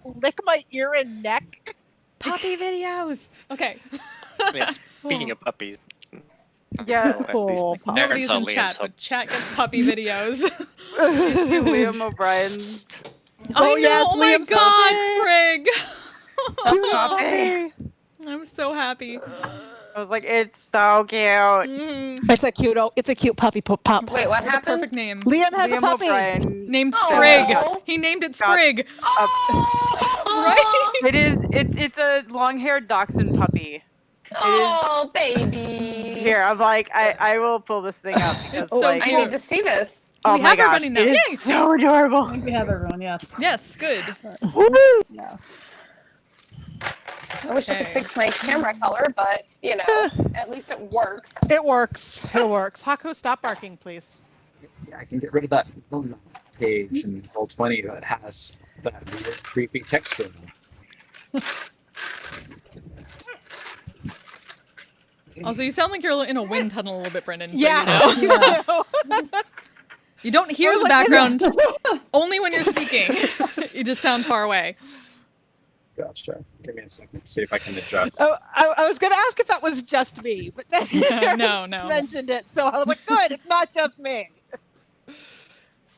lick my ear and neck. Puppy videos. Okay. Yeah, speaking of puppies. Yeah. Cool. Nobody's in chat, but chat gets puppy videos. Liam O'Brien. I know. yes, Oh my Liam's God, Sprig. Cutest puppy. I'm so happy. I was like, it's so cute. It's a cute puppy pop. Wait, what happened? Perfect name. Liam has Liam a puppy. O'Brien Named Sprig. Oh. He named it Sprig. Oh. Right? It's a long-haired dachshund puppy. Oh, baby. Here, I'm like, I will pull this thing up because So like, I need to see this. oh we my have gosh, everybody now. it Yay! is so adorable. I think we have everyone, yes. Yes, good. Yeah. I wish I could fix my camera color, but, you know, at least it works. It works. Haku, stop barking, please. Yeah, I can get rid of that page in Roll20 that has that weird, creepy texture. Also, you sound like you're in a wind tunnel a little bit, Brendan. So Yeah, you know. you do. You don't hear the background only when you're speaking. You just sound far away. Gotcha. Give me a second to see if I can adjust. Oh, I was going to ask if that was just me, but then No. mentioned it, so I was like, good, it's not just me.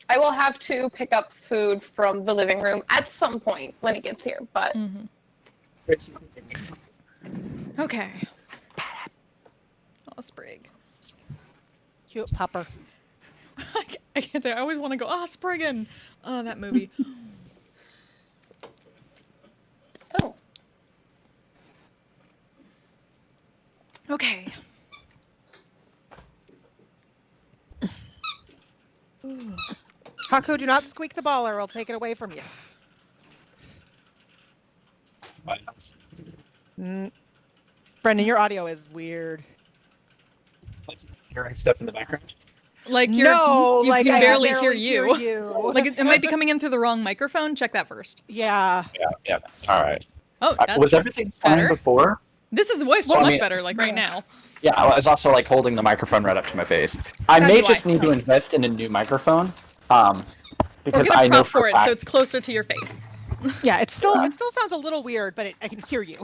I will have to pick up food from the living room at some point when it gets here, but... Okay. Oh, Sprig. Cute pupper. I can't say. I always want to go, Spriggan. Oh, that movie. Oh. Okay. Haku, do not squeak the ball or I'll take it away from you. Brendan, your audio is weird. Hearing stuff in the background? Like you like can I barely hear you. Like it might be coming in through the wrong microphone. Check that first. Yeah. Yeah. All right. Oh, that's was everything fine better. before? This is voiced much better, like right now. Yeah, I was also like holding the microphone right up to my face. I may just need to invest in a new microphone, because or get a I know prop for it fact- so it's closer to your face. Yeah, it still sounds a little weird, but I can hear you.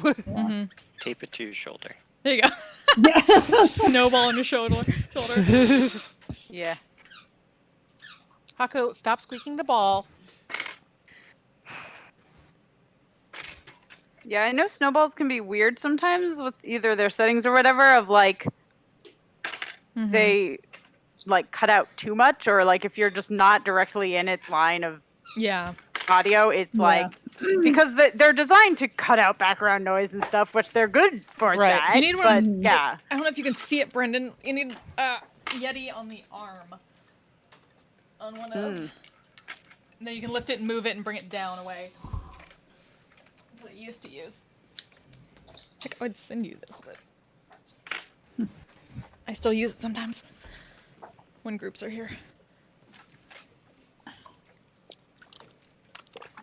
Tape it to your shoulder. There you go. Snowball on your shoulder. Yeah. Haku, stop squeaking the ball. Yeah, I know snowballs can be weird sometimes with either their settings or whatever of like they like cut out too much, or like if you're just not directly in its line of audio, it's like because they're designed to cut out background noise and stuff, which they're good for that. You need one. But yeah, I don't know if you can see it, Brendan. You need Yeti on the arm. On one of. And then you can lift it and move it and bring it down away. That's what I used to use. Heck, I would send you this, but I still use it sometimes when groups are here.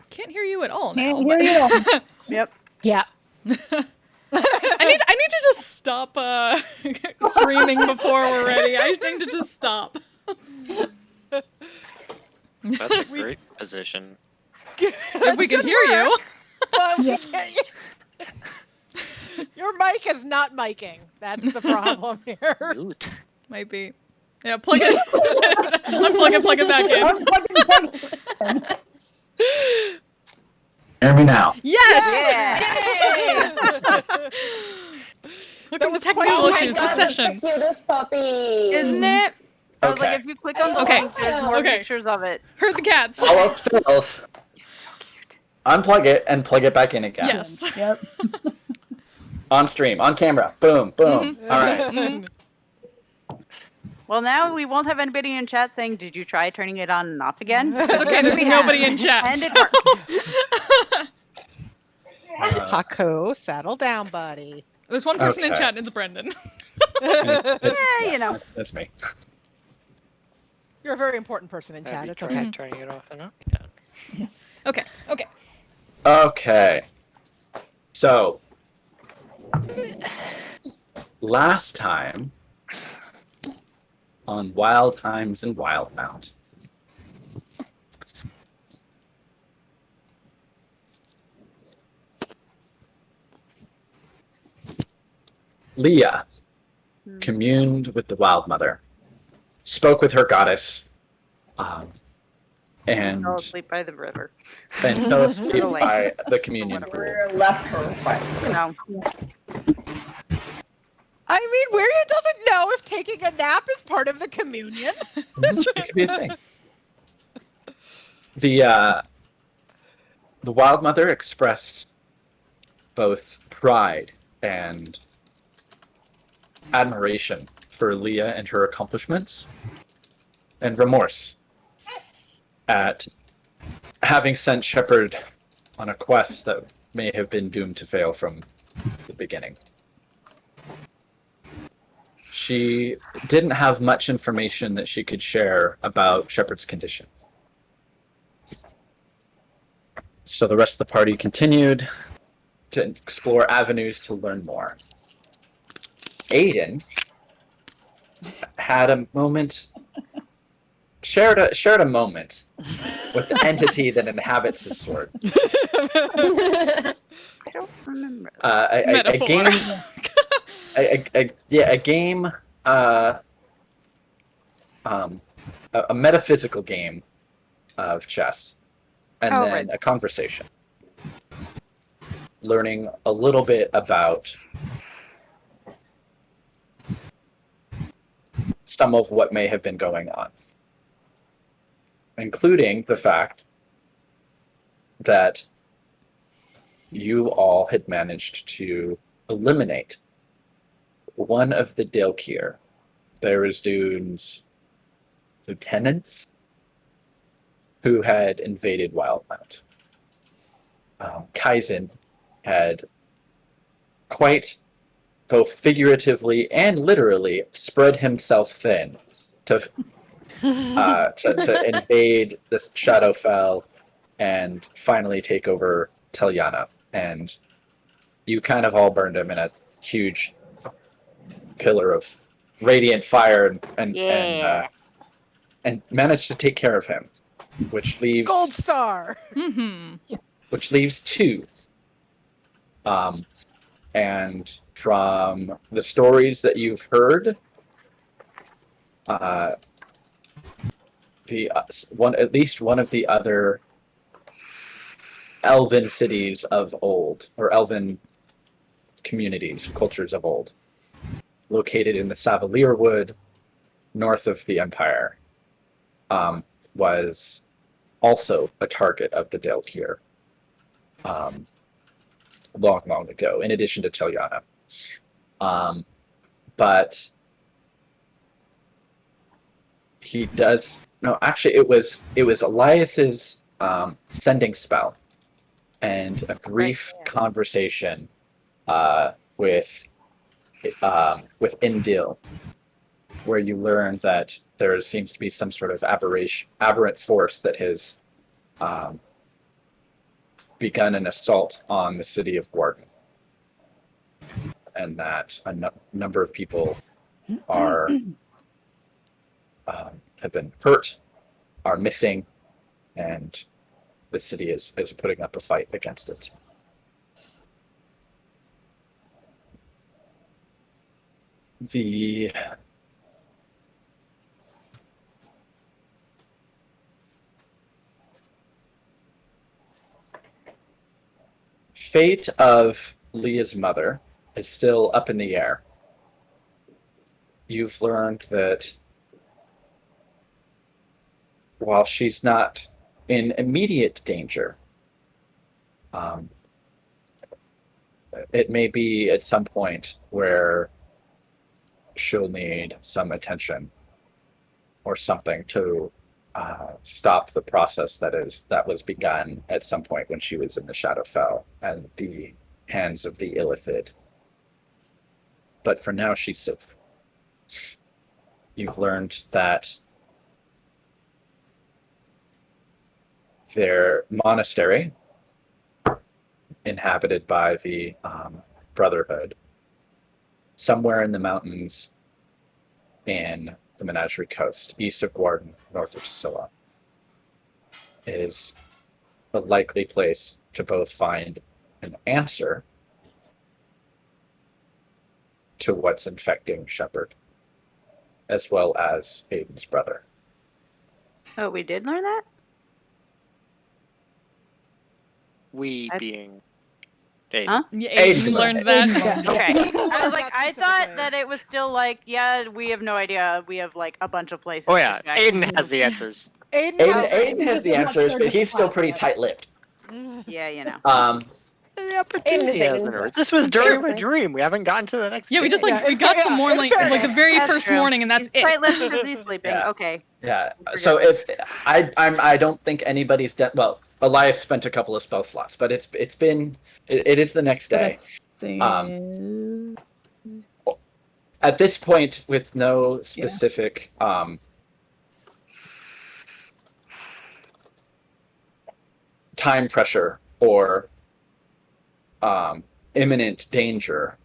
Can't hear you at all now. Can't hear you. Yep. Yeah. I need to just stop screaming before we're ready. I need to just stop. That's a great position. If we can hear you. Well, we can't. Your mic is not miking. That's the problem here. Oot. Might be. Yeah, plug it. Unplug it, plug it back in. Hear me now. Yes! Yay! Look at the technical issues this session. The cutest puppy. Isn't it? I was like, Okay. if you click on the Okay. link, there's more pictures of it. Heard the cats. All else fails. Unplug it and plug it back in again. Yes. Yep. On stream, on camera. Boom, boom. All right. Well, now we won't have anybody in chat saying, "Did you try turning it on and off again?" It's okay, there's nobody in chat. And it so- worked. Haku, settle down, buddy. There's one person in Okay. chat, and it's Brendan. Yeah, you know. That's me. You're a very important person in Have chat. you It's tried okay. turning it off and on? Yeah. Okay. Okay. So, last time on Wild Times in Wildemount, Leah communed with the Wild Mother, spoke with her goddess, and Fell asleep by the river. and fell asleep Or the lake. by the communion pool. Or left her by You know, I mean, Weird doesn't know if taking a nap is part of the communion. It could be a thing. The Wild Mother expressed both pride and admiration for Leah and her accomplishments, and remorse at having sent Shepard on a quest that may have been doomed to fail from the beginning. She didn't have much information that she could share about Shepard's condition. So the rest of the party continued to explore avenues to learn more. Aiden had a moment, shared a moment with the entity that inhabits the sword. I don't remember. A game, a game, a metaphysical game of chess, and then right. a conversation, learning a little bit about some of what may have been going on, including the fact that you all had managed to eliminate one of the Dalekir, Tharizdun's lieutenants, who had invaded Wildemount. Kaizen had quite, both figuratively and literally, spread himself thin to invade this Shadowfell and finally take over Telyana. And you kind of all burned him in a huge pillar of radiant fire and managed to take care of him, which leaves Gold star. which leaves two. And from the stories that you've heard, at least one of the other elven cities of old, or elven communities, cultures of old, located in the Savalier Wood, north of the Empire, was also a target of the Dalekir long ago, in addition to Telyana. But he does no. Actually, it was Elias's sending spell and a brief conversation with Indil, where you learn that there seems to be some sort of aberrant force that has begun an assault on the city of Gordon, and that a number of people are have been hurt, are missing, and the city is putting up a fight against it. The fate of Leah's mother is still up in the air. You've learned that while she's not in immediate danger, it may be at some point where she'll need some attention or something to stop the process that was begun at some point when she was in the Shadowfell and the hands of the Illithid. But for now, she's safe. You've learned that their monastery, inhabited by the Brotherhood, somewhere in the mountains in the Menagerie Coast, east of Gordon, north of Scylla, is a likely place to both find an answer to what's infecting Shepard, as well as Aiden's brother. Oh, we did learn that? We being Aiden. Huh? Yeah, Aiden's Aiden learned learned that. that. Okay. Aiden I was learned like, that I thought specifically. that it was still like, yeah, we have no idea. We have like a bunch of places. Oh yeah, to check. Aiden has the answers. Aiden, Aiden has the Just not answers, sure but to he's still pretty classify. tight-lipped. Yeah, you know. The opportunity Aiden. hasn't arisen. This was during my dream. We haven't gotten to the next. Yeah, we just like Yeah, we in got fair- the yeah, morning, in like the very That's first true. morning, and that's He's it. tight-lipped because he's sleeping. Yeah. Okay. Yeah. Forget So it. if I don't think anybody's well, Elias spent a couple of spell slots, but it is the next day. Thing At this point, with no specific time pressure or imminent danger,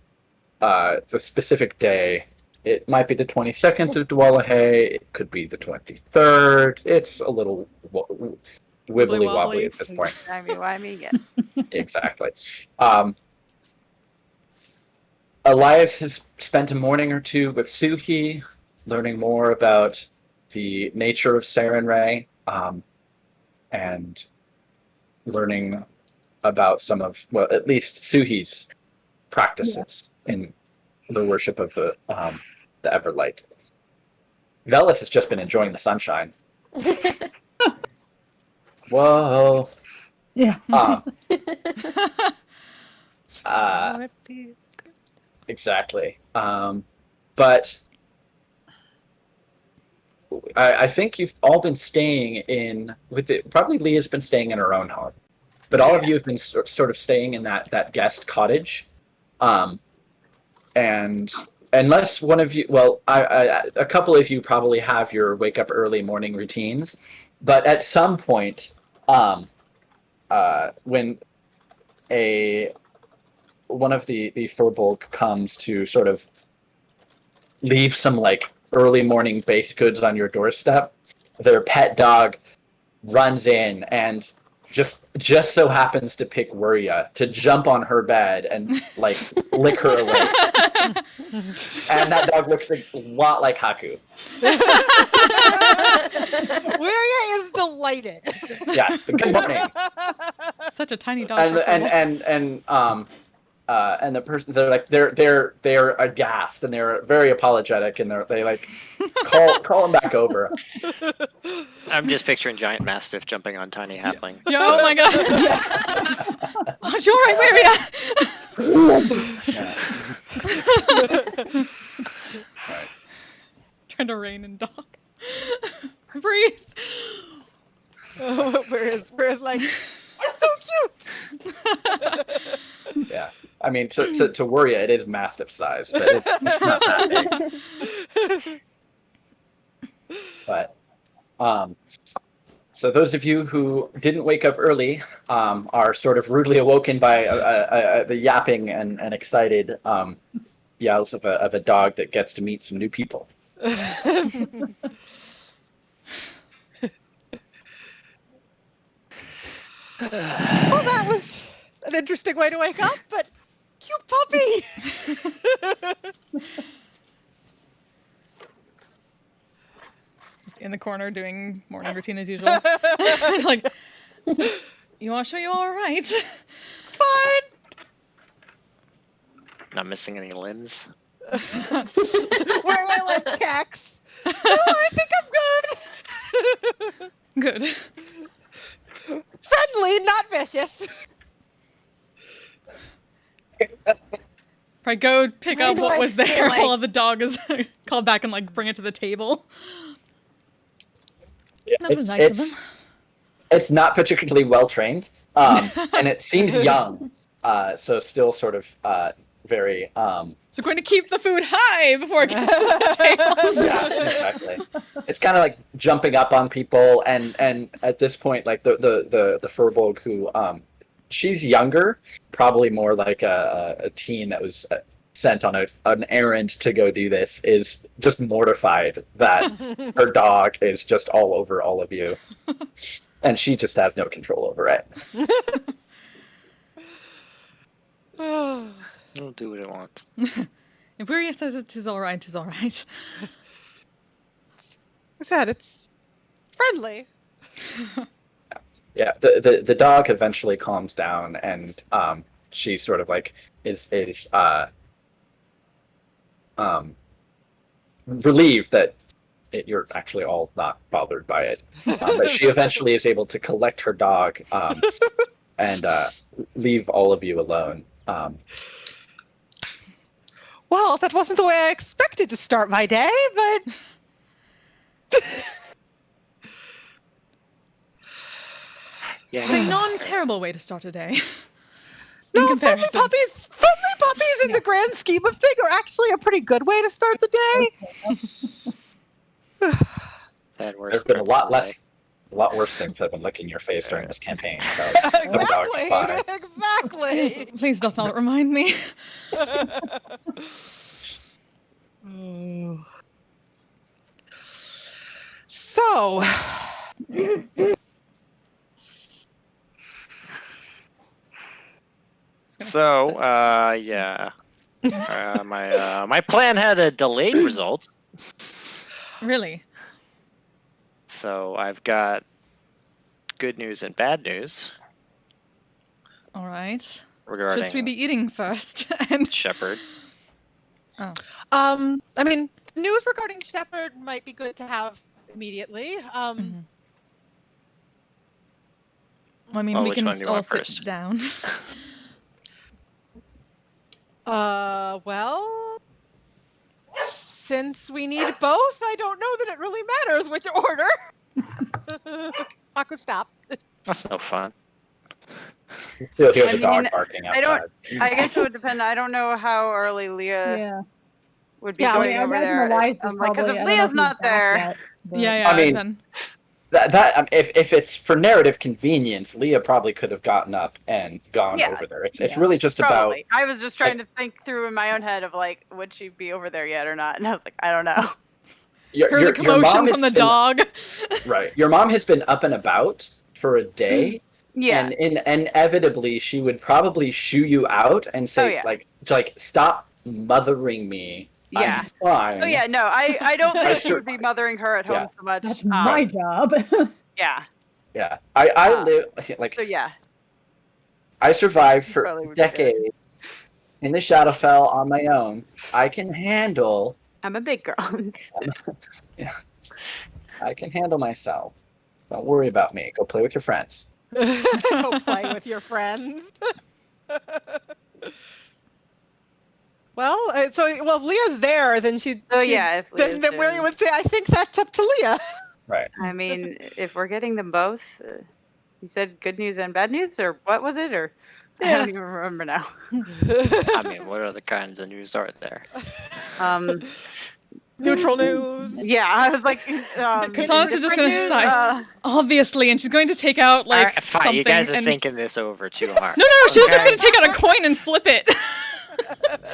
the specific day, it might be the 22nd of Dwalahay, it could be the 23rd. It's a little wibbly wobbly at this point. Timey-wimey, yeah. Exactly. Elias has spent a morning or two with Suhi, learning more about the nature of Sarenrae, and learning about some of, well, at least Suhi's practices in the worship of the Everlight. Velis has just been enjoying the sunshine. Whoa. Yeah. Exactly. But I think you've all been staying in probably Leah's been staying in her own home, but all of you have been sort of staying in that guest cottage. And unless one of you, well, a couple of you probably have your wake up early morning routines, but at some point, when one of the Furbolg comes to sort of leave some like early morning baked goods on your doorstep, their pet dog runs in and just so happens to pick Wuria to jump on her bed and like lick her away. And that dog looks a lot like Haku. Wuria is delighted. Yes, but good morning. Such a tiny dog. And the person, they're aghast and they're very apologetic and they like call him back over. I'm just picturing giant mastiff jumping on tiny halfling. Yeah, oh my god. Oh, you're right, Yeah. Right. Trying to rein in dog. Breathe. Whereas like, so cute. Yeah. I mean, to Wuria, it is mastiff size, but it's not that big. But, so those of you who didn't wake up early are sort of rudely awoken by the yapping and excited yells of a dog that gets to meet some new people. Well, that was an interesting way to wake up, but cute puppy. Just in the corner doing morning routine as usual. Like, you want to show you all right? Fine. Not missing any limbs. Where I like text. No, I think I'm good. Good. Friendly, not vicious. Probably go pick Why up do what I was feel there like- while the dog is called back and like bring it to the table. Yeah, That was nice of them. It's not particularly well trained, and it seems young, so still sort of very. So going to keep the food high before it gets to the table. Yeah, exactly. It's kind of like jumping up on people, and at this point, like the Furbolg who she's younger, probably more like a teen that was sent on an errand to go do this, is just mortified that her dog is just all over all of you, and she just has no control over it. It'll do what it wants. If Wiria says it is all right, it is all right. I said it's friendly. Yeah, the dog eventually calms down, and she sort of like is relieved that you're actually all not bothered by it. But she eventually is able to collect her dog and leave all of you alone. Well, that wasn't the way I expected to start my day, but Yeah. It's a non-terrible way to start a day. no, In friendly comparison. puppies in the grand scheme of things are actually a pretty good way to start the day. There's been a lot worse things that have been licking your face during this campaign. So Exactly. Please doth not remind me. So, So, yeah. My plan had a delayed result. Really? So I've got good news and bad news All right. regarding Should we be eating first? And Shepherd. oh, I mean, news regarding Shepard might be good to have immediately. mhm. I mean, Well, we which can one do you all want sit first? down. Well, since we need both, I don't know that it really matters which order. Paco, stop. That's no fun. you still hear I the dog mean, barking I don't- outside. I guess it would depend. I don't know how early Leah Yeah. would be Yeah, going I over imagine there. the wife is Because probably, if I don't know Leah's if not he's back there, yet, but- Yeah. I mean, then. That if it's for narrative convenience, Leah probably could have gotten up and gone Yeah. over there. It's Yeah. really just probably. I was just trying to think through in my own head of like, would she be over there yet or not? And I was like, I don't know. about Heard the commotion from the dog. Right. Your mom has been up and about for a day, Yeah. and inevitably she would probably shoo you out and say yeah. like stop mothering me. Yeah. I'm fine. Oh yeah, no, I don't think she sure- would be mothering her at home Yeah. so much. That's my job. Yeah. Yeah. I Uh, live like So yeah. I survived for Probably would be decades in the Shadowfell on my own. I can handle I'm a big girl. I can handle myself. Don't worry about me. Go play with your friends. Go play with your friends. Well, if Leah's there, then she. So she- yeah, if Then, Leah's then Mary there. would say, I think that's up to Leah. Right. I mean, if we're getting them both, you said good news and bad news, or what was it? Or I Yeah. don't even remember now. I mean, what other kinds of news are there? Neutral news. Yeah, I was like, Constance is just different gonna news, sigh. Obviously, and she's going to take out like Alright, fine. something. You guys are and... thinking this over too hard. No, she's just Okay? gonna take out a coin and flip it.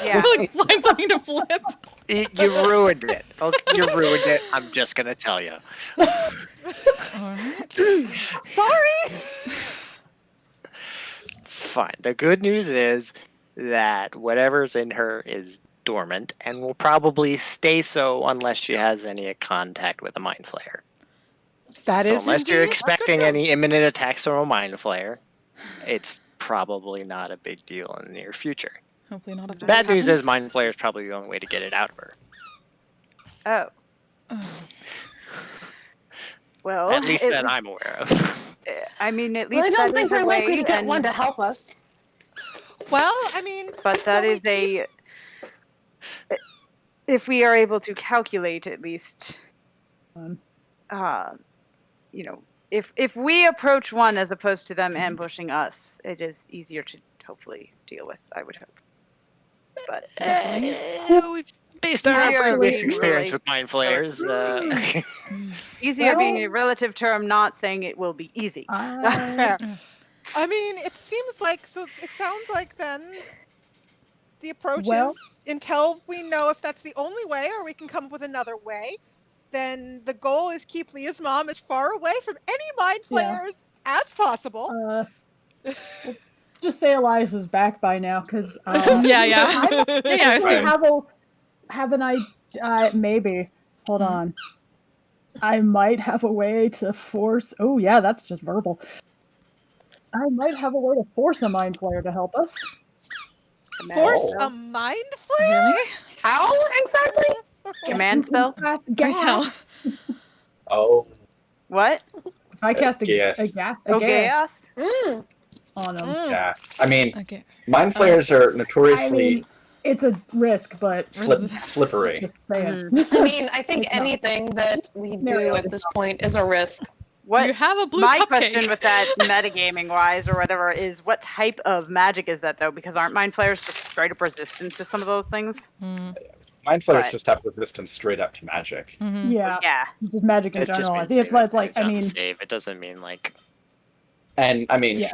yeah. Like find something to flip. You ruined it. Okay, you ruined it. I'm just gonna tell you. Alright. Sorry. Fine. The good news is that whatever's in her is dormant and will probably stay so unless she has any contact with a mind flayer. That So is unless you're indeed expecting a good any news. imminent attacks from a mind flayer, it's probably not a big deal in the near future. Hopefully not after The bad that news happens. is mind flayer is probably the only way to get it out of her. Oh. Oh. Well, At least it- that I'm aware of. I mean, at Well, least I don't that think is a we're likely way, to get and- one to help us. Well, I mean. But that so is we keep- if we are able to calculate at least, Um, you know, if we approach one as opposed to them ambushing us, it is easier to hopefully deal with. I would hope. But Based on our Yeah, previous really, experience really, with mind flayers, easier Well- being a relative term, not saying it will be easy. Fair. I mean, it seems like, so it sounds like then the approach Well- is until we know if that's the only way or we can come up with another way, then the goal is keep Leah's mom as far away from any mind Yeah. flayers as possible. Just say Elijah's back by now, because Yeah. Yeah, I we assume. have have an idea. Maybe. Hold on. I might have a way to force. Oh, yeah, that's just verbal. I might have a way to force a mind flayer to help us. Force a mind flayer? Really? How exactly? Command spell? Gas. Oh. What? If I cast a Gas. gas Mm. on them. Yeah. I mean, Okay. mind flayers are I notoriously mean, it's a risk, but slippery. just saying. I mean, I think It's not. anything that we do Scenario at this point is a risk. What? Do you have a blue My cupcake? question with that metagaming wise or whatever is what type of magic is that though? Because aren't mind flayers just straight up resistant to some of those things? Mind flayers just have resistance straight up to magic. Yeah. Yeah. Just magic in It just general. I means think save it's like, I mean, save. It doesn't mean like. And I mean, Yeah.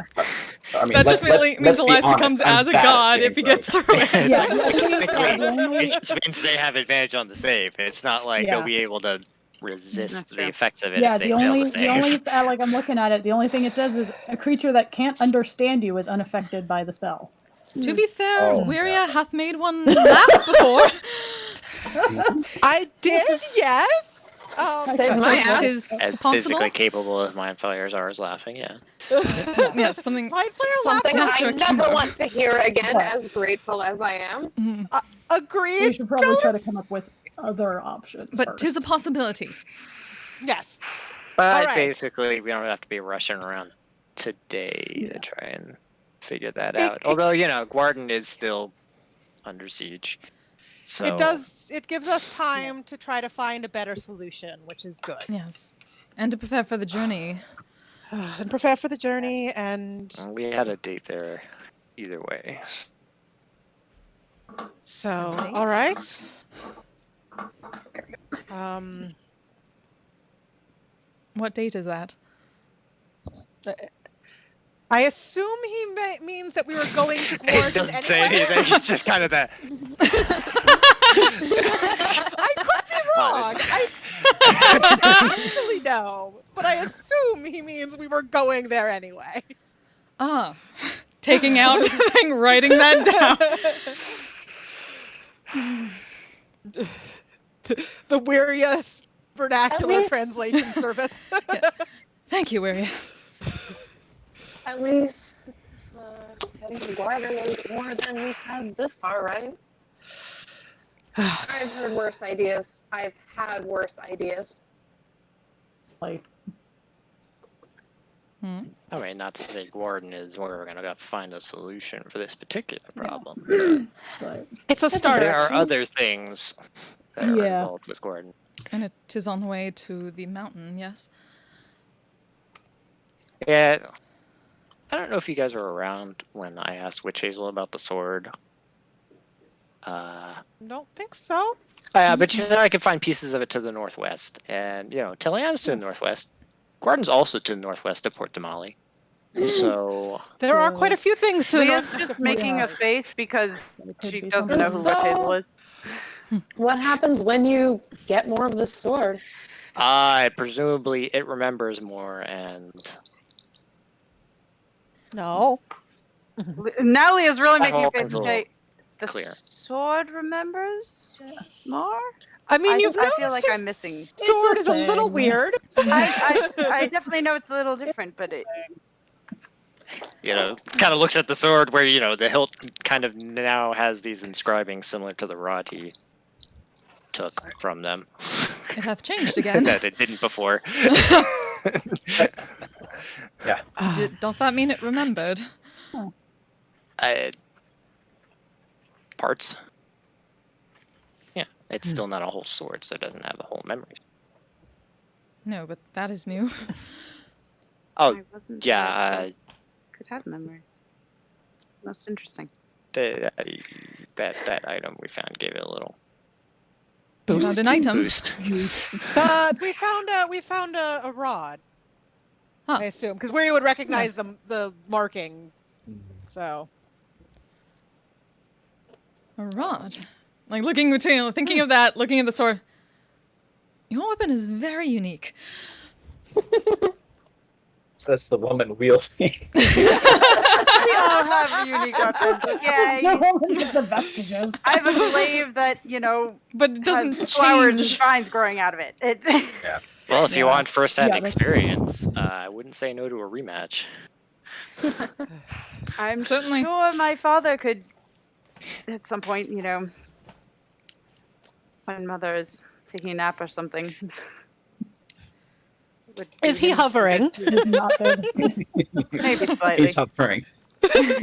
I mean, That just means Elias becomes as a god if he gets through it. Yeah. It just means they have advantage on the save. It's not like they'll be able to resist the effects of it if they fail to save. the only like I'm looking at it, the only thing it says is a creature that can't understand you is unaffected by the spell. To be fair, Oh, Wiria hath made one laugh before. I did, yes. Saves my ass. As physically capable as mind flayers are as laughing, yeah. Yeah, something. Mind flayer Something laughter. I never want to hear again, as grateful as I am. Agreed. We should probably try to come up with other options. But first. 'tis a possibility. Yes. But All right. basically, we don't have to be rushing around today to try and figure that out. Although, you know, Guarden is still under siege. So It gives us time to try to find a better solution, which is good. Yes. And to prepare for the journey. And prepare for the journey and we had a date there either way. so all right. What date is that? I assume he means that we were going to Gordon It doesn't anyway. say anything. It's just kind of that. I could be wrong. I actually know, but I assume he means we were going there anyway. Taking out and writing that down. The Wiria vernacular least- translation service. Thank you, Wiria. At least getting Guardian is more than we've had this far, right? I've heard worse ideas. I've had worse ideas. Like, I mean, not to say Guarden is where we're going to find a solution for this particular problem. but It's a start. There are other things that are Yeah. involved with Guarden. And it is on the way to the mountain, yes? Yeah. I don't know if you guys were around when I asked Witch Hazel about the sword. Don't think so. But she said I could find pieces of it to the northwest. And, you know, Teleana's to the northwest. Guarden's also to the northwest of Port Damali. So There are quite a few things to the Leah's northwest just of making Moriah. a face because could she be doesn't know who Witch Hazel is. What happens when you get more of the sword? presumably it remembers more and No. Now Leah's really That making a whole face thing's a to say, the clear. sword remembers more? I mean, I you've feel noticed like his I'm missing. sword is a little thing. weird. I definitely know it's a little different, but it, you know, kind of looks at the sword where, you know, the hilt kind of now has these inscribings similar to the rod he took from them. It hath changed again. That it didn't before. Yeah. Don't that mean it remembered? Parts. Yeah, it's still not a whole sword, so it doesn't have a whole memory. No, but that is new. Oh, I wasn't yeah, sure if it could have memories. Most interesting. that item we found gave it a little You found an item. boost. We found a rod. Huh. I assume because where you would recognize the marking. So A rod. Like looking between, thinking of that, looking at the sword. Your weapon is very unique. Says the woman wielding. we all all have unique weapons. Okay. The vestiges. I have a glaive that, But it doesn't has flowers and change. vines growing out of it. It's Yeah. Well, if you want first-hand Yeah, that's- experience, I wouldn't say no to a rematch. I'm Certainly. sure my father could, at some point, when mother is taking a nap or something. Is he hovering? He's not there. Maybe slightly. He's hovering. That's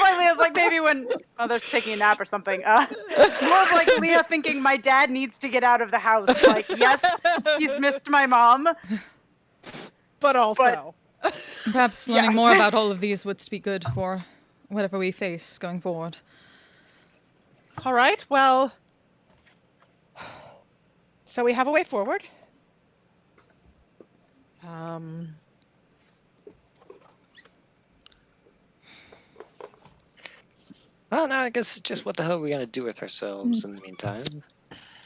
why Leah's like, maybe when mother's taking a nap or something. More of like Leah thinking my dad needs to get out of the house. Like, yes, he's missed my mom. But also. Perhaps learning more about all of these would be good for whatever we face going forward. All right, well. So we have a way forward. Well, now I guess just what the hell are we gonna do with ourselves in the meantime?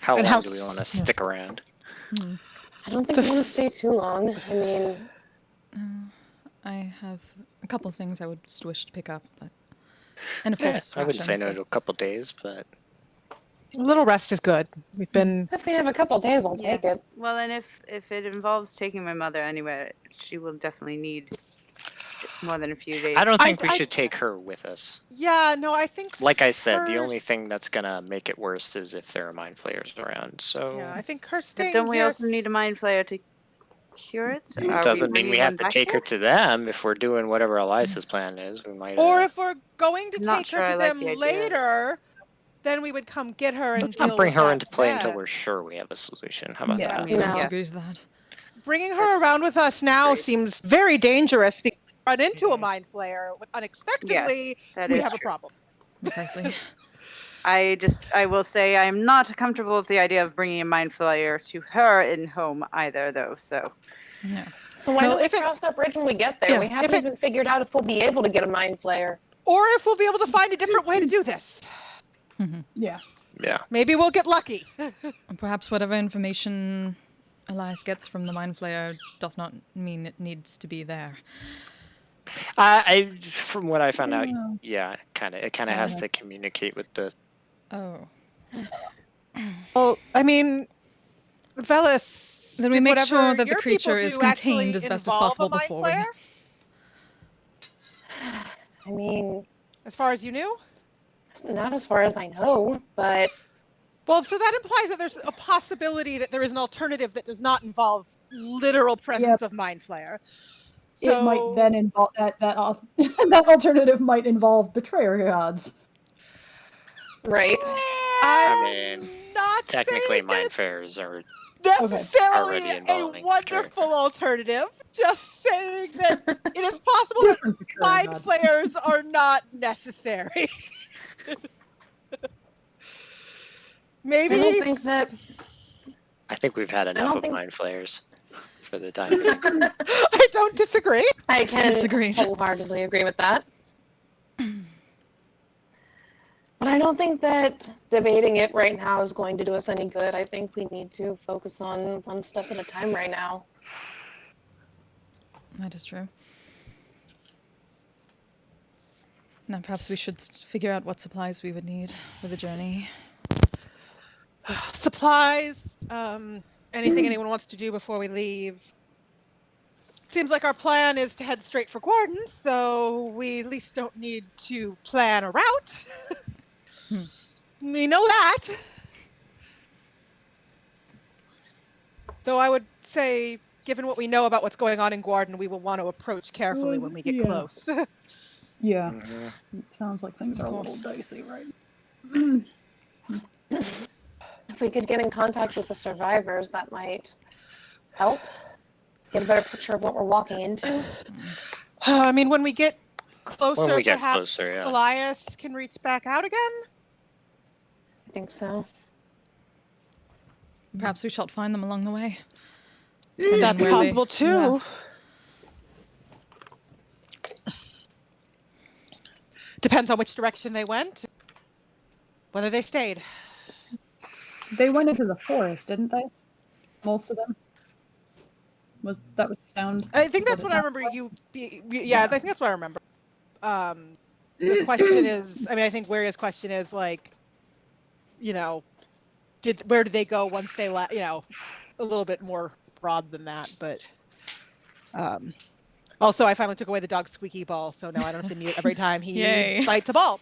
How And long how do we want to stick around? I don't think we want to stay too long. I mean, I have a couple things I would just wish to pick up, but and of course, I wouldn't say rations, no but- to a couple days, but A little rest is good. We've been. if we have a couple days, I'll take it. Well, and if it involves taking my mother anywhere, she will definitely need more than a few days. I don't think we I- should take her with us. Yeah, no, I think. Like I said, the only hers- thing that's gonna make it worse is if there are mind flayers around. So Yeah, I think her But staying don't we here also need a mind flayer to cure it? it Are doesn't mean bringing we have them to back take her here? to them if we're doing whatever Eliza's plan is. We might. Or if we're going to I'm not take sure her I to like them the idea. later, then we would come get her and Let's deal not bring with her that into play until then. we're sure we have a solution. How about Yeah. that? Yeah. I No. agree to that. Bringing her around with us now Great. seems very dangerous. Because we run into a mind flayer unexpectedly, That we is have a true. problem. Precisely. I will say I am not comfortable with the idea of bringing a mind flayer to her in home either, though. So Yeah. So why Well, don't we if it- cross that bridge when we get there? Yeah, We if haven't it- even figured out if we'll be able to get a mind flayer. Or if we'll be able to find a different way to do this. Yeah. Yeah. Maybe we'll get lucky. And perhaps whatever information Elias gets from the mind flayer doth not mean it needs to be there. From what I found out, Yeah. yeah, it kind of has to communicate with the. Oh. Well, I mean, Velis, Then we did make whatever sure that the your people creature is do contained actually as best as involve possible a mind before we- flayer? I mean, As far as you knew? not as far as I know, but Well, so that implies that there's a possibility that there is an alternative that does not involve literal presence of mind flayer. So It might then involve that that alternative might involve betrayer gods. right. I'm I mean, not Technically, saying that mind it's flayers are. necessarily Already a involving wonderful alternative. Just saying that it is possible that Different betrayer mind gods. flayers are not necessary. Maybe I don't think that. I think we've had enough don't of think- mind flayers for the time being. I don't disagree. I can Disagreed. wholeheartedly agree with that. But I don't think that debating it right now is going to do us any good. I think we need to focus on one step at a time right now. That is true. Now perhaps we should figure out what supplies we would need for the journey. Supplies, anything anyone wants to do before we leave. Seems like our plan is to head straight for Gordon, so we at least don't need to plan a route. We know that. Though I would say, given what we know about what's going on in Gordon, we will want to approach carefully when we get Yeah. close. Yeah. Mhm. It sounds like things are a little course. dicey, right? If we could get in contact with the survivors, that might help. Get a better picture of what we're walking into. I mean, when we get closer, When we get perhaps closer, yeah. Elias can reach back out again. I think so. Perhaps we shall find them along the way. That's where they possible too. left. Depends on which direction they went, whether they stayed. They went into the forest, didn't they? Most of them. Was that was the sound? I think that's it what I not remember. like? Yeah, Yeah. I think that's what I remember. the question is, I mean, I think Waria's question is like, you know, where did they go once they left? You know, a little bit more broad than that, but also I finally took away the dog's squeaky ball, so now I don't have to mute every time he Yay. bites a ball.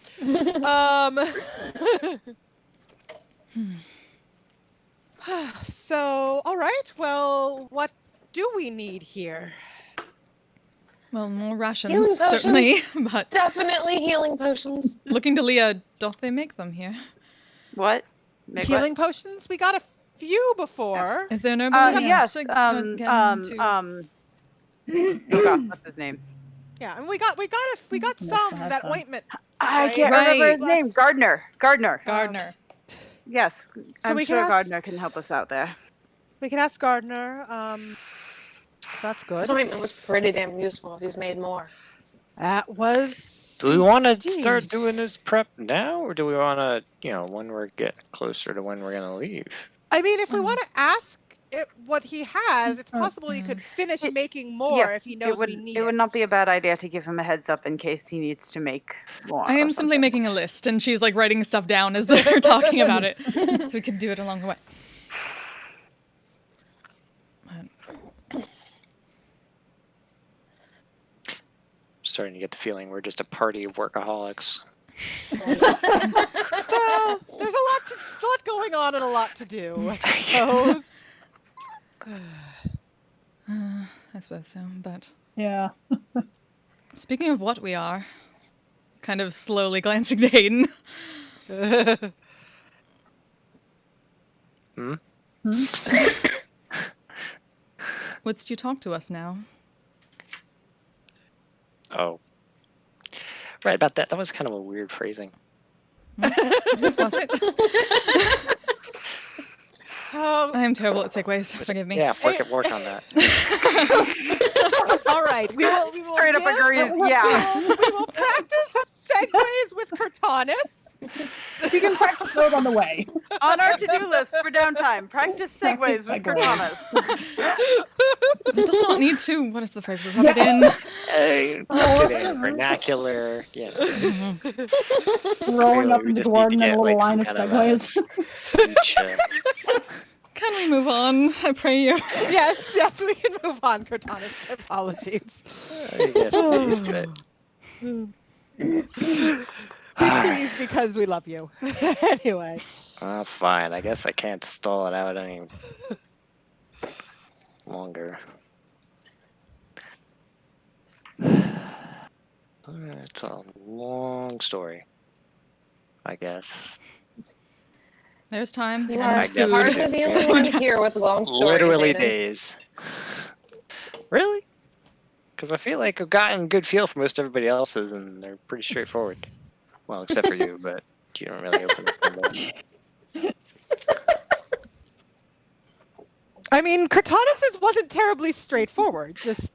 So, all right. Well, what do we need here? Well, more rations, Healing potions. certainly, but Definitely healing potions. looking to Leah, doth they make them here? What? Make Healing potions? We got a few before. Is there nobody Yes. else Oh gosh, what's his name? Yeah, and we got some that ointment. I Right? can't remember his Right. name. Gardner. Gardner. Yes, So I'm we can sure ask- Gardner can help us out there. We can ask Gardner. That's good. That ointment was pretty damn useful if he's made more. That was. Do we want to start indeed. doing this prep now, or do we want to, when we're getting closer to when we're going to leave? I mean, if we want to ask what he has, it's possible he could finish making more if he knows we need it. It would not be a bad idea to give him a heads up in case he needs to make more. I am simply making a list, and she's like writing stuff down as they're talking about it. So we could do it along the way. Starting to get the feeling we're just a party of workaholics. Well, there's a lot going on and a lot to do, I suppose. I suppose so, but Yeah. speaking of what we are, kind of slowly glancing to Hayden. Wouldst you talk to us now? Oh. Right about that. That was kind of a weird phrasing. Was it? Oh, I am terrible at segues. Forgive me. Yeah, work on that. all right. We will Straight up agrees. Yeah. We will practice segues with Cortanis. We can practice those on the way. On our to-do list for downtime, practice segues with Cortanas. It does not need to. What is the phrase? Rub it in. Put it in vernacular. Yeah. Rolling up We into just the need to garden and get, a little like, line some of kind of segues. Speech. Can we move on? I pray you. Yes, we can move on, Cortanis. Apologies. You get used to it. Please, because we love you. Anyway. Fine. I guess I can't stall it out any longer. It's a long story, I guess. There's time. You and are I guess hardly we the do. only one here with long stories. Literally Aiden. days. Really? Because I feel like I've gotten a good feel for most everybody else's, and they're pretty straightforward. Well, except for you, but you don't really open the window. I mean, Cortanis's wasn't terribly straightforward. Just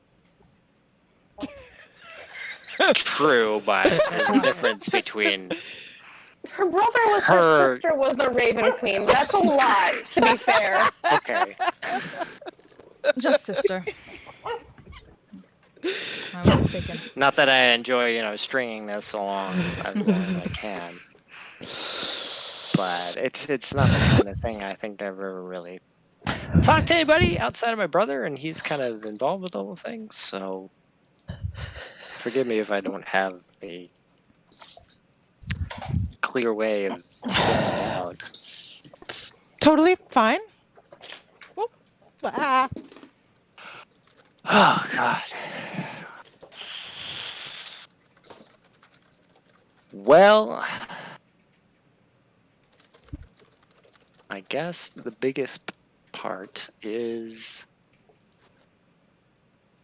True, but there's a difference between Her brother was her sister was the Raven Queen. That's a lot, to be fair. okay. Just sister. I was mistaken. Not that I enjoy, stringing this along as long as I can, but it's not the kind of thing I think I've ever really talked to anybody outside of my brother, and he's kind of involved with all the things. So forgive me if I don't have a clear way of getting it out. it's totally fine. Whoop. Ah. Oh God. Well, I guess the biggest part is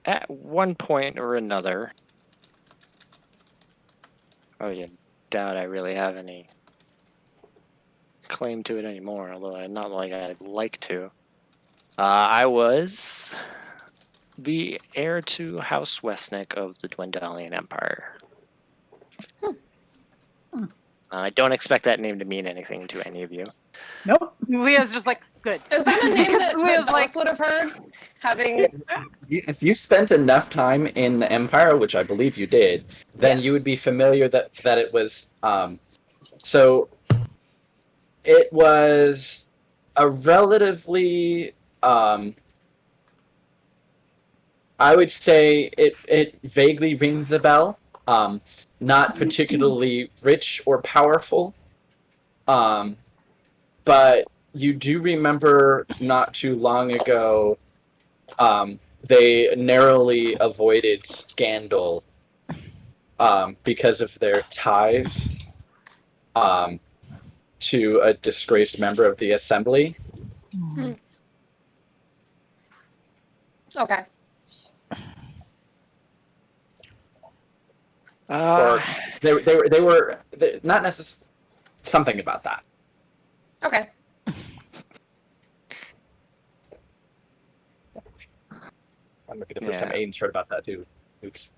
at one point or another. Oh, you doubt I really have any claim to it anymore, although not like I'd like to. I was the heir to House Westnick of the Dwendalian Empire. I don't expect that name to mean anything to any of you. Nope. Leah's just like, good. Is that a name that Leah's Alice would have heard? Having If you spent enough time in the Empire, which I believe you did, then you would Yes. be familiar that it was so it was a relatively I would say it vaguely rings a bell. Not particularly rich or powerful. Um, but you do remember not too long ago, they narrowly avoided scandal because of their ties um, to a disgraced member of the assembly. okay. Or they were not necessarily something about that. Okay. That might be the first time Aiden's heard about that too. Oops.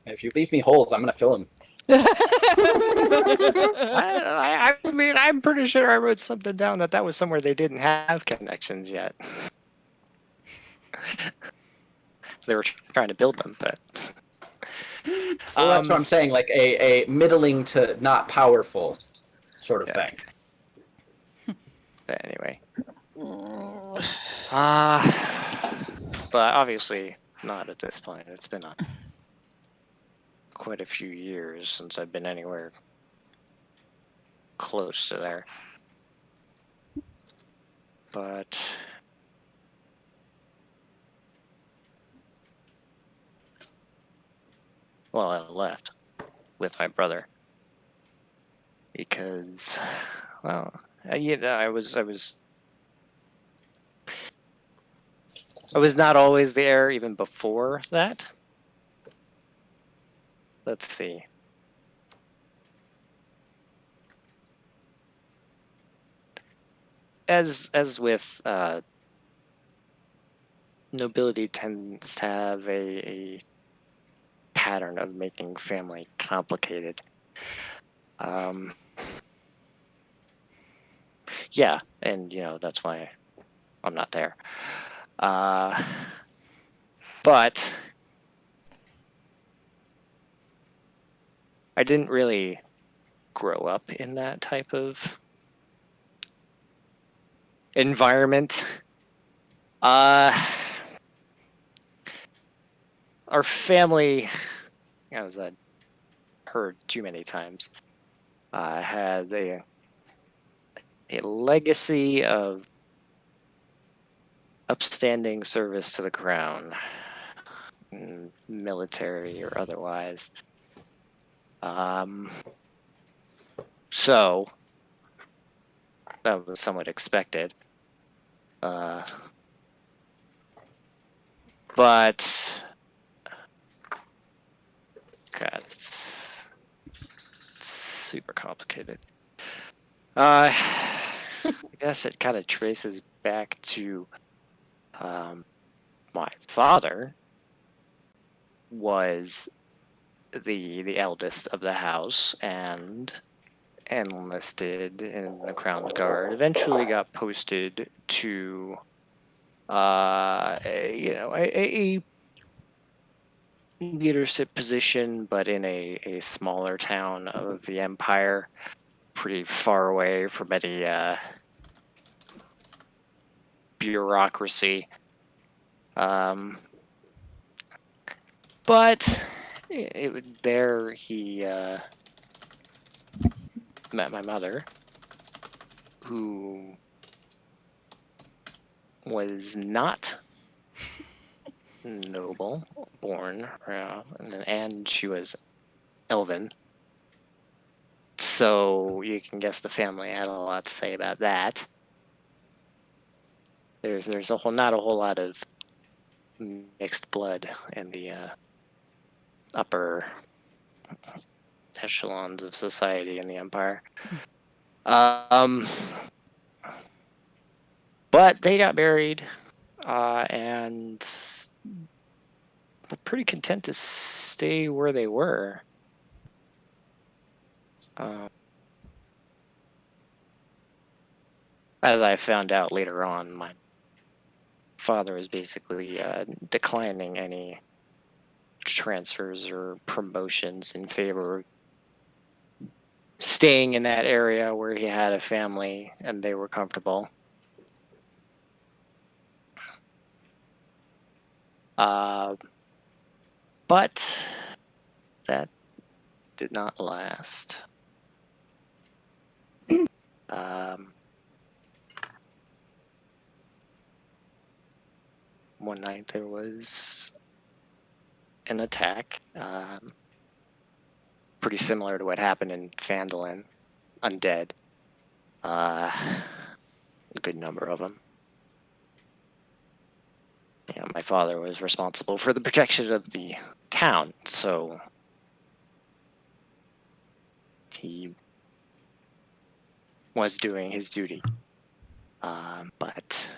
If you leave me holes, I'm gonna fill them. I mean, I'm pretty sure I wrote something down that was somewhere they didn't have connections yet. They were trying to build them, but Well, that's what I'm saying. Like a middling to not powerful sort of thing. But anyway, but obviously not at this point. It's been quite a few years since I've been anywhere close to there. But well, I left with my brother because, well, I was not always the heir even before that. Let's see. As with nobility tends to have a pattern of making family complicated. Yeah, and that's why I'm not there. But I didn't really grow up in that type of environment. Our family, as I've heard too many times, has a legacy of upstanding service to the crown, military or otherwise. So that was somewhat expected. But God, it's super complicated. I guess it kind of traces back to my father was the eldest of the house and enlisted in the Crown Guard. Eventually got posted to a leadership position, but in a smaller town of the Empire, pretty far away from any bureaucracy. But there he met my mother, who was not noble born, and she was elven. So you can guess the family had a lot to say about that. There's not a whole lot of mixed blood in the upper echelons of society in the Empire. But they got married, and were pretty content to stay where they were. as I found out later on, my father was basically declining any transfers or promotions in favor of staying in that area where he had a family and they were comfortable. But that did not last. One night there was an attack, pretty similar to what happened in Phandalin, undead. A good number of them. You know, my father was responsible for the protection of the town, so he was doing his duty. But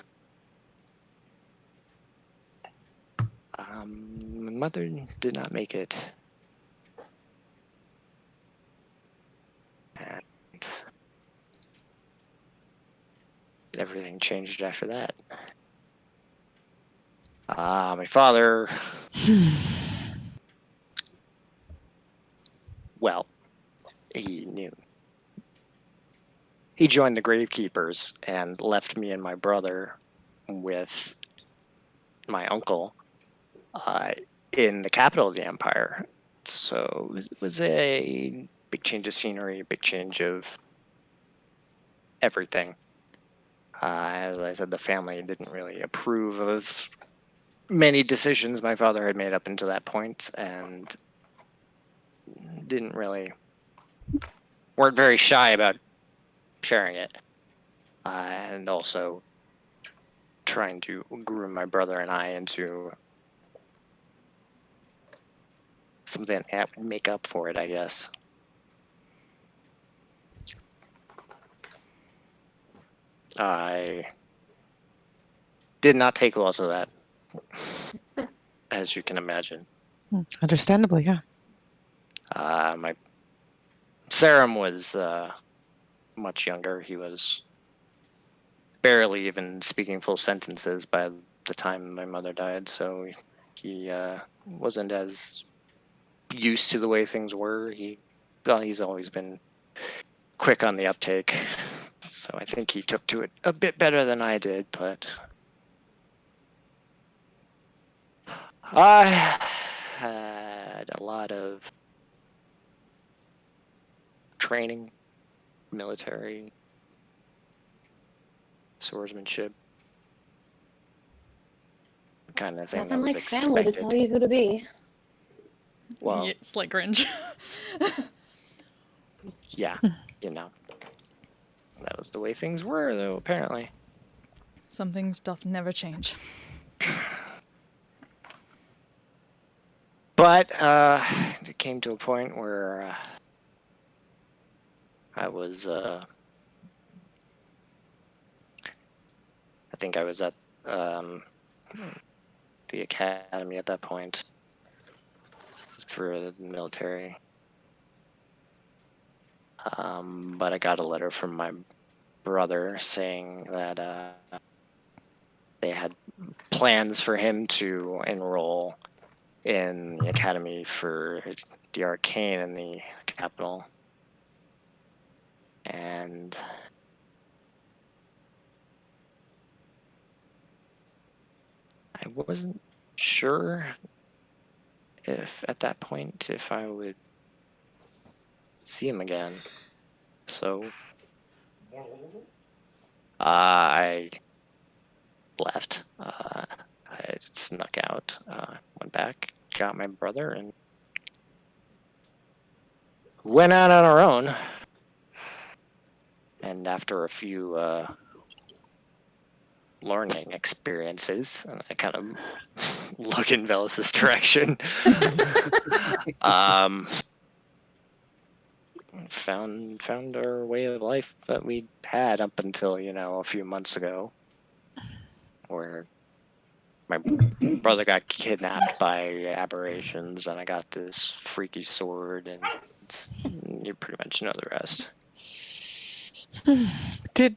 my mother did not make it. And everything changed after that. My father, well, he knew. He joined the Gravekeepers and left me and my brother with my uncle in the capital of the Empire. So it was a big change of scenery, a big change of everything. As I said, the family didn't really approve of many decisions my father had made up until that point, and weren't very shy about sharing it, and also trying to groom my brother and I into something that would make up for it, I guess. I did not take well to that, as you can imagine. Understandably, yeah. My Sarum was much younger. He was barely even speaking full sentences by the time my mother died, so he wasn't as used to the way things were. He's always been quick on the uptake, so I think he took to it a bit better than I did, but I had a lot of training, military, swordsmanship, the kind of thing Nothing that was like family to expected. tell you who to be. Well, Yeah, slight cringe. yeah, you know, that was the way things were, though, apparently. Some things doth never change. But it came to a point where I was, I think I was at the academy at that point for the military. But I got a letter from my brother saying that they had plans for him to enroll in the academy for the arcane in the capital. And I wasn't sure if at that point if I would see him again. So I left. I snuck out, went back, got my brother, and went out on our own. And after a few learning experiences, and I kind of look in Velas's direction, found our way of life that we had up until, a few months ago, where my brother got kidnapped by aberrations, and I got this freaky sword, and you pretty much know the rest. Did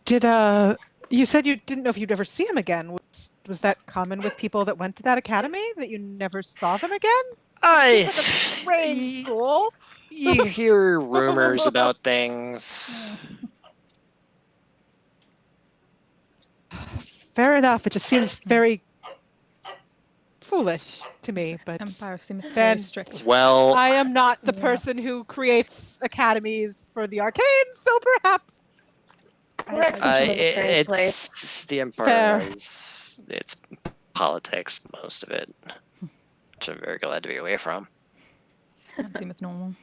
Did you said you didn't know if you'd ever see him again. Was that common with people that went to that academy, that you never saw them again? I, Seems like a strange school. you hear rumors about things. Fair enough. It just seems very foolish to me, but Empire seems very then strict. Well, I am not the Yeah. person who creates academies for the arcane, so perhaps. Rexington is a strange place. it's the Empire Fair. has it's politics, most of it, which I'm very glad to be away from. That seemeth normal.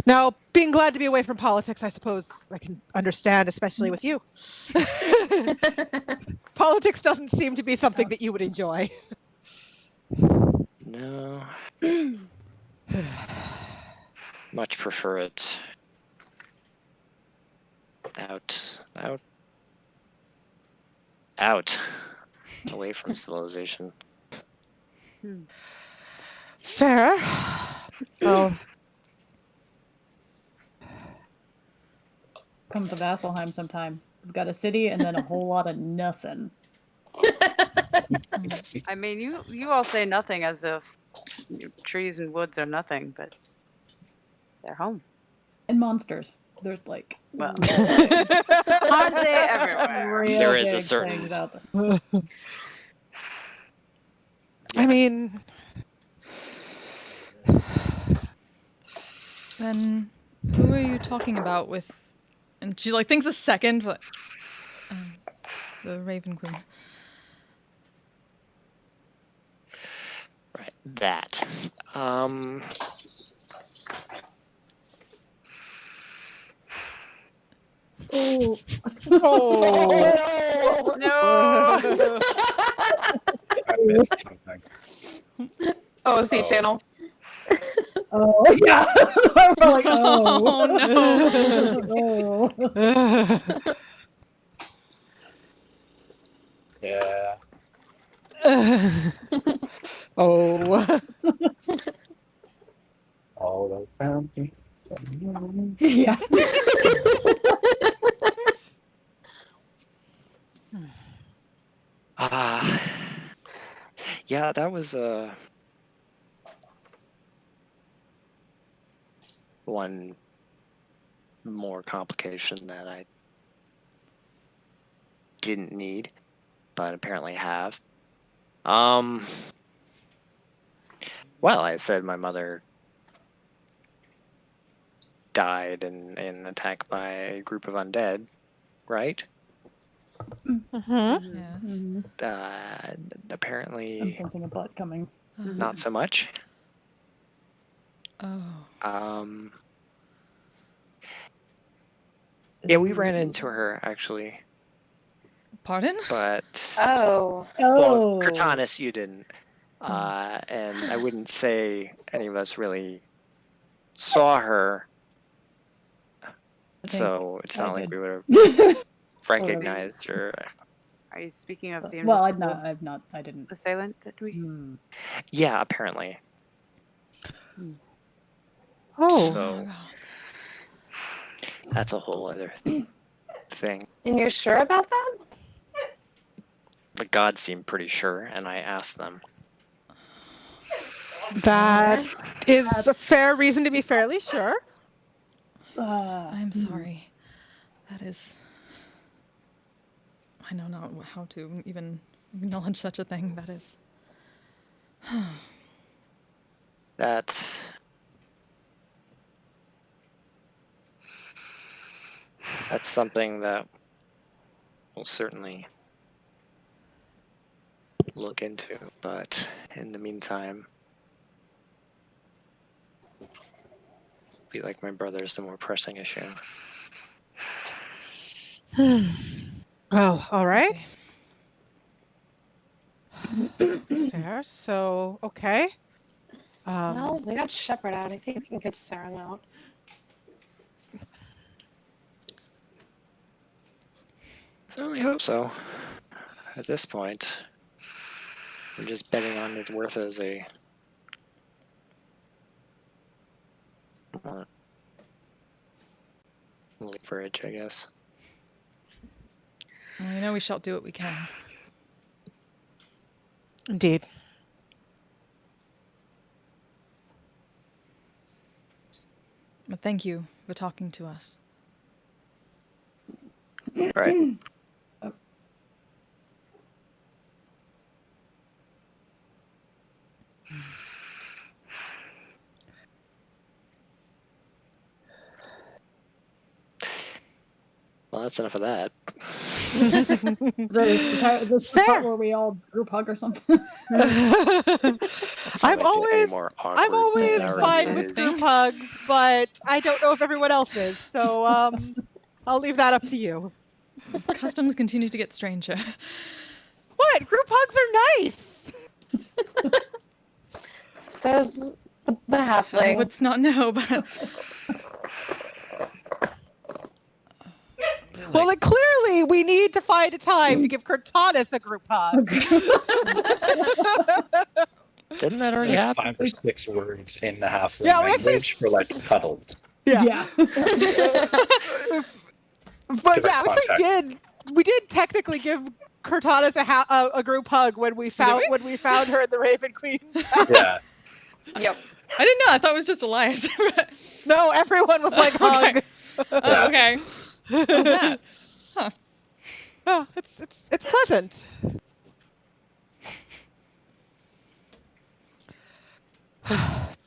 Now, being glad to be away from politics, I suppose I can understand, especially with you. Politics doesn't seem to be something that you would enjoy. No. Much prefer it out, away from civilization. Fair. Well, Come to Vasselheim sometime. We've got a city and then a whole lot of nothing. I mean, you all say nothing as if trees and woods are nothing, but they're home. And monsters. There's like Well, really, aren't they everywhere? real There is a big certain- things out there. I mean, Then who are you talking about with? And she like thinks a second, but the Raven Queen. Right, that. Oh, oh. No. I missed something. OC Oh. channel. oh yeah. We're like, Oh, oh. Oh. Yeah. Oh. All the bounty. Yeah. Yeah, that was one more complication that I didn't need, but apparently have. Well, I said my mother died in an attack by a group of undead, right? Mm-hmm. yes. I'm Apparently sensing a butt coming. not so much. Oh. Yeah, we ran into her actually, Pardon? but Oh. well, Cortanis, you didn't, and I wouldn't say any of us really saw her, so it's not like we would have recognized her. Are you speaking of the Well, invisible I didn't. assailant that we? Yeah, apparently. Oh. So God. that's a whole other thing. And you're sure about that? The gods seemed pretty sure, and I asked them. That is a fair reason to be fairly sure. I'm sorry. That is. I know not how to even acknowledge such a thing. That is. That's something that we'll certainly look into, but in the meantime, be like my brother's the more pressing issue. Well, all right. Fair. So, okay. Well, we got Shepard out. I think we can get Sarah out. Certainly hope so. At this point, we're just betting on his worth as a leverage, I guess. Well, you know we shall do what we can. Indeed. But thank you for talking to us. Right. Well, that's enough of that. Is this the part where we all group hug or something? I'm always than fine already with is. group hugs, but I don't know if everyone else is. So I'll leave that up to you. Customs continue to get stranger. What? Group hugs are nice. Says the I halfling. would not know, but Well, then clearly we need to find a time to give Cortanis a group hug. Didn't that already Like happen? 5 or 6 words in the halfling Yeah, we actually language for like cuddled. Yeah. But yeah, we Context. actually we did technically give Cortanis a group hug when we found her in the Raven Queen's house. Yeah. Yep. I didn't know. I thought it was just Elias. No, everyone was like hug. Oh, okay. How's that? Huh. Oh, it's pleasant.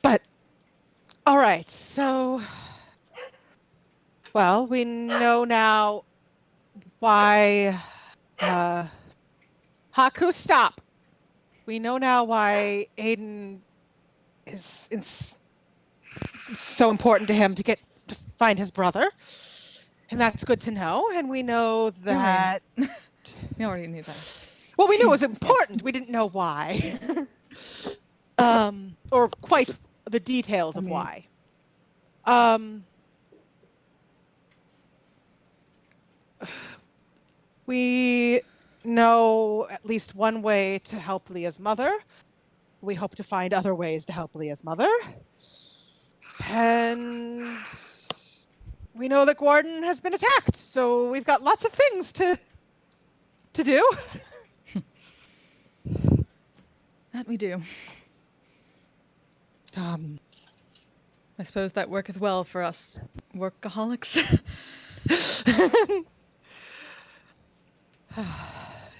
But all right, so well, we know now why Haku, stop. We know now why Aiden is so important to him to find his brother. And that's good to know. And we know that We already knew that. well, we knew it was important. We didn't know why. Or quite the details of why. We know at least one way to help Leah's mother. We hope to find other ways to help Leah's mother. And we know that Gordon has been attacked, so we've got lots of things to do. That we do. I suppose that worketh well for us workaholics.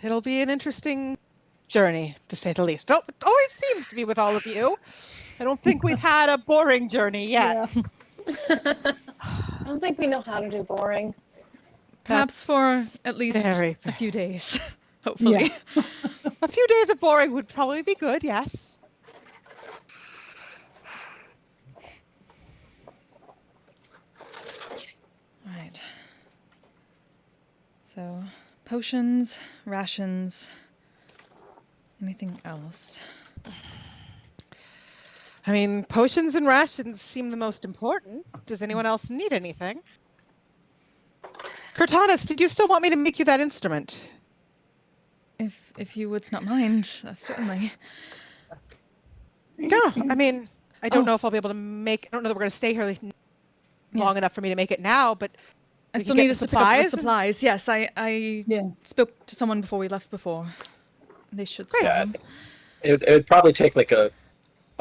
It'll be an interesting journey, to say the least. Oh, it always seems to be with all of you. I don't think we've had a boring journey yet. I don't think we know how to do boring. Perhaps for at least very a few days, hopefully. Yeah. A few days of boring would probably be good, yes. All right. So, potions, rations, anything else? I mean, potions and rations seem the most important. Does anyone else need anything? Cortanis, did you still want me to make you that instrument? If you would not mind, certainly. Yeah, I mean, I don't know if I'll be able to make. I don't know that we're going to stay here long enough for me to make it now, but I we still can need get us the to pick up the supplies. supplies. Yes, I spoke to someone before we left before. They should still have them. It would probably take like a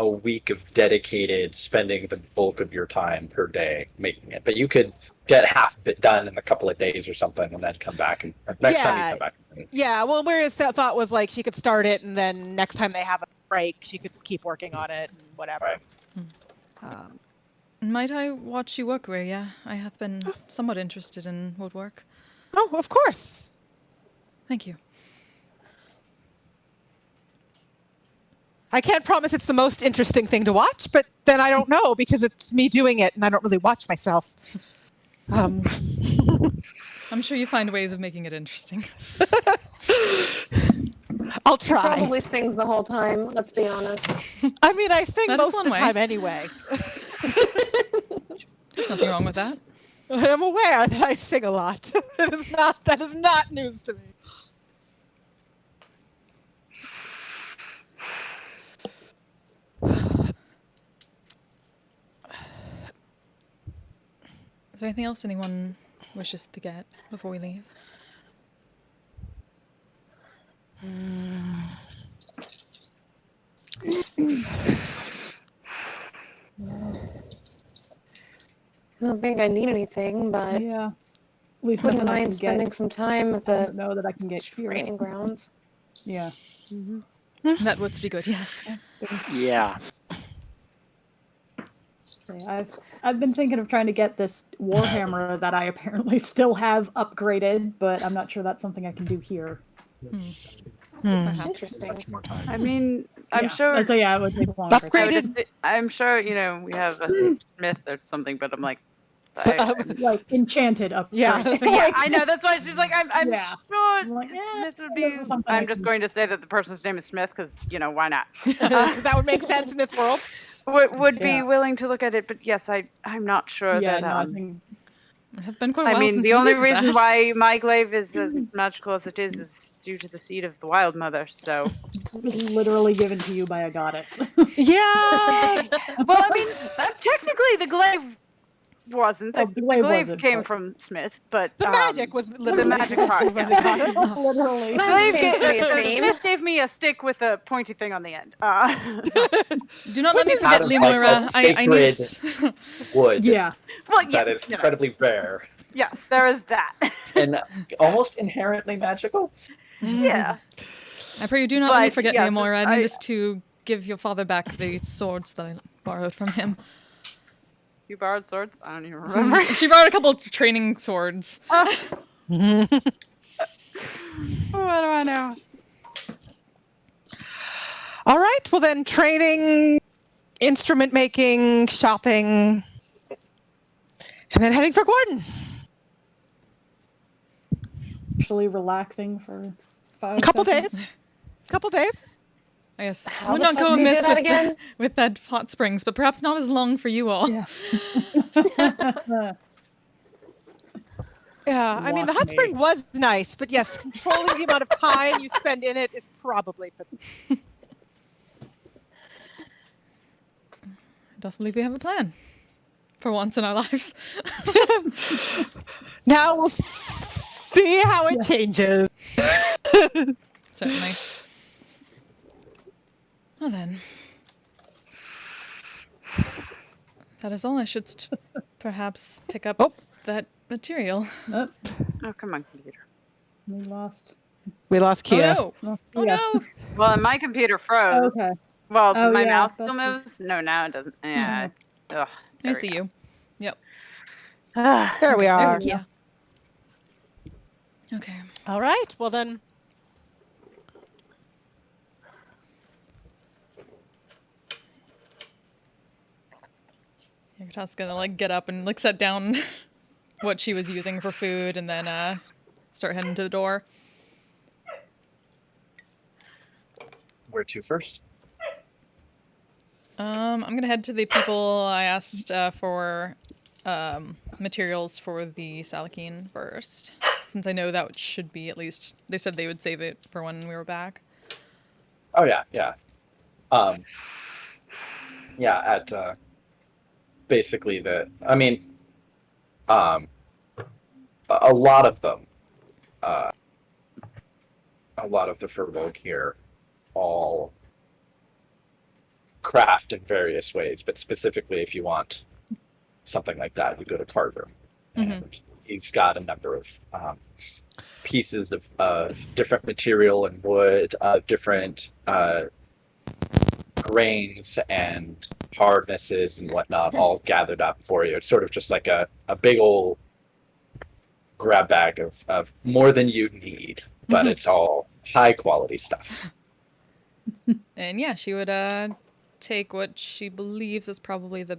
week of dedicated spending the bulk of your time per day making it, but you could get half of it done in a couple of days or something and then come back and next time you come back. Yeah, well, whereas that thought was like she could start it and then next time they have a break, she could keep working on it and whatever. Right. Might I watch you work, Rhea? I have been somewhat interested in woodwork. Oh, of course. Thank you. I can't promise it's the most interesting thing to watch, but then I don't know because it's me doing it and I don't really watch myself. I'm sure you find ways of making it interesting. I'll try. Probably sings the whole time, let's be honest. I mean, I sing That is most of one the way. time anyway. There's nothing wrong with that. I'm aware that I sing a lot. That is not news to me. Is there anything else anyone wishes to get before we leave? I don't think I need anything, but Yeah. At least wouldn't nothing I mind can spending get. some time at I the don't know that I can get here. training grounds. Yeah. That would be good, yes. Yeah. I've been thinking of trying to get this Warhammer that I apparently still have upgraded, but I'm not sure that's something I can do here. Perhaps. Interesting. I mean, I'm sure. So yeah, it would take longer. Upgraded. I'm sure, you know, we have a smith or something, but I'm like, Like enchanted upgrade. Yeah. yeah, I know. That's why she's like, I'm Yeah. sure I'm like, Smith would this be. is something I I'm just can- going to say that the person's name is Smith because, you know, why not? Because that would make sense in this world. Would be Yeah. willing to look at it, but yes, I'm not sure Yeah, that. no, I think It has been quite a I while mean, since the you only used reason that. why my glaive is as magical as it is due to the seed of the Wild Mother. So, it was literally given to you by a goddess. Yeah. well, I mean, technically the glaive wasn't. Oh, The the glaive glaive wasn't, came but- from Smith, but The magic was literally magic given part, to by the goddess. literally. That seems to be a theme. Smith gave me a stick with a pointy thing on the end. Do not let Which me is- forget, Out of, like, Limora. a I need. sacred wood Yeah. well, yes, that is you know, incredibly rare yes, there is that. and almost inherently magical. Yeah, I pray you do not let me But, forget, yes, Limora. I I- need us to give your father back the swords that I borrowed from him. you borrowed swords. I don't even remember. She borrowed a couple of training swords. What do I know? All right. Well, then, training, instrument making, shopping, and then heading for Gordon. Actually relaxing for 5 A couple seconds. days. Couple days. I guess How would the not fuck go do you do amiss that again? with that hot springs, but perhaps not as long for you all. Yeah. Yeah, I mean, the Watch hot me. spring was nice, but yes, controlling the amount of time you spend in it is probably for I doth believe we have a plan. For once in our lives. Now we'll see how it changes. Certainly. Well then. That is all. I should perhaps pick up that material. Oh, Oh, come on, computer. we lost. We lost Kia. Oh no! Oh, Oh yeah. no! Well, my computer froze. Okay. Well, Oh, my yeah, mouse that's still moves. No, now it doesn't. Yeah. Ugh. I see you. Yep. There we There's are. a Kia. Okay. All right. Well then. Yakuta's gonna like get up and like set down what she was using for food and then start heading to the door. Where to first? I'm gonna head to the people I asked for materials for the Salakine first, since I know that should be at least. They said they would save it for when we were back. Oh yeah, yeah. Yeah, at basically I mean, a lot of them, a lot of the Furbolg here, all craft in various ways, but specifically if you want something like that, you go to Carver, and he's got a number of pieces of different material and wood, different grains and hardnesses and whatnot, all gathered up for you. It's sort of just like a big old grab bag of more than you need, but it's all high quality stuff. And yeah, she would take what she believes is probably the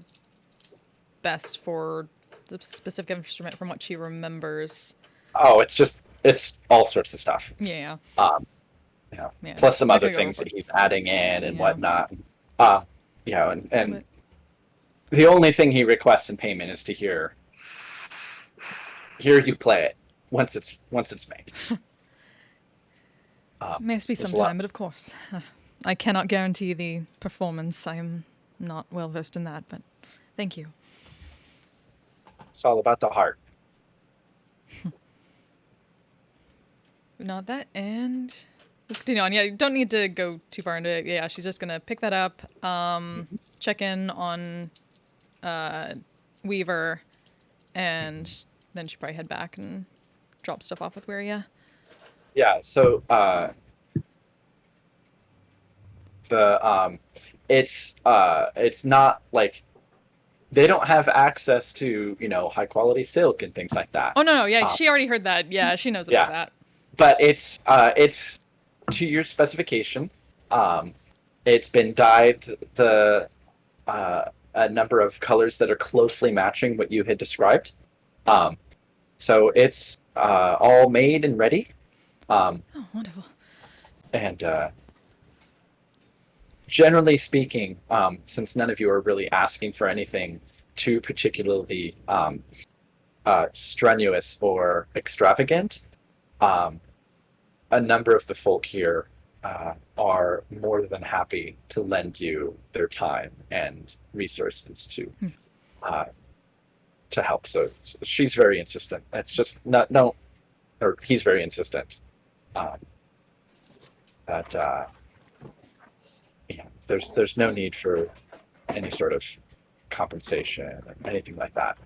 best for the specific instrument from what she remembers. Oh, it's all sorts of stuff. Yeah. Yeah. Yeah. Plus some That other could go things over. that he's adding in and Yeah. whatnot. You know, and But- the only thing he requests in payment is to hear you play it once it's made. May be some there's a lot- time, but of course. I cannot guarantee the performance. I am not well versed in that, but thank you. It's all about the heart. Not that, and let's continue on. Yeah, you don't need to go too far into it. Yeah, she's just gonna pick that up, check in on Weaver, and then she'll probably head back and drop stuff off with Wiria. Yeah, so it's not like they don't have access to, high quality silk and things like that. Oh no, yeah, she already heard that. Yeah, she knows about that. But it's to your specification. It's been dyed a number of colors that are closely matching what you had described. So it's all made and ready. Oh, wonderful. And generally speaking, since none of you are really asking for anything too particularly strenuous or extravagant, a number of the folk here are more than happy to lend you their time and resources to help. So she's very insistent. It's just or he's very insistent that there's no need for any sort of compensation or anything like that.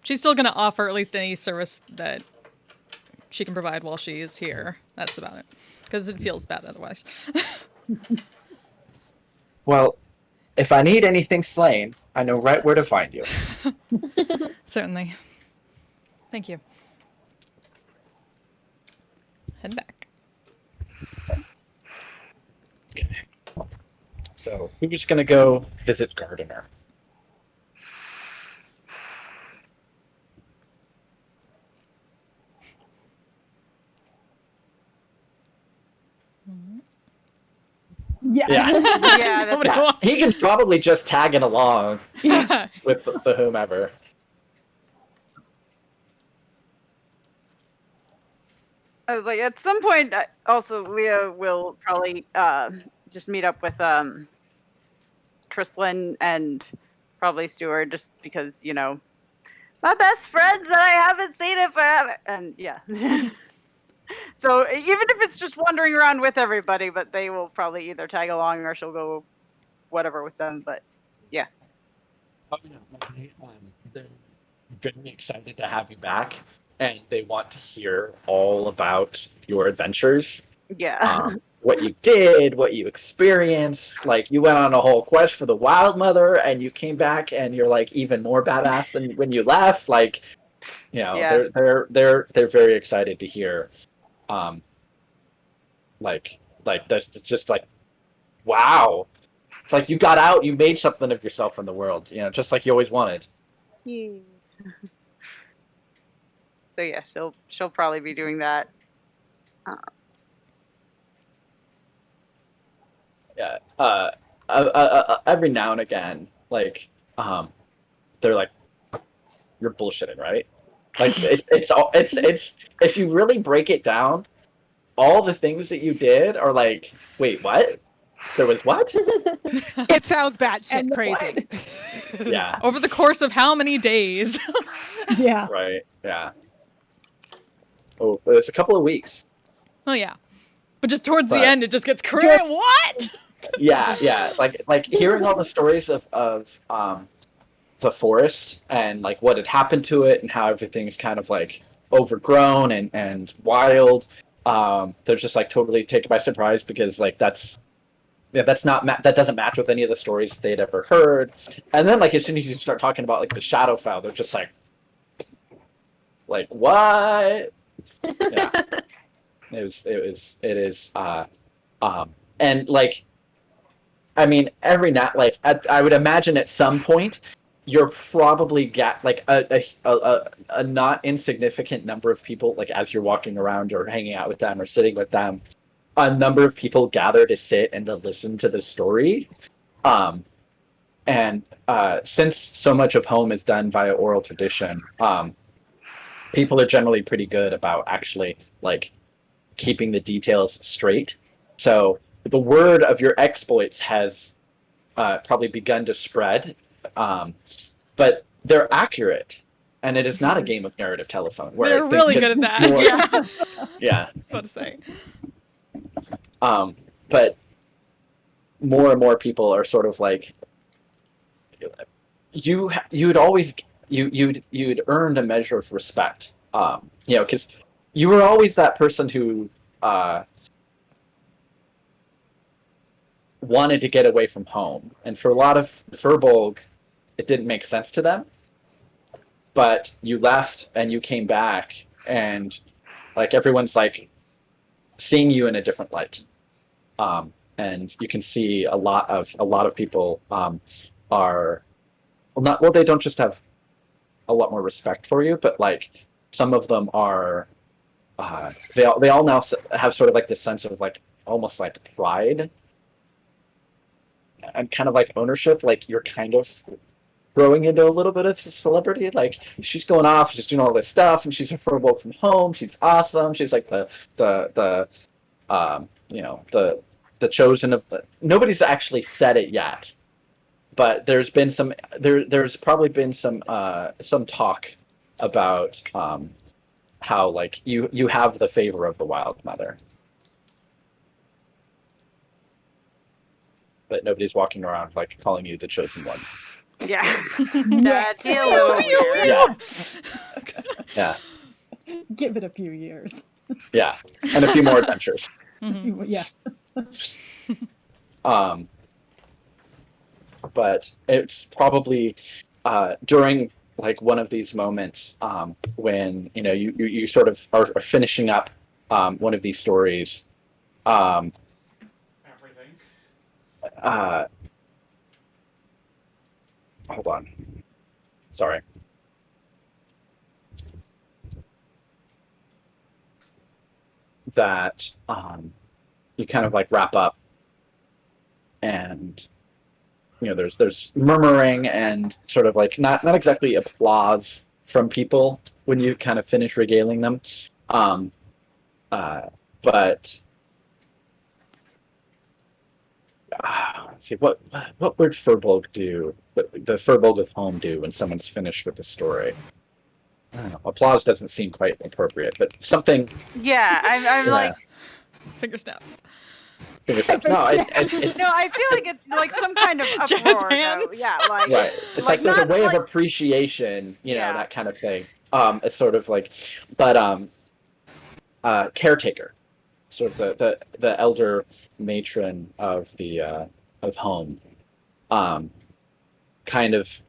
She's still gonna offer at least any service that she can provide while she is here. That's about it, because it feels bad otherwise. Well, if I need anything slain, I know right where to find you. Certainly. Thank you. Head back. Okay. So who's gonna go visit Gardener? Yeah. Yeah, He can probably just tag it along Yeah. with the whomever. I was like, at some point, also Leah will probably just meet up with Trislin and probably Stuart, just because my best friends that I haven't seen in forever, and yeah. So even if it's just wandering around with everybody, but they will probably either tag along or she'll go whatever with them. But yeah. Oh yeah, they're very excited to have you back, and they want to hear all about your adventures. Yeah. What you did, what you experienced. Like you went on a whole quest for the Wild Mother, and you came back, and you're like even more badass than when you left. Like, Yeah. they're very excited to hear. Like that's it's just like, wow. It's like you got out, you made something of yourself in the world, just like you always wanted. So yeah, she'll probably be doing that. Yeah. Every now and again, like, they're like, "You're bullshitting, right?" Like, it's if you really break it down, all the things that you did are like, wait, what? There was what? It sounds batshit crazy. Yeah. Over the course of how many days? Yeah. Right. Yeah. Oh, it's a couple of weeks. Oh yeah, but just towards the end, it just gets crazy. What? Yeah. Like hearing all the stories of the forest and like what had happened to it and how everything's kind of like overgrown and wild. They're just like totally taken by surprise because like that doesn't match with any of the stories they'd ever heard. And then like as soon as you start talking about like the Shadowfell, they're just like what? Yeah. It is and like I mean every night like I would imagine at some point you're probably like a not insignificant number of people, like as you're walking around or hanging out with them or sitting with them, a number of people gather to sit and to listen to the story. And since so much of home is done via oral tradition, people are generally pretty good about actually like keeping the details straight. So the word of your exploits has probably begun to spread, but they're accurate. and it is not a game of narrative telephone. Where They're I think really good at that. more- Yeah. yeah. What to say? But more and more people are sort of like, you'd always you'd earned a measure of respect, because you were always that person who wanted to get away from home, and for a lot of Furbolg, it didn't make sense to them. But you left and you came back, and like everyone's like seeing you in a different light, and you can see a lot of people are they don't just have a lot more respect for you, but like some of them are they all now have sort of like this sense of like almost like pride and kind of like ownership. Like you're kind of growing into a little bit of celebrity. Like she's going off, she's doing all this stuff, and she's a Furbolg from home. She's awesome. She's like the the chosen of the. Nobody's actually said it yet, but there's probably been some talk about how like you have the favor of the Wild Mother, but nobody's walking around like calling you the chosen one. Yeah. That'd be a little weird. Yeah. Yeah. Give it a few years. Yeah, and a few more adventures. Yeah. But it's probably during like one of these moments when you sort of are finishing up one of these stories. Everything. Hold on. Sorry. That you kind of like wrap up, and there's murmuring and sort of like not exactly applause from people when you kind of finish regaling them, but let's see what would Furbolg do? What the Furbolg of home do when someone's finished with the story? I don't know. Applause doesn't seem quite appropriate, but something. Yeah, I'm like. Finger snaps. No, No, I feel like it's like some kind of uproar. hands. Though. Yeah, like right. It's like there's a way of like, appreciation, that kind of thing. It's sort of like, but caretaker, sort of the elder matron of the of home, kind of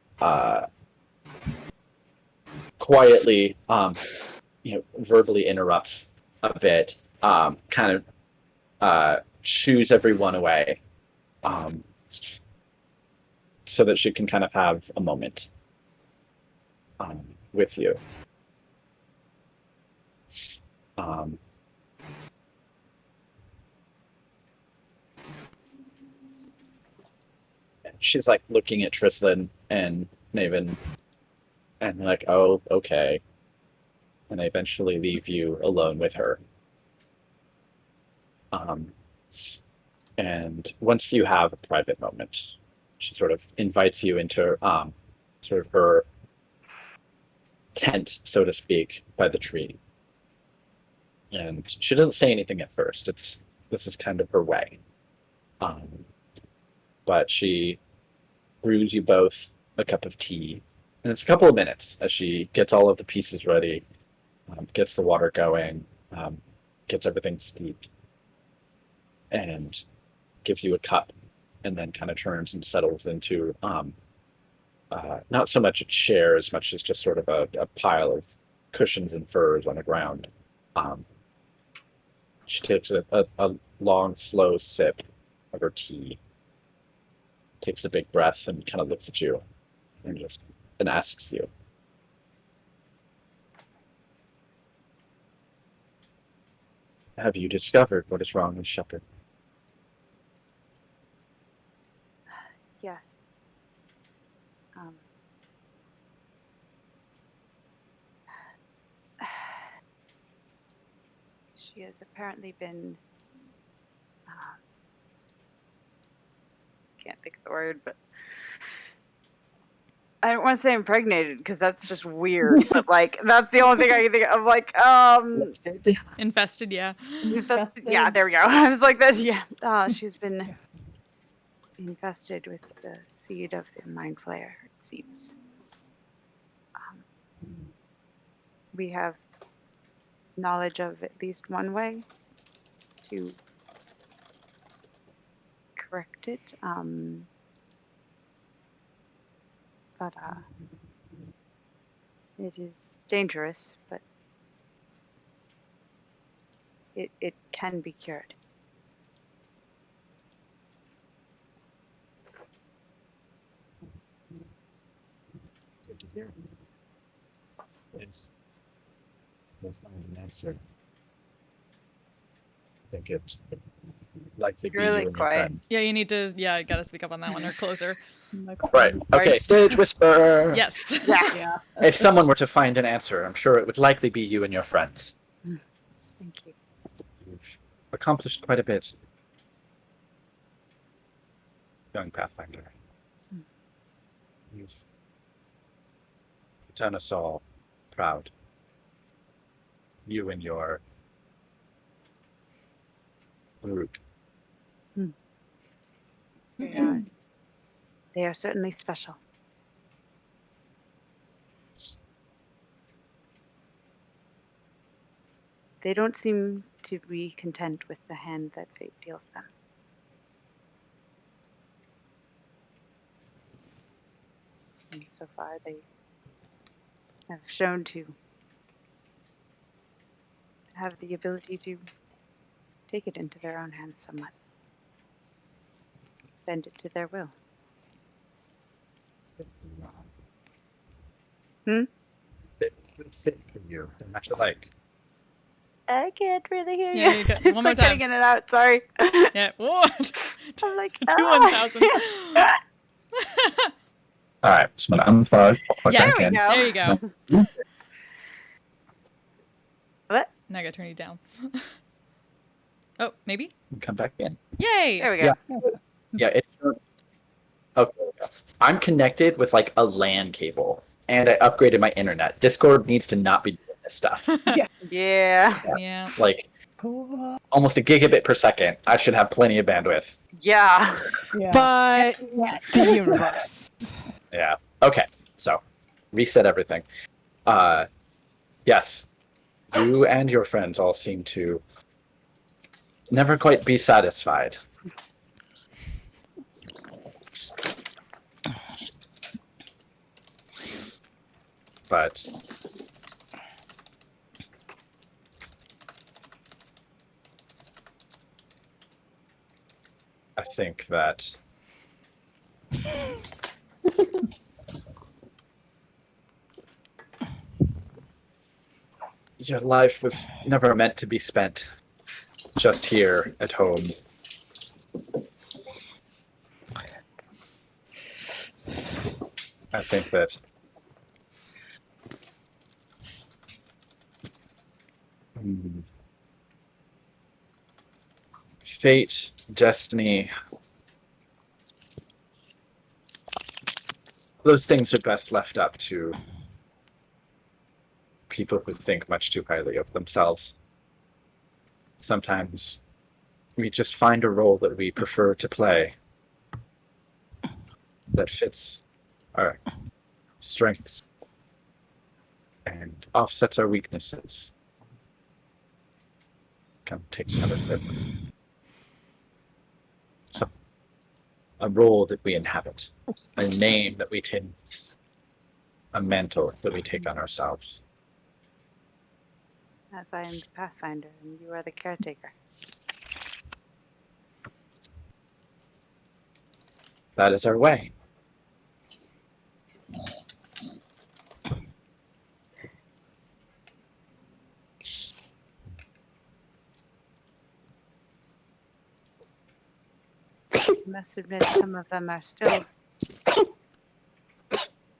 quietly, verbally interrupts a bit, kind of shoos everyone away, so that she can kind of have a moment with you. She's like looking at Tristan and Maven, and like, oh, okay. And they eventually leave you alone with her. And once you have a private moment, she sort of invites you into sort of her tent, so to speak, by the tree. And she doesn't say anything at first. This is kind of her way. But she brews you both a cup of tea, and it's a couple of minutes as she gets all of the pieces ready, gets the water going, gets everything steeped, and gives you a cup, and then kind of turns and settles into not so much a chair as much as just sort of a pile of cushions and furs on the ground. She takes a long, slow sip of her tea, takes a big breath, and kind of looks at you and asks you, have you discovered what is wrong with Shepard? Yes. She has apparently been. Can't think of the word, but I don't want to say impregnated because that's just weird, but like that's the only thing I can think of. Like, Infested, yeah. infested. Yeah, there we go. I was like, this. Yeah, she's been infested with the seed of the mind flayer. It seems. We have knowledge of at least one way to correct it. But it is dangerous, but it can be cured. Good to hear. We'll find an answer. I think it likely be Really you and your quiet. friends. Yeah, you need to, I gotta speak up on that one, or closer. Right. Okay. Stage whisper. Yes. Yeah. If someone were to find an answer, I'm sure it would likely be you and your friends. Thank you. You've accomplished quite a bit, young Pathfinder. You've done us all proud. You and your group. They are certainly special. They don't seem to be content with the hand that fate deals them. And so far, they have shown to have the ability to take it into their own hands somewhat. Bend it to their will. It would fit for you. They're much alike. I can't really hear Yeah, you. you got- It's one more like getting time. in and out. Sorry. Yeah, what? I'm like, Do 1,000. All right. So I'm gonna unplug. Plug Yes, back in. go. there you go. What? Now I gotta turn you down. Oh, maybe? Come back in. Yay! There we go. Yeah. It's okay. I'm connected with like a LAN cable, and I upgraded my internet. Discord needs to not be doing this stuff. Yeah. Yeah. Like Cool. almost a gigabit per second. I should have plenty of bandwidth. Yeah. Yeah. But the universe. Yeah. Okay. So reset everything. Yes. You and your friends all seem to never quite be satisfied. But I think that your life was never meant to be spent just here at home. I think that fate, destiny, those things are best left up to people who think much too highly of themselves. Sometimes we just find a role that we prefer to play that fits our strengths and offsets our weaknesses. Kind of takes another step. So, a role that we inhabit, a name that we take, a mantle that we take on ourselves. As I am the Pathfinder and you are the caretaker. That is our way. I must admit, some of them are still.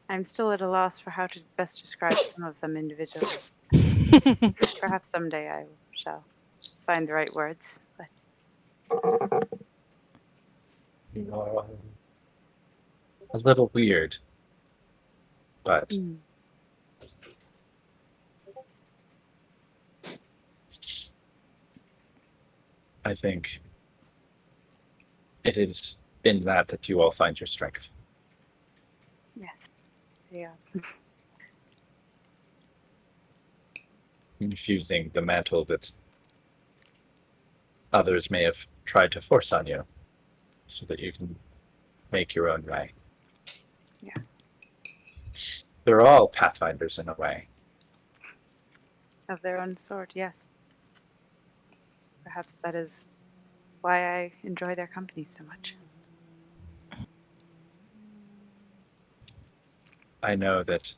I'm still at a loss for how to best describe some of them individually. Perhaps someday I shall find the right words. But A little weird. But I think it is in that you all find your strength. Yes. Yeah. Infusing the mantle that others may have tried to force on you so that you can make your own way. Yeah. They're all pathfinders in a way. Of their own sort, yes. Perhaps that is why I enjoy their company so much. I know that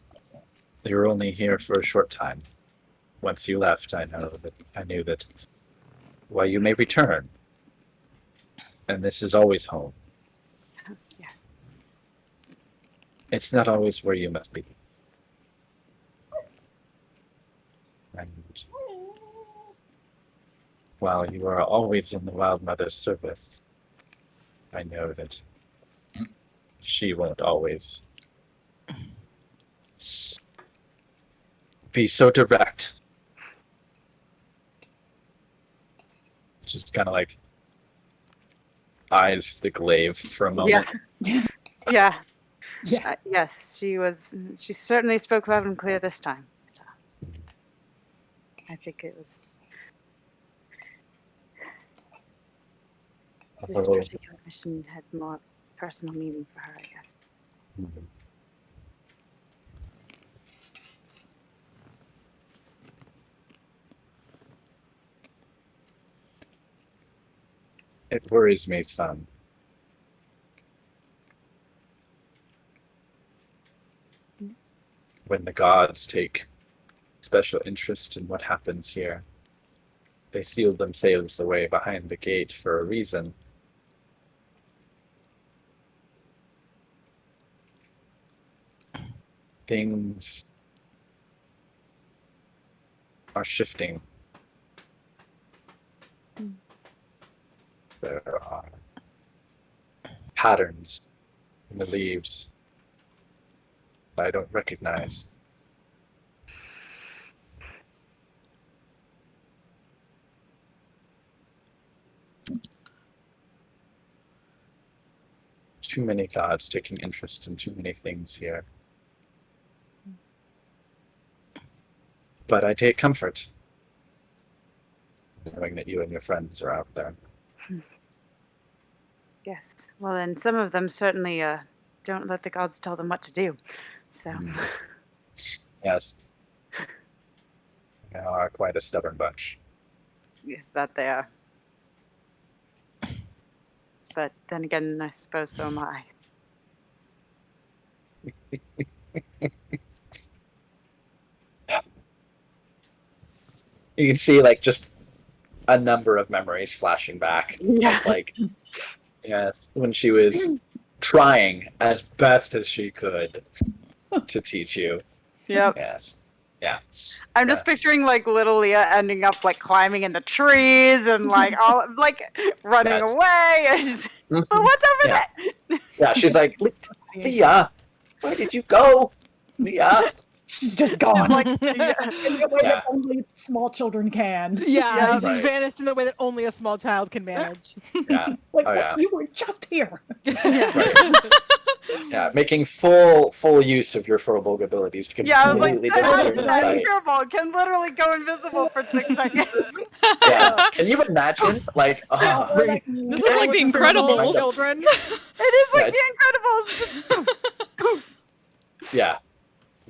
you were only here for a short time. Once you left, I knew that while you may return, and this is always home, Yes. it's not always where you must be. And while you are always in the Wild Mother's service, I know that she won't always be so direct. Just kind of like eyes the glaive for a moment. Yeah. Yeah. Yeah. Yes, she certainly spoke loud and clear this time. I think it was this particular mission had more personal meaning for her, I guess. Mhm. It worries me, son. When the gods take special interest in what happens here, they sealed themselves away behind the gate for a reason. Things are shifting. There are patterns in the leaves that I don't recognize. Too many gods taking interest in too many things here. But I take comfort knowing that you and your friends are out there. Yes. Well, and some of them certainly don't let the gods tell them what to do. So. Yes. They are quite a stubborn bunch. Yes, that they are. But then again, I suppose so am I. You can see like just a number of memories flashing back. Yeah. Of, like, yeah, when she was trying as best as she could to teach you. Yep. Yes. Yeah. I'm just picturing like little Leah ending up like climbing in the trees and like all like running Yes. away. And just, but what's over Yeah. there? Yeah, she's like, Leah, where did you go? Leah. She's just gone. Like, in a way that only small children can. Yeah, Right. she's vanished in the way that only a small child can manage. Yeah. Like, Oh, what? yeah. You were just here. Right. Yeah, making full use of your furbolg abilities to Yeah, I was like, completely that's disappear in sight. incredible. Can literally go invisible for 6 seconds. Yeah. Can you imagine? Like, This is like The Incredibles. Children. It is like The Incredibles. Yeah.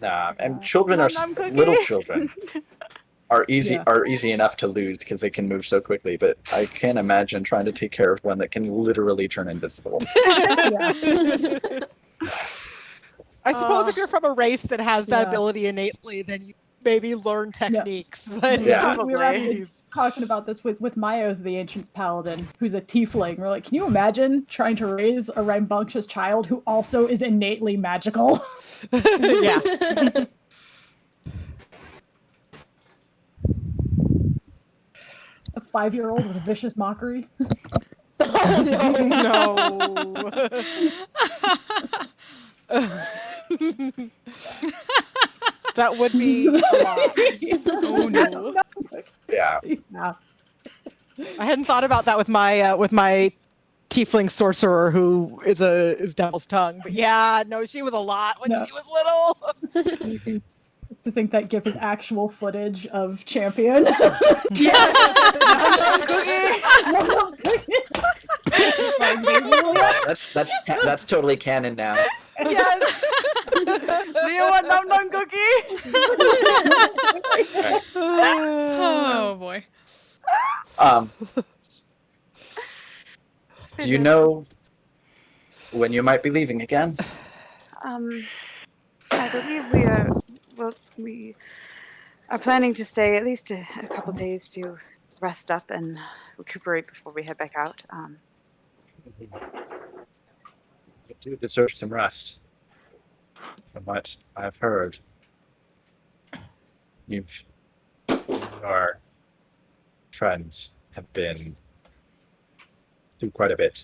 And children are Nom nom little cookie. children are easy enough to lose because they can move so quickly. But I can't imagine trying to take care of one that can literally turn invisible. I suppose if you're from a race that has that ability innately, then you maybe learn techniques. But We were actually talking about this with Maya, the ancient paladin, who's a tiefling. We're like, can you imagine trying to raise a rambunctious child who also is innately magical? Yeah. A 5-year-old with a vicious mockery. Oh no. That would be a lot. Oh no. Yeah. Yeah. I hadn't thought about that with my tiefling sorcerer who is devil's tongue. But yeah, no, she was a lot when Yeah. she was little. To think that GIF is actual footage of Champion. Yeah. Nom nom cookie. Nom nom cookie. Like, Leah? That's totally canon now. Yes. Do you want nom nom cookie? Oh boy. Do you know when you might be leaving again? I believe we are planning to stay at least a couple days to rest up and recuperate before we head back out. You do deserve some rest. From what I've heard, your friends have been through quite a bit.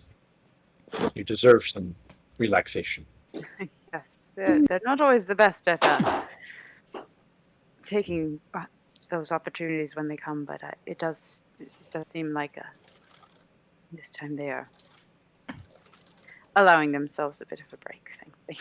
You deserve some relaxation. Yes, they're not always the best at taking those opportunities when they come, but it does seem like this time they are allowing themselves a bit of a break, thankfully.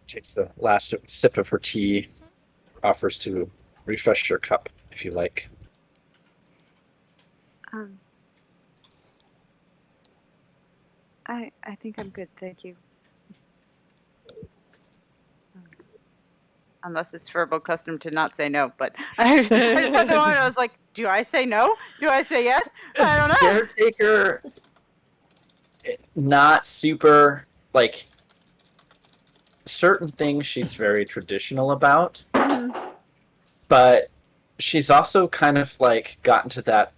Takes the last sip of her tea, offers to refresh your cup if you like. I think I'm good, thank you. Unless it's verbal custom to not say no, but I just had the moment I was like, do I say no? Do I say yes? I don't know. Caretaker, not super, like, certain things she's very traditional about, but she's also kind of like gotten to that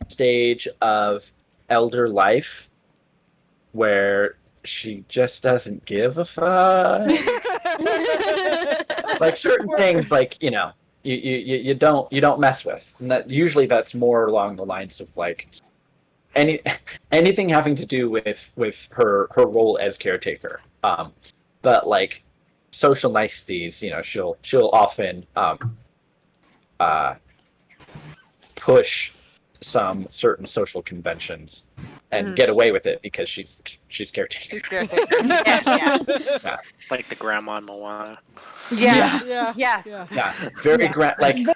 stage of elder life where she just doesn't give a fuck. Like certain things, like you don't mess with, and that's more along the lines of like anything having to do with her role as caretaker. But like social niceties, she'll often push some certain social conventions and get away with it because she's caretaker. Yeah. Like the grandma in Moana. Yeah. Yes. Yeah, very like.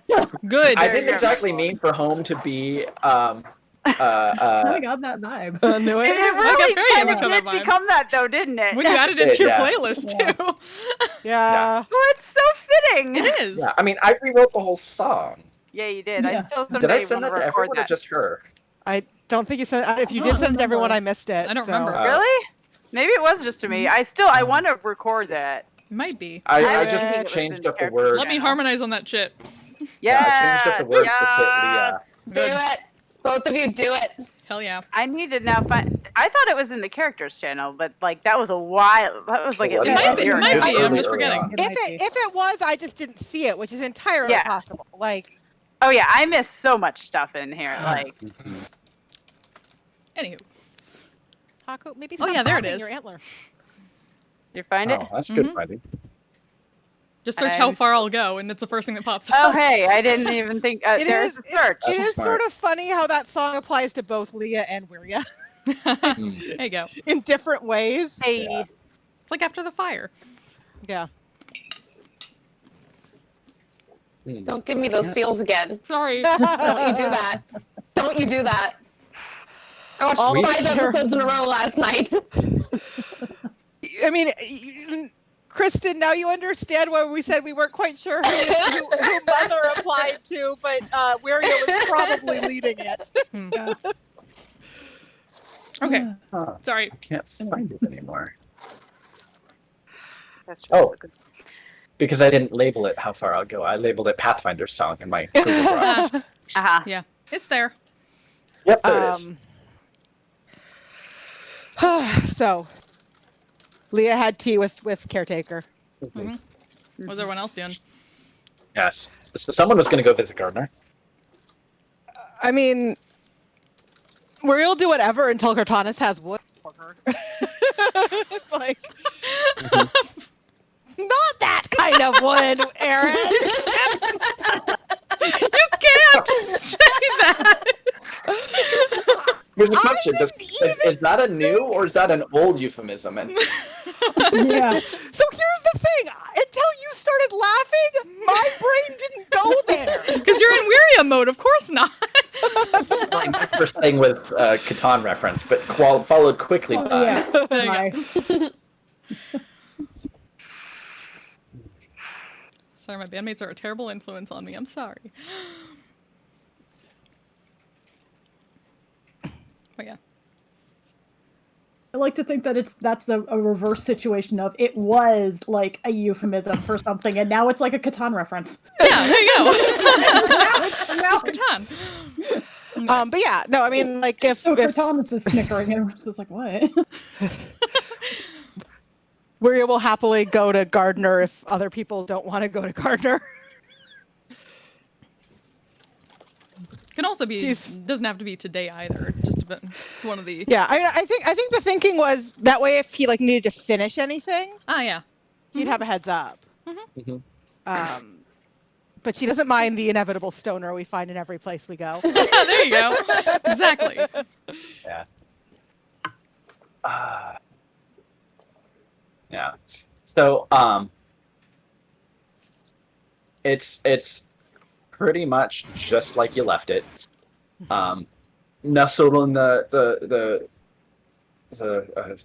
Good. I didn't exactly mean for home to be. I got that vibe. No, It it- really very kind much of on that did vibe. become that, though, didn't it? When you added it to your Yeah. playlist Yeah. too. yeah. Oh, it's so fitting. It is. Yeah, I mean, I rewrote the whole song. Yeah, you did. I Yeah. still Did someday I send want that to to record everyone or that. just her? I don't think you sent. If you I did don't send it to everyone, remember. I missed it. I don't so- remember. Really? Maybe it was just to me. I want to record that. Might be. I think just it was changed in up the character. words. Let me harmonize on that shit. Yeah, I changed up the words to fit Yeah. Leah. Do it. Both of you do it. Hell yeah. I need to now find. I thought it was in the characters channel, but like that was a while. That was like It at might least be, a year it might ago. be, I'm Early, just early forgetting. on. If it was, I just didn't see it, which is entirely Yeah. possible. Like, Oh yeah, I missed so much stuff in here. Like Anywho. Taco, maybe Oh, stop yeah, there it popping is. your antler. you find it? Oh, that's good, Mhm. buddy. Just search how I'm- far I'll go, and it's the first thing that pops Oh up. hey, I didn't even think. It There's is- a search. It That's is smart. sort of funny how that song applies to both Leah and Wiria There you go. in different ways. Hey. Yeah. It's like after the fire. Yeah. Don't give me those feels again. Sorry. Don't you do that. Don't you do that. I watched All 5 care- episodes in a row last night. I mean, Kristen, now you understand why we said we weren't quite sure who Mother applied to, but Wiria was probably leading it. Okay. Huh, Sorry. I can't find it anymore. That's Oh. good. Because I didn't label it how far I'll go. I labeled it Pathfinder song in my Google Drive. Uh-huh. Yeah. It's there. Yep, there it is. So, Leah had tea with caretaker. Mhm. What's everyone else doing? Yes. So someone was going to go visit Gardner. I mean, we'll do whatever until Cortanus has wood for her. Like, not that kind of wood, Aaron. You can't say that. Here's the question: is that a new or is that an old euphemism? And Yeah. So here's the thing: until you started laughing, my brain didn't go there. Because you're in Wiria mode, of course not. my first thing was Catan reference, but followed quickly by. Yeah. There you Bye. Sorry, my bandmates are a terrible influence on me. I'm sorry. But yeah. I like to think that that's a reverse situation of it was like a euphemism for something, and now it's like a Catan reference. Yeah, there you go. Now, Just Catan. But yeah, no, I mean, like if Catan is just snickering, and we're just like, what? we will happily go to Gardner if other people don't want to go to Gardner. Can also be. She's- Doesn't have to be today either. Just it's one of the. Yeah, I think the thinking was that way if he like needed to finish anything, Ah, yeah. he'd have a heads up. Mhm. But she doesn't mind the inevitable stoner we find in every place we go. There you go. Exactly. Yeah. Yeah. So it's pretty much just like you left it. Nestled on the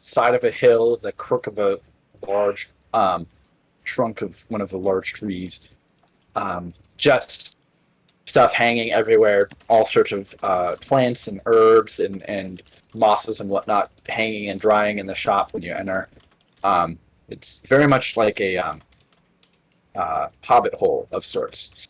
side of a hill, the crook of a large trunk of one of the large trees. Just stuff hanging everywhere, all sorts of plants and herbs and mosses and whatnot hanging and drying in the shop when you enter. It's very much like a hobbit hole of sorts.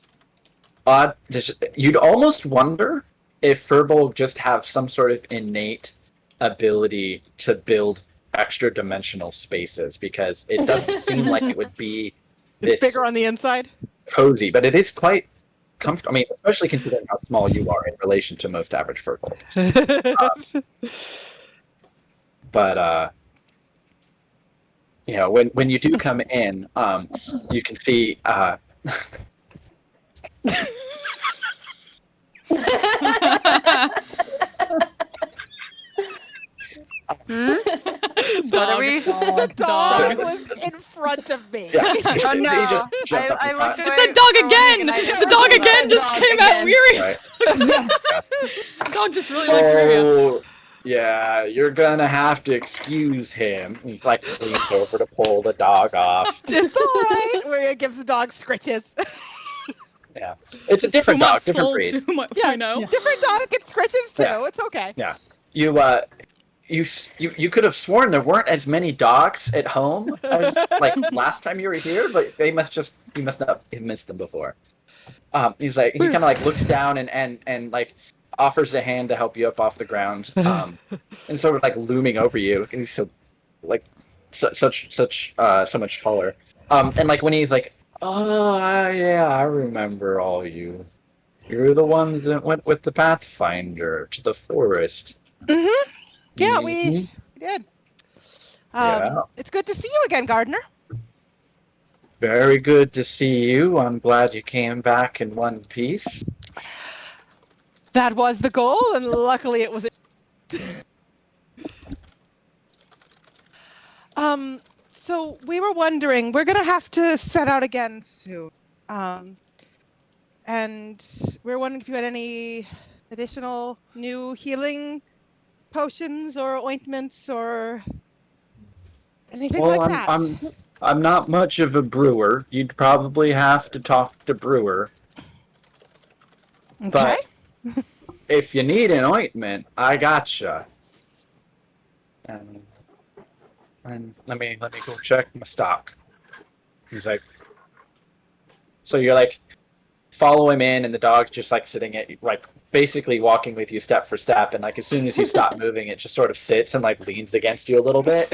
You'd almost wonder if Furbolg just have some sort of innate ability to build extra dimensional spaces, because it doesn't seem like it would be It's this bigger on the inside. cozy, but it is quite comfortable. I mean, especially considering how small you are in relation to most average Furbolgs. But you know, when you do come in, you can see What are we? The dog was in front of me. yeah. Oh He no! just jumped up I and looked got- away. It's a dog for again! one second. The dog I again said just dog came at again. Weary. Right. Dog just really likes Weary. Oh, yeah, you're gonna have to excuse him. He's like leans over to pull the dog off. It's all right. Where it gives the dog scritches. Yeah, it's a different Who dog, wants different soul breed. to my, Yeah, we know. different dog gets scritches too. Yeah. It's okay. Yeah, you could have sworn there weren't as many dogs at home as like last time you were here, but you must not have missed them before. He's like, he kind of like looks down and like offers a hand to help you up off the ground, and sort of like looming over you, and he's so like so much taller. And like when he's like, oh yeah, I remember all you. You're the ones that went with the Pathfinder to the forest. Mm-hmm. Yeah, Mhm. we did. Yeah. It's good to see you again, Gardner. Very good to see you. I'm glad you came back in one piece. That was the goal, and luckily it was. So we were wondering, we're gonna have to set out again soon. And we were wondering if you had any additional new healing potions or ointments or anything Well, like that. I'm not much of a brewer. You'd probably have to talk to Brewer. Okay. But if you need an ointment, I gotcha. And let me go check my stock. He's like, so you're like, follow him in, and the dog's just like sitting at like basically walking with you step for step, and like as soon as you stop moving, it just sort of sits and like leans against you a little bit.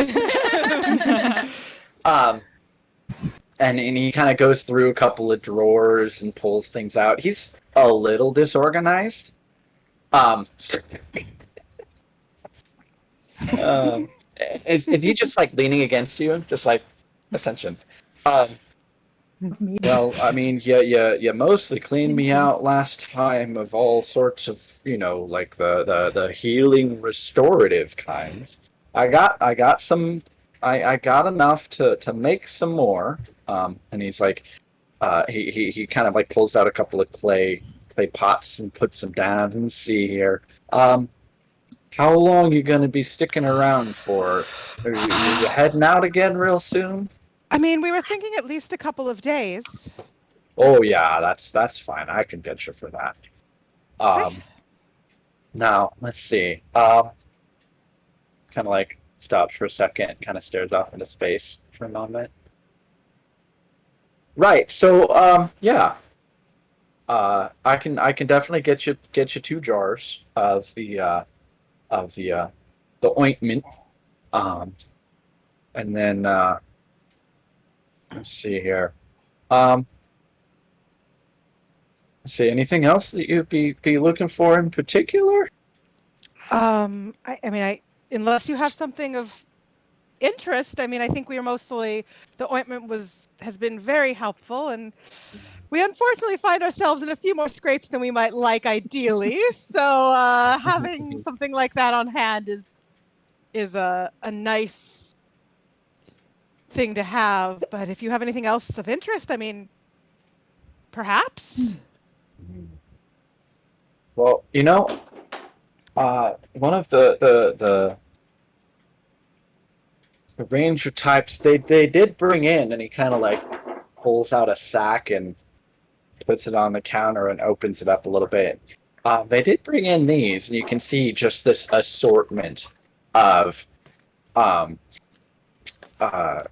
and he kind of goes through a couple of drawers and pulls things out. He's a little disorganized. Is he just like leaning against you, just like attention? Well, I mean, you mostly cleaned me out last time of all sorts of, like the healing restorative kinds. I got some, I got enough to make some more. And he's like, he kind of like pulls out a couple of clay pots and puts them down. And see here. How long you gonna be sticking around for? Are you heading out again real soon? I mean, we were thinking at least a couple of days. Oh yeah, that's fine. I can get you for that. Okay. Now let's see. Kind of like stops for a second, kind of stares off into space for a moment. Right. So yeah. I can definitely get you 2 jars of the ointment. And then let's see here. Let's see, anything else that you'd be looking for in particular? I mean, unless you have something of interest, I mean, I think we are mostly, the ointment has been very helpful, and we unfortunately find ourselves in a few more scrapes than we might like ideally. So having something like that on hand is a nice thing to have. But if you have anything else of interest, I mean, perhaps. Well, one of the ranger types they did bring in, and he kind of like pulls out a sack and puts it on the counter and opens it up a little bit. They did bring in these, and you can see just this assortment of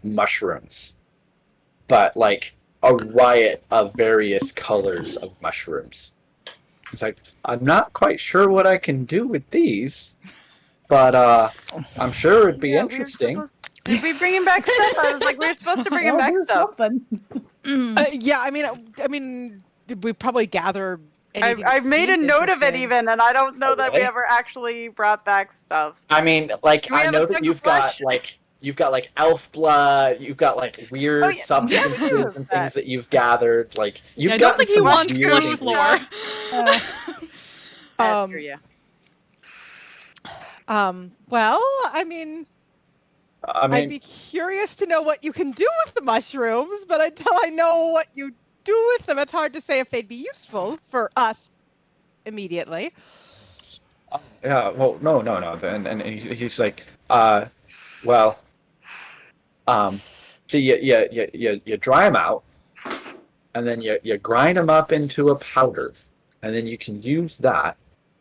mushrooms, but like a riot of various colors of mushrooms. It's like, I'm not quite sure what I can do with these, but I'm sure it'd be interesting. Did we bring him back stuff? I was like, we were supposed to bring him back stuff. Yeah, I mean, did we probably gather anything? I've made a note of it even, and I don't know that we Okay. ever actually brought back stuff. I mean, like, I know that you've got like elf blood, you've got like weird substances and things that you've gathered. Like, you've I don't think he wants weird flesh floor. That's true, yeah. Well, I mean, I'd be curious to know what you can do with the mushrooms, but until I know what you do with them, it's hard to say if they'd be useful for us immediately. Yeah, well, no. And he's like, well, so you dry them out, and then you grind them up into a powder, and then you can use that,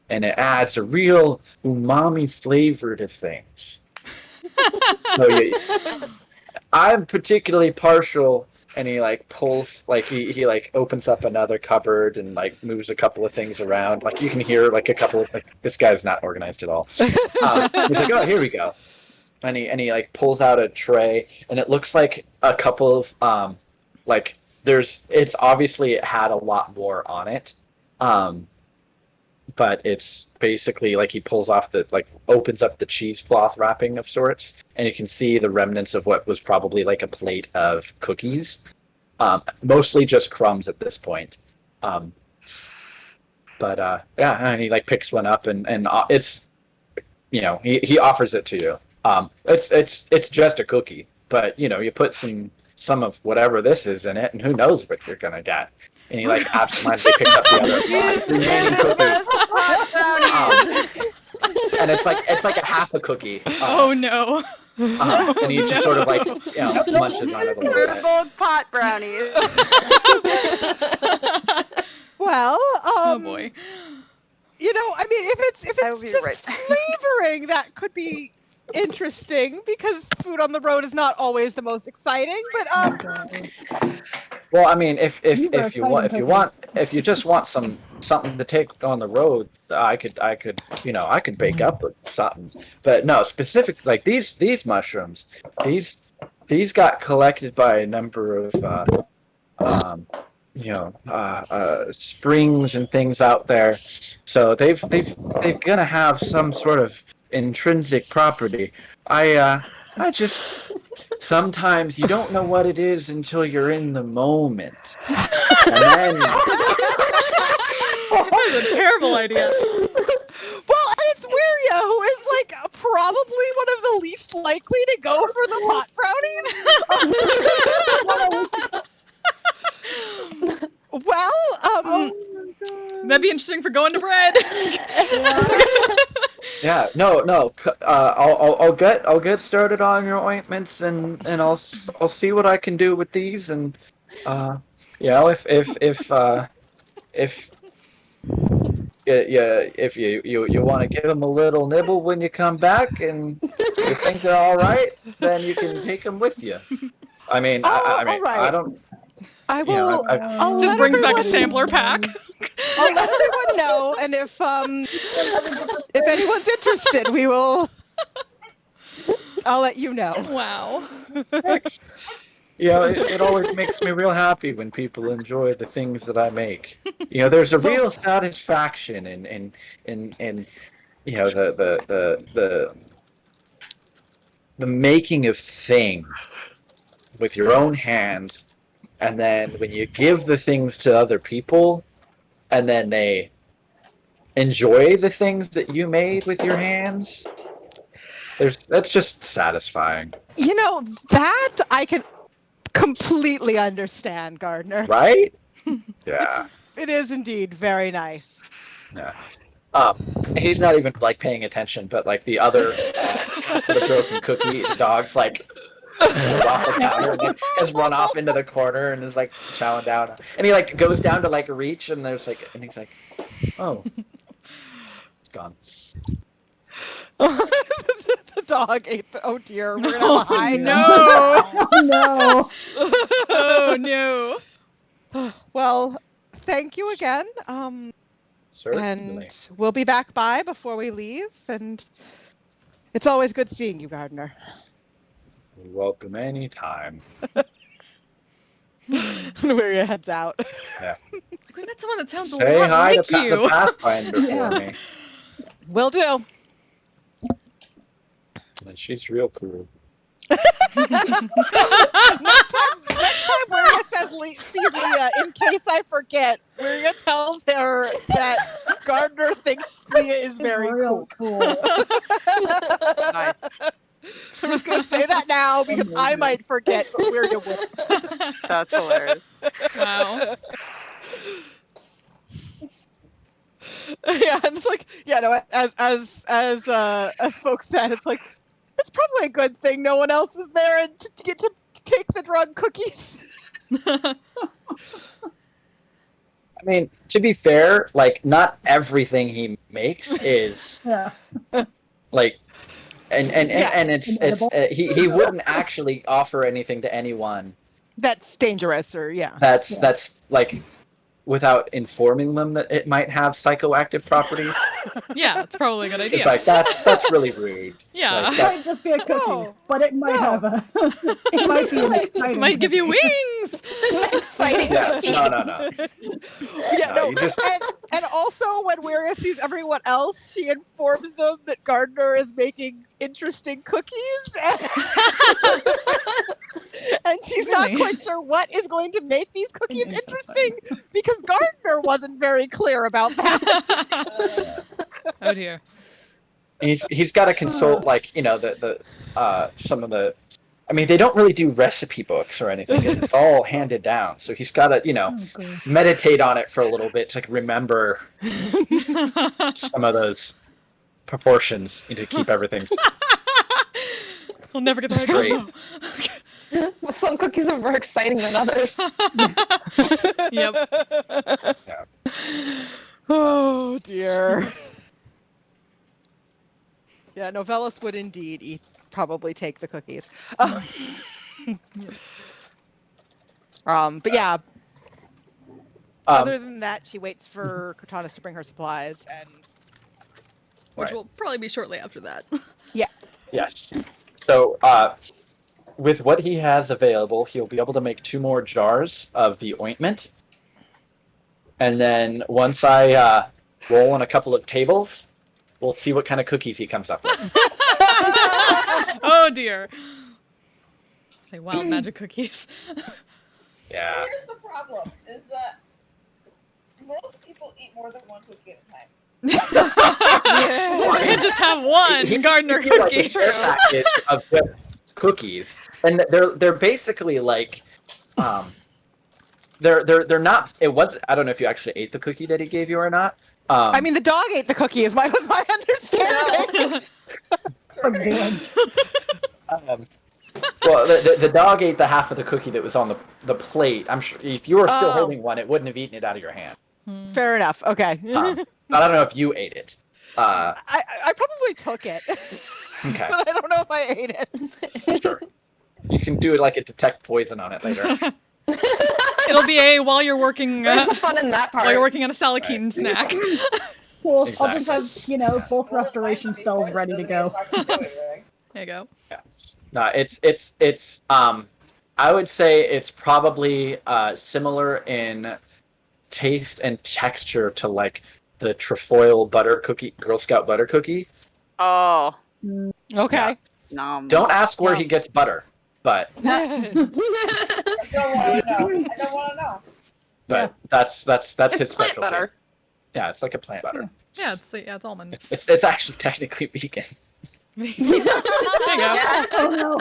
and it adds a real umami flavor to things. So I'm particularly partial, and he like pulls, like he like opens up another cupboard and like moves a couple of things around. Like you can hear like a couple of, like, this guy's not organized at all. He's like, oh, here we go. And he like pulls out a tray, and it looks like a couple of like it's obviously it had a lot more on it, but it's basically like he pulls off opens up the cheesecloth wrapping of sorts, and you can see the remnants of what was probably like a plate of cookies, mostly just crumbs at this point. But yeah, and he like picks one up, and it's, he offers it to you. It's just a cookie, but you put some of whatever this is in it, and who knows what you're gonna get. And he like absentmindedly picks up the other remaining cookie. And it's like a half a cookie. Oh no. And he just sort of like munches on it a little bit. Bulk pot brownies. Well, oh boy. I mean, if it's just flavoring, that could be interesting, because food on the road is not always the most exciting. But well, I mean, if you just want something to take on the road, I could bake up something. But no, specific like these mushrooms, these these got collected by a number of springs and things out there, so they've gonna have some sort of intrinsic property. I just sometimes you don't know what it is until you're in the moment, and then That's a terrible idea. Well, and it's Wiria, who is like probably one of the least likely to go for the pot brownies. Well, That'd be interesting for going to bread. yeah, no. I'll get started on your ointments, and I'll see what I can do with these, and if you want to give them a little nibble when you come back, and you think they're all right, then you can take them with you. I mean, I mean, all right. I don't. I You know, will. I'll Just let brings back a everyone- sampler pack. I'll let everyone know, and if anyone's interested, we will. I'll let you know. Wow. It always makes me real happy when people enjoy the things that I make. There's a real satisfaction in the making of things with your own hands, and then when you give the things to other people, and then they enjoy the things that you made with your hands. That's just satisfying. That I can completely understand, Gardner. Right? Yeah. It is indeed very nice. Yeah. He's not even like paying attention, but like the other the broken cookie, the dog's like off the counter and has run off into the corner and is like chowing down, and he like goes down to like reach, and he's like, oh, it's gone. The dog ate the. Oh dear, we're gonna hide. No. No. Oh no. Well, thank you again. Certainly. And we'll be back by before we leave. And it's always good seeing you, Gardner. You're welcome anytime. Wiria heads out. Yeah. We met someone that sounds a Say lot hi like to you. the Pathfinder Yeah. for me. Will do. And she's real cool. Next time Wiria sees Leah, in case I forget, Wiria tells her that Gardner thinks Leah is very Real cool. Nice. I'm just going to say that now because I might forget, but Wiria wouldn't. That's hilarious. Wow. Yeah, and it's like, no, as folks said, it's like, it's probably a good thing no one else was there and to get to take the drug cookies. I mean, to be fair, like not everything he makes is Yeah. like, and it's Inedible. he wouldn't actually offer anything to anyone That's dangerous, or yeah. that's like without informing them that it might have psychoactive properties. Yeah, it's probably a good It's idea. like that's really rude. Yeah. Like, It that- might just be a cookie, No. but it might have a. It might be an exciting. Might give you cookie. wings. Exciting yeah, cookie. no. Yeah, No, no, you just- and also when Wiria sees everyone else, she informs them that Gardner is making interesting cookies, and she's not Really? quite sure what is going to make these cookies interesting because Gardner wasn't very clear about that. Oh dear. He's got to consult like the some of the. I mean, they don't really do recipe books or anything. It's all handed down. So he's got to Oh, God. meditate on it for a little bit to remember some of those proportions to keep everything I'll never get the right Straight. combo. Well, some cookies are more exciting than others. Yep. Oh dear. Yeah, Novellus would indeed probably take the cookies. But yeah, other than that, she waits for Cortanus to bring her supplies, and Which Right. will probably be shortly after that. Yes. So with what he has available, he'll be able to make 2 more jars of the ointment. And then once I roll on a couple of tables, we'll see what kind of cookies he comes up with. Oh dear. Say wild magic cookies. Yeah. Here's the problem: is that most people eat more than one cookie at a time. You can't just have one gardener He like cookie. a care package of just cookies, and they're basically like, they're not. It was. I don't know if you actually ate the cookie that he gave you or not. I mean, the dog ate the cookie. Was my understanding. Well, the dog ate the half of the cookie that was on the plate. I'm sure if you were still holding one, it wouldn't have eaten it out of your hand. Fair enough. Okay. I don't know if you ate it. I probably took it. Okay. But I don't know if I ate it. Sure. You can do it like a detect poison on it later. It'll be while you're working. Where's the fun in that part? While you're working on a Salakeem snack. Cool. Exactly. I'll just have, both restoration spells ready to go. There you go. Yeah. No, it's I would say it's probably similar in taste and texture to like the trefoil butter cookie, Girl Scout butter cookie. Oh. Okay. No. Don't ask where he gets butter, but I don't want to know. I don't want to know. but that's It's his plant specialty. butter. Yeah, it's like a plant butter. Yeah, it's almond. It's actually technically vegan, There you go. Oh no.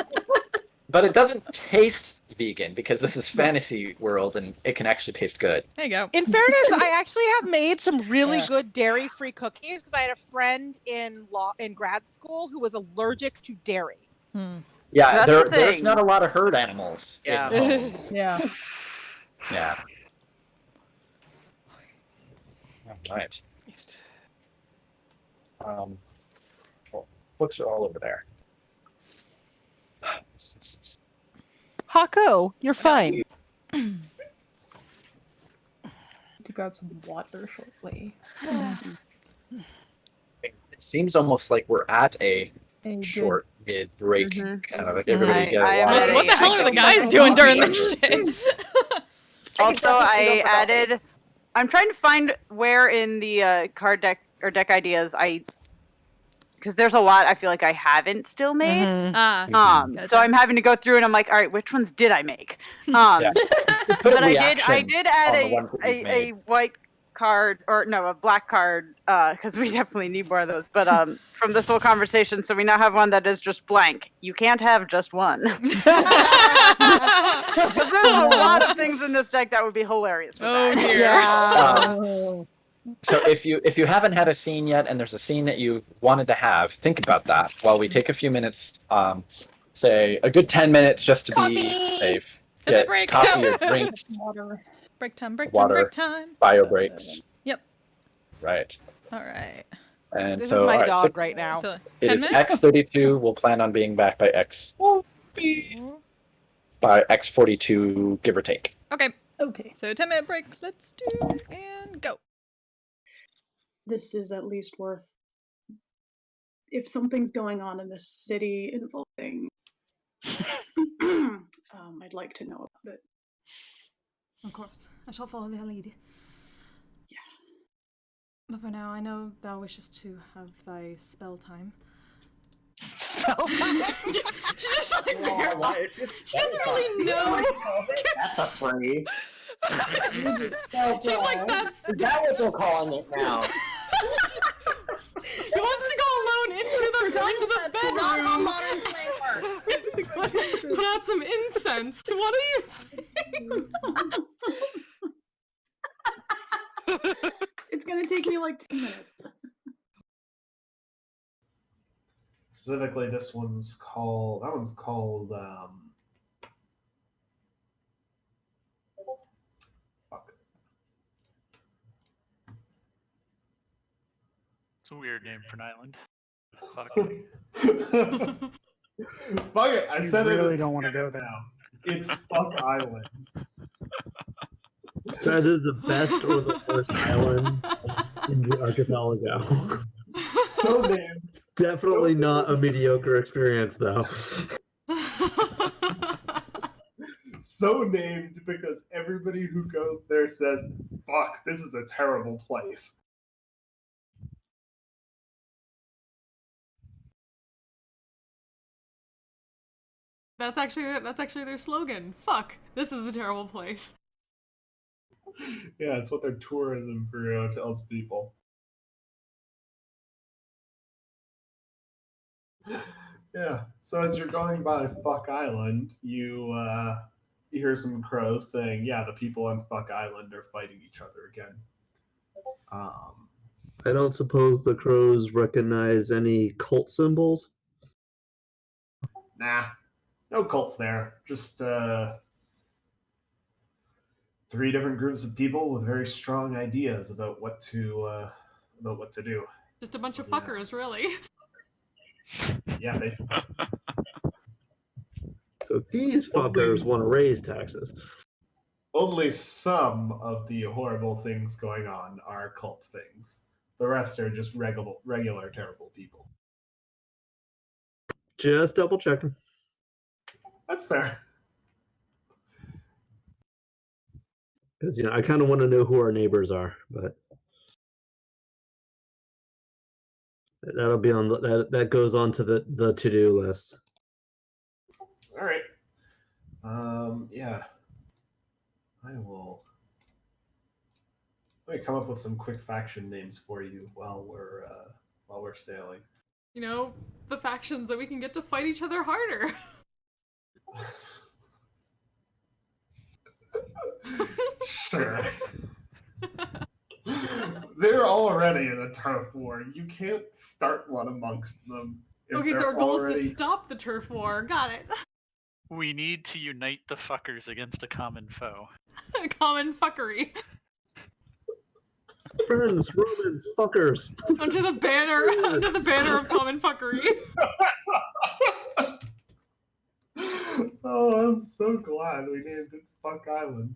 but it doesn't taste vegan because this is fantasy world and it can actually taste good. There you go. In fairness, I actually have made some really good dairy-free cookies because I had a friend in grad school who was allergic to dairy. Yeah, That's the there's thing. not a lot of herd animals. Yeah. In home. Yeah. Yeah. All right. Well, books are all over there. Hako, you're fine. To grab some water shortly. It seems almost like we're at a A short mid-break, Mhm. kind of like everybody get I a am water. ready. What the hell are the guys doing during this shit? Also, I added. I'm trying to find where in the card deck or deck ideas because there's a lot I feel like I haven't still made. Mhm. So I'm having to go through and I'm like, all right, which ones did I make? Yeah. Put a But I reaction did add on the ones that you've a made. white card or no, a black card because we definitely need more of those. But from this whole conversation, so we now have one that is just blank. You can't have just one. Because there's a lot of things in this deck that would be hilarious. With Oh that. dear. Yeah. Oh. So if you haven't had a scene yet and there's a scene that you wanted to have, think about that while we take a few minutes, say a good 10 minutes just to be Coffee. safe. Sip a Get break. coffee or drink, Water. Break time, break time, Water. break time. bio breaks. Yep. Right. All right. And This so is my all right, dog so right now. So it 10 is minutes? X32. We'll plan on being back by by X42, give or take. Okay. Okay. So 10-minute break. Let's do it and go. This is at least worth. If something's going on in this city involving, I'd like to know about it. Of course. I shall follow their lead. Yeah. But for now, I know thou wishes to have thy spell time. Spell She just like she doesn't really know. That's a phrase. She's like, that's. Is that what they're calling it now? He wants to go alone into the bedroom. modern slang word. Put out some incense. What do you think? It's gonna take me like 10 minutes. Specifically, this one's called. That one's called. Fuck. It's a weird name for an island. Fuck. Fuck it! I You said really it. don't want to go there. Now. It's Fuck Island. It's either the best or the worst island in the archipelago. So named. Definitely not a mediocre experience, though. So named because everybody who goes there says, "Fuck, this is a terrible place." That's actually their slogan. Fuck, this is a terrible place. Yeah, it's what their tourism bureau tells people. Yeah. So as you're going by Fuck Island, you hear some crows saying, "Yeah, the people on Fuck Island are fighting each other again." I don't suppose the crows recognize any cult symbols? Nah, no cults there. Just 3 different groups of people with very strong ideas about what to do. Just a bunch of fuckers, really. Yeah, basically. So these fuckers want to raise taxes. Only some of the horrible things going on are cult things. The rest are just regular terrible people. Just double checking. That's fair. Because I kind of want to know who our neighbors are, but that'll be on that goes on to the to-do list. All right. Yeah. Let me come up with some quick faction names for you while we're sailing. The factions that we can get to fight each other harder. Sure. They're already in a turf war. You can't start one amongst them. Okay, so our goal is to stop the turf war. Got it. We need to unite the fuckers against a common foe. Common fuckery. Friends, Romans, fuckers. Under the banner of common fuckery. Oh, I'm so glad we named it Fuck Island.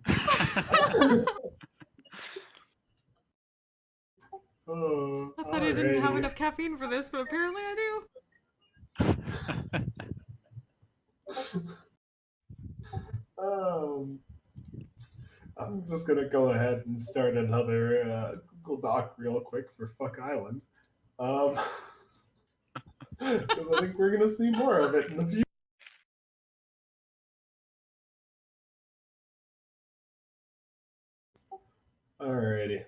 Oh, I thought I didn't have enough caffeine for this, but apparently I do. I'm just gonna go ahead and start another Google Doc real quick for Fuck Island. Because I think we're gonna see more of it in the future. Alrighty.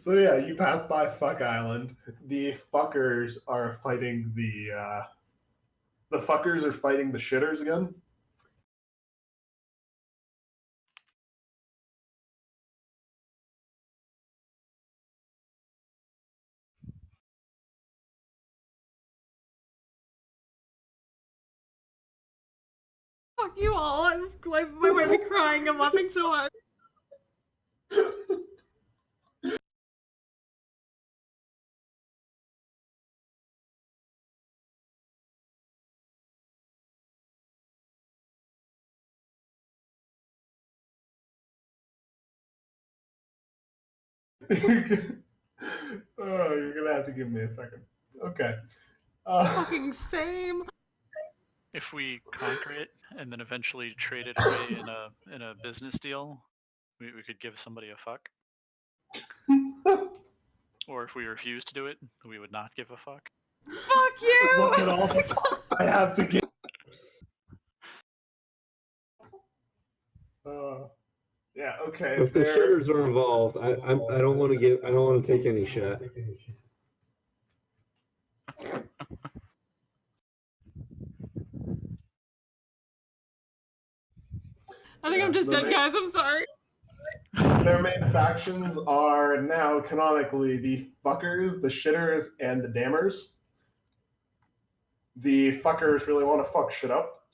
So yeah, you pass by Fuck Island. The fuckers are fighting the fuckers are fighting the shitters again. Fuck you all. I might be crying. I'm laughing so hard. Oh, you're gonna have to give me a second. Okay. Fucking same. If we conquer it and then eventually trade it away in a business deal, we could give somebody a fuck. Or if we refuse to do it, we would not give a fuck. Fuck you! Look at all the fuck I have to give. Yeah. Okay. If the shitters are involved, I don't want to take any shit. I think I'm just dead, guys. I'm sorry. Their main factions are now canonically the fuckers, the shitters, and the dammers. The fuckers really want to fuck shit up.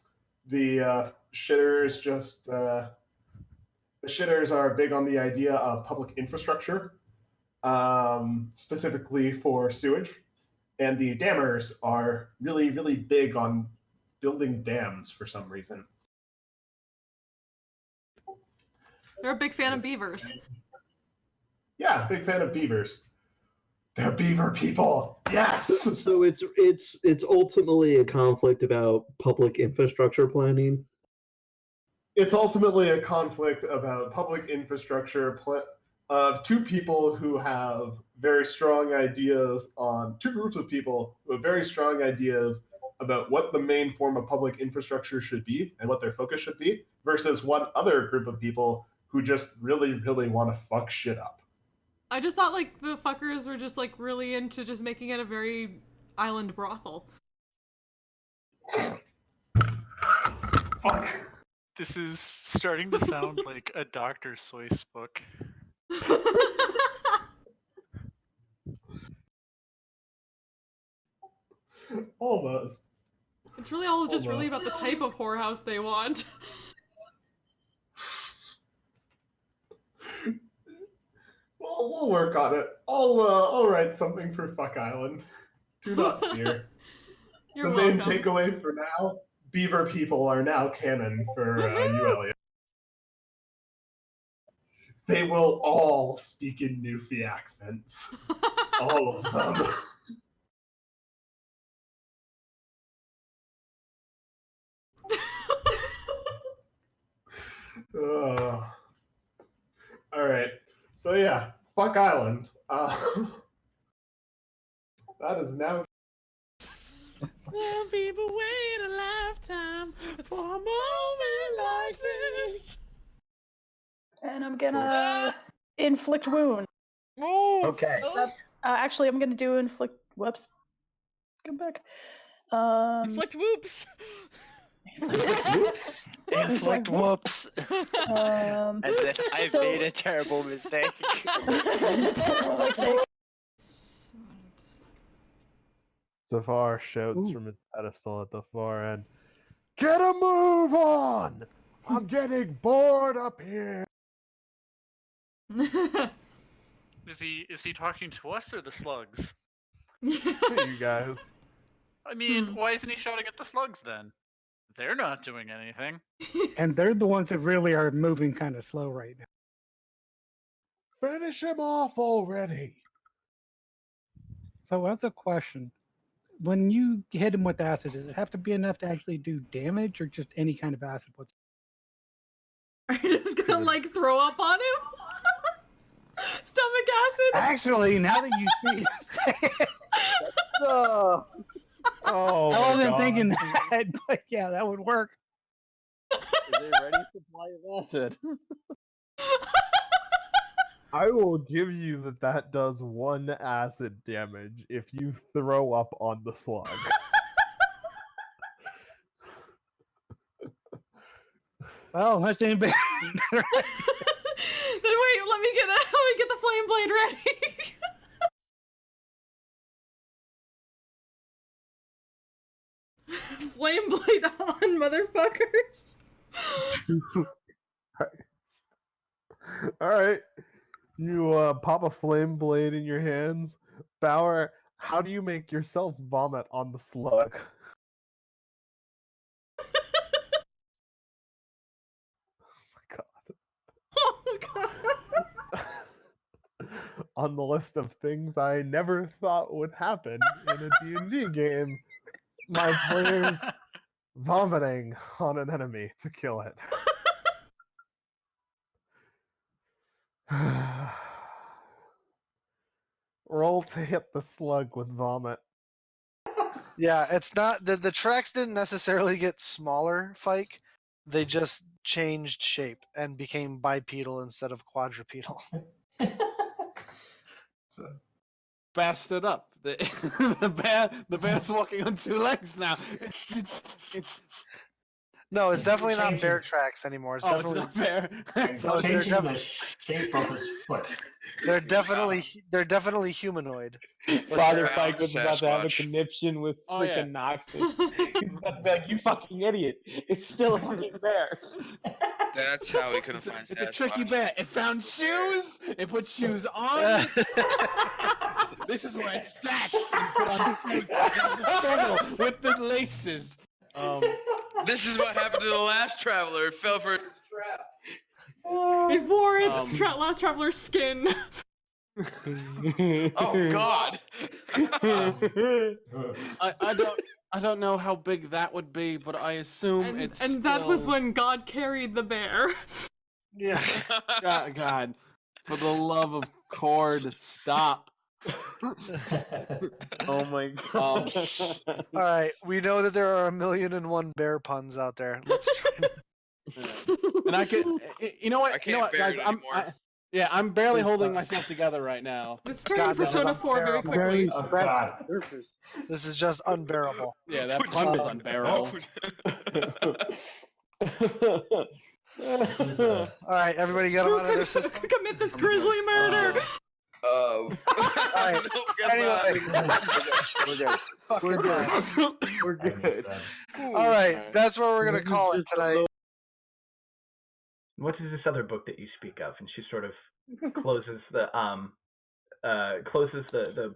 The shitters just the shitters are big on the idea of public infrastructure, specifically for sewage, and the dammers are really, really big on building dams for some reason. They're a big fan of beavers. Yeah, big fan of beavers. They're beaver people. Yes. So it's ultimately a conflict about public infrastructure planning. It's ultimately a conflict about public infrastructure of two people who have very strong ideas on two groups of people who have very strong ideas about what the main form of public infrastructure should be and what their focus should be, versus one other group of people who just really, really want to fuck shit up. I just thought like the fuckers were just like really into just making it a very island brothel. Fuck. This is starting to sound like a Dr. Seuss book. Almost. It's really all just really about the type of whorehouse they want. Well, we'll work on it. I'll write something for Fuck Island. Do not fear. You're the welcome. main takeaway for now: beaver people are now canon for you, Elliot. They will all speak in Newfie accents. All of them. All right. So yeah, Fuck Island. That is now. Some people wait a lifetime for a moment like this. And I'm gonna inflict wound. Okay. Actually, I'm gonna do inflict. Whoops. Come back. Inflict whoops. Whoops. Inflict whoops. As if I so- made a terrible mistake. Zafar shouts from his pedestal at the far end. Get a move on! I'm getting bored up here. Is he talking to us or the slugs? Hey, you guys. I mean, why isn't he shouting at the slugs then? They're not doing anything. And they're the ones that really are moving kind of slow right now. Finish him off already. So as a question, when you hit him with acid, does it have to be enough to actually do damage or just any kind of acid? Are you just gonna like throw up on him? Stomach acid? Actually, now that you see Oh, I wasn't thinking that, but yeah, that would work. Is a ready supply of acid? I will give you that does 1 acid damage if you throw up on the slug. Well, unless anybody. Then wait, let me get the flame blade ready. Flame blade on, motherfuckers. Alright. You pop a flame blade in your hands. Bauer, how do you make yourself vomit on the slug? Oh god. On the list of things I never thought would happen in a D&D game, my players vomiting on an enemy to kill it. Roll to hit the slug with vomit. Yeah, it's not the tracks didn't necessarily get smaller, Fike. They just changed shape and became bipedal instead of quadrupedal. Bass stood up. The bear's walking on 2 legs now. No, it's definitely not bear Changing. tracks anymore. It's Oh, definitely it's not bear. No, they're Changing the shape of his foot. they're definitely humanoid. Father They're- Fike was about to have a Sasquatch. conniption with Oh, freaking yeah. Noxus. He's about to be like, "You fucking idiot! It's still a fucking bear." That's how we couldn't find It's a Sasquatch. tricky bear. It found shoes. It put shoes on. This is where it sat. And put on shoes. And the struggle with the laces. This is what happened to the last traveler. It fell for a trap. It wore its last traveler's skin. Oh God. I don't know how big that would be, but I assume it's And that was still- when God carried the bear. Yeah. God, for the love of Cord, stop. Oh my god. All right, we know that there are 1,000,001 bear puns out there. Let's try. And I can, you know what? I can't bear guys? it anymore. I'm barely Please holding stop. myself together right now. This turns Persona 4 very unbearable. quickly. Oh God. This is just unbearable. Yeah, that pun was unbearable. This is All right, everybody get them out of their system. Commit this grisly murder. All right. Anyway, We're good. We're good. We're good. All right, that's where we're gonna call it tonight. What is this other book that you speak of? And she sort of closes the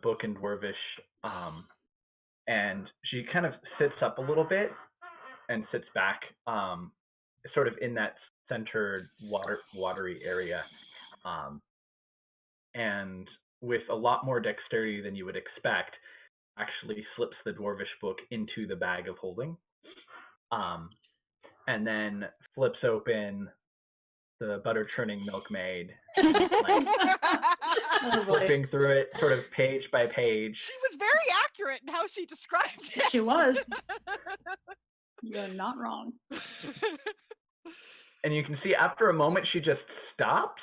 book in Dwarvish, and she kind of sits up a little bit and sits back, sort of in that centered watery area, and with a lot more dexterity than you would expect, actually slips the Dwarvish book into the bag of holding, and then flips open the butter churning milkmaid, flipping through it sort of page by page. She was very accurate in how she described it. She was. You're not wrong. And you can see after a moment she just stops.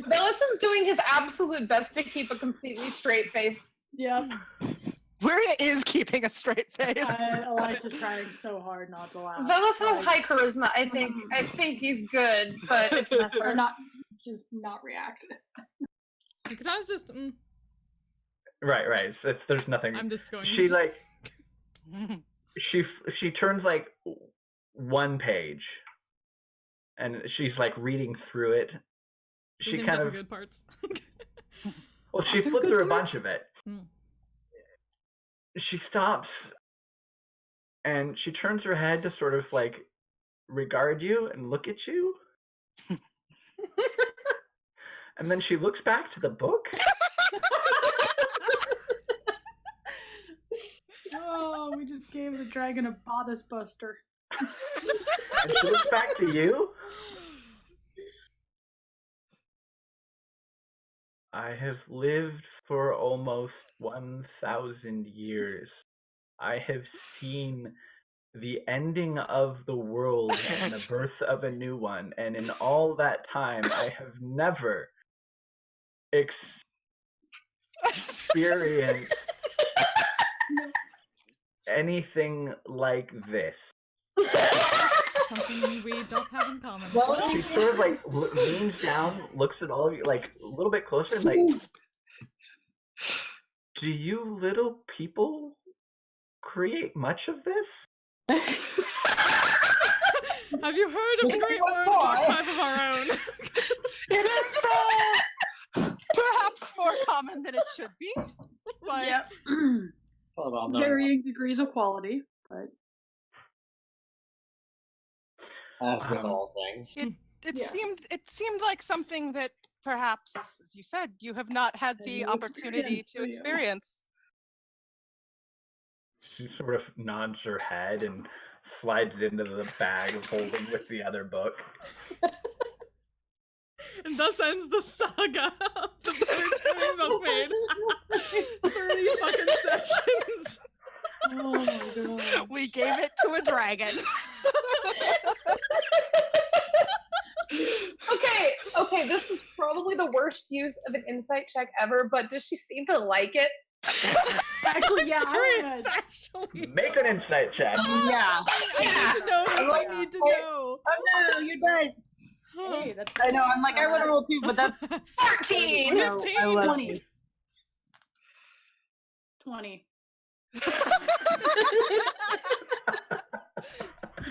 Bellis is doing his absolute best to keep a completely straight face. Yep. Maria is keeping a straight face. Eliza's trying so hard not to laugh. Bellis has high charisma. I think he's good, but it's never. Or not, just not react. Katana's just. Right. There's nothing. I'm just going. She like. she turns like one page, and she's like reading through it. She Doesn't kind get of the good parts. Well, she flipped through a bunch of it. She stops, and she turns her head to sort of like regard you and look at you. And then she looks back to the book. Oh, we just gave the dragon a bodice buster. And she looks back to you. I have lived for almost 1,000 years. I have seen the ending of the world and the birth of a new one, and in all that time, I have never experienced anything like this. Something we both have in common. She sort of like leans down, looks at all of you like a little bit closer, and like, do you little people create much of this? Have you heard of the Great Worm Archive of our own? It is perhaps more common than it should be. But Yep. Varying degrees of quality, but as with all things. it Yes. seemed like something that perhaps, as you said, you have not had A the new opportunity experience to for you. experience. She sort of nods her head and slides into the bag of holding with the other book. And thus ends the saga of the Butter Churning Milkmaid. 30 fucking sessions. oh my god. We gave it to a dragon. Okay, this is probably the worst use of an insight check ever, but does she seem to like it? Actually, yeah, I would. Actually. Make an insight check. Yeah. I need to know. I need to know. Oh no, you guys. Hey, that's I know, I'm like, I want to roll too, but that's 14! No, 15. I love 20. 20.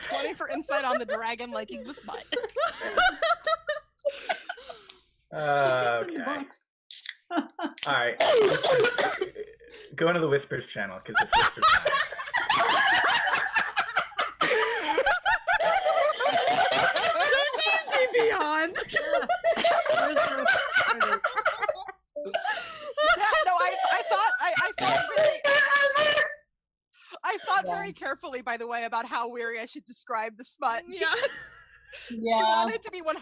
20 for insight on the dragon liking the smut. Okay. All right. Go into the Whispers channel because it's Whispers time. So D&D Beyond. I thought very carefully, by the way, about how weary I should describe the smut. Yeah. She wanted to be 100%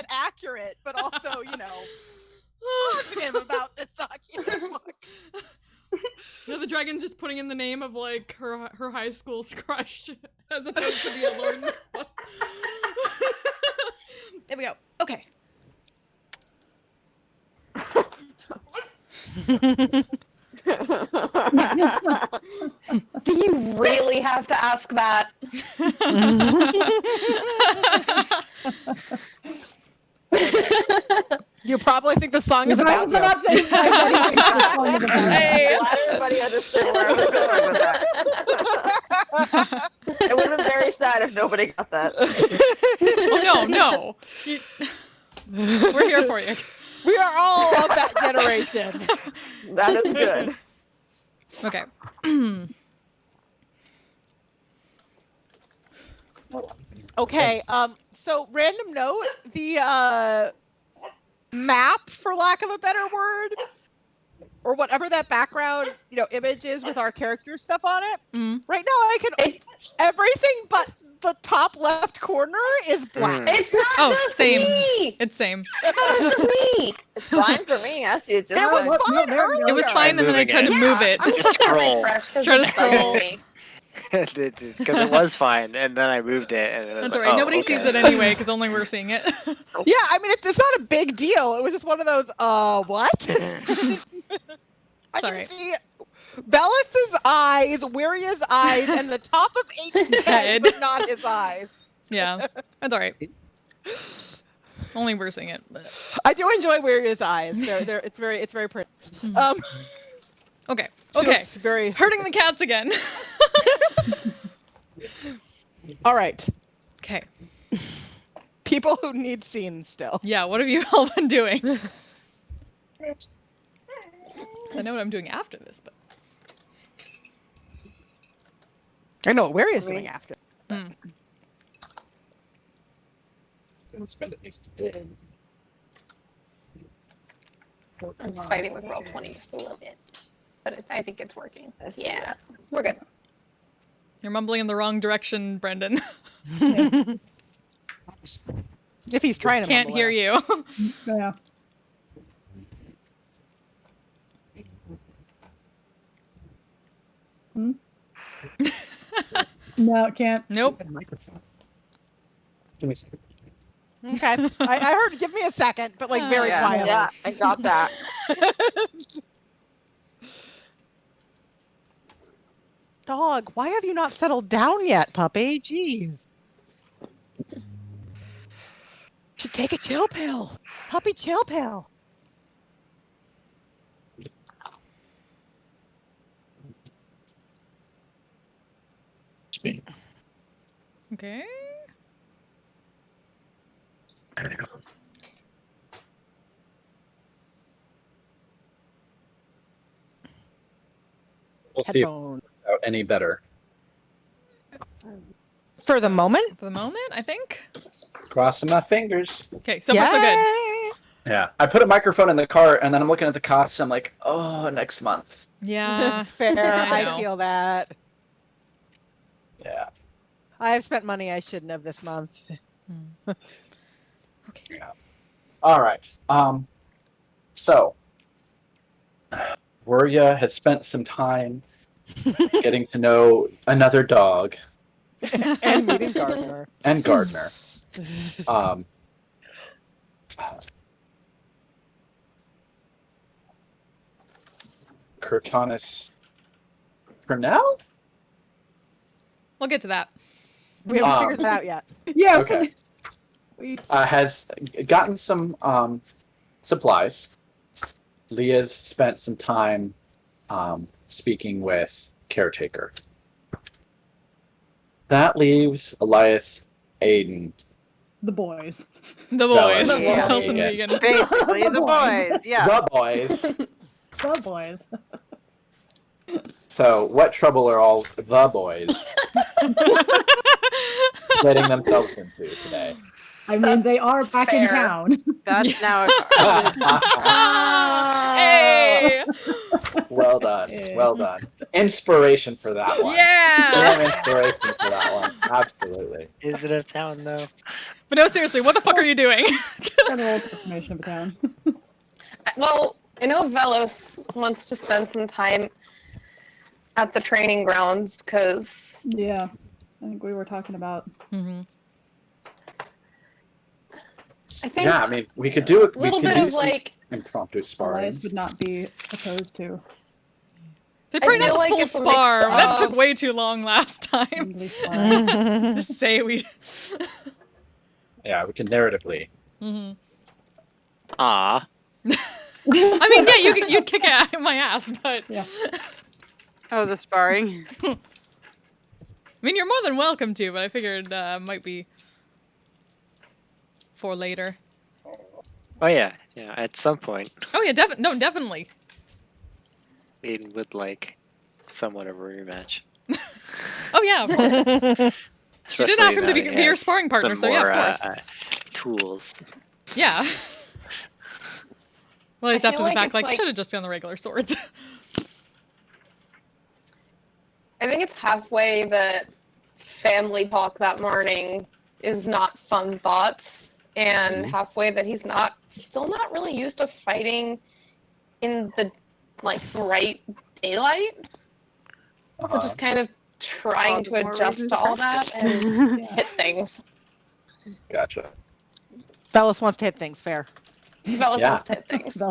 accurate, but also, positive about this document. No, the dragon's just putting in the name of like her high school's crush as opposed to the Lord in this book. There we go. Okay. Do you really have to ask that? You probably think the song is about you. Not saying Hey. Glad everybody understood where I was going with that. It would have been very sad if nobody got that. Oh no. We're here for you. We are all of that generation. That is good. Okay. Okay, so random note, the map, for lack of a better word, or whatever that background, image is with our character stuff on it. Right now I can everything but the top left corner is black. It's not just same. me. It's same. It's just me. It's fine for me. I see it just It was fine earlier. It was fine, and then I tried to move it. Just scroll. Try to scroll. Because it was fine, and then I moved it. And it was That's like, alright. oh, Nobody okay. sees it anyway, because only we're seeing it. Yeah, I mean, it's not a big deal. It was just one of those, what? I can see Bellis's eyes, Wiria's eyes, and the top of Aiden's head, but not his eyes. Yeah, that's alright. Only we're seeing it. But... I do enjoy Wiria's eyes. It's very pretty. Okay. She Okay. looks very hurting the cats again. All right. Okay. People who need scenes still. Yeah, what have you all been doing? I know what I'm doing after this, but I know what Wiria's doing after. I'm fighting with Roll20 just a little bit, but I think it's working. Yeah, we're good. You're mumbling in the wrong direction, Brendan. If he's trying to Can't hear you. Yeah. No, can't. Nope. Give me a second. Okay. I heard, give me a second, but like very quietly. Yeah, I got that. Dog, why have you not settled down yet, puppy? Jeez. Should take a chill pill. Puppy chill pill. Okay. We'll see if Headphone. it's out any better. For the moment? For the moment, I think. Crossing my fingers. Okay, so far so good. Yeah, I put a microphone in the car, and then I'm looking at the cost. And I'm like, oh, next month. Yeah. Fair. I I know. feel that. Yeah. I've spent money I shouldn't have this month. Okay. Yeah. All right. So, Wuria has spent some time getting to know another dog And meeting Gardner. and Gardner. Curtanis Cornell? We'll get to that. We haven't figured that out yet. Yeah. Okay. Has gotten some supplies. Leah's spent some time speaking with Caretaker. That leaves Elias, Aiden. The boys. The boys. The boys. Nelson Yeah. Vegan. Basically, the boys. Yeah. The boys. The boys. So, what trouble are all the boys letting themselves into today? I mean, they are back in fair. town. That's now. Hey! Well done. Well done. Inspiration for that one. Yeah. Damn inspiration for that one. Absolutely. Is it a town though? But no, seriously, what the fuck are you doing? General definition of a town. Well, I know Velos wants to spend some time at the training grounds because. Yeah, I think we were talking about. Mm-hmm. I think. Yeah, I mean, we could do it. A little bit of like impromptu sparring. Elias would not be opposed to. They probably not the like full it's a mix spar. That took of- way too long last time. Just say we. Yeah, we can narratively. Mm-hmm. Ah. I mean, yeah, you'd kick my ass, but yeah. Oh, the sparring. I mean, you're more than welcome to, but I figured might be for later. Oh yeah, yeah. At some point, Oh yeah, definitely. Aiden would like somewhat of a rematch. Oh yeah, of course. She did ask him to be your sparring partner, so yeah, of course. Tools. Yeah. Well, he's I after feel the fact, like like, it's should have just done the regular swords. I think it's halfway that family talk that morning is not fun thoughts, and halfway that he's still not really used to fighting in the bright daylight. So just kind of trying to adjust to all that and hit things. Gotcha. Velos wants to hit things, fair. Velos Yeah. wants to hit things.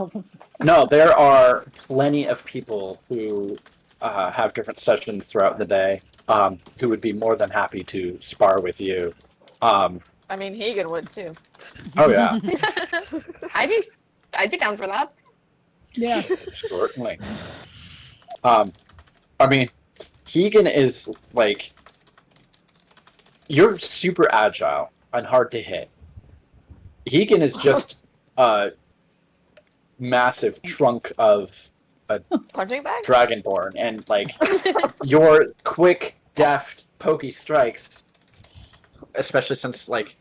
No, there are plenty of people who have different sessions throughout the day who would be more than happy to spar with you. I mean, Hegan would too. Oh yeah, I'd be down for that. Yeah. certainly. I mean, Keegan is like, you're super agile and hard to hit. Keegan is just a massive trunk of a Punching bag? dragonborn, and like your quick, deft, pokey strikes, especially since like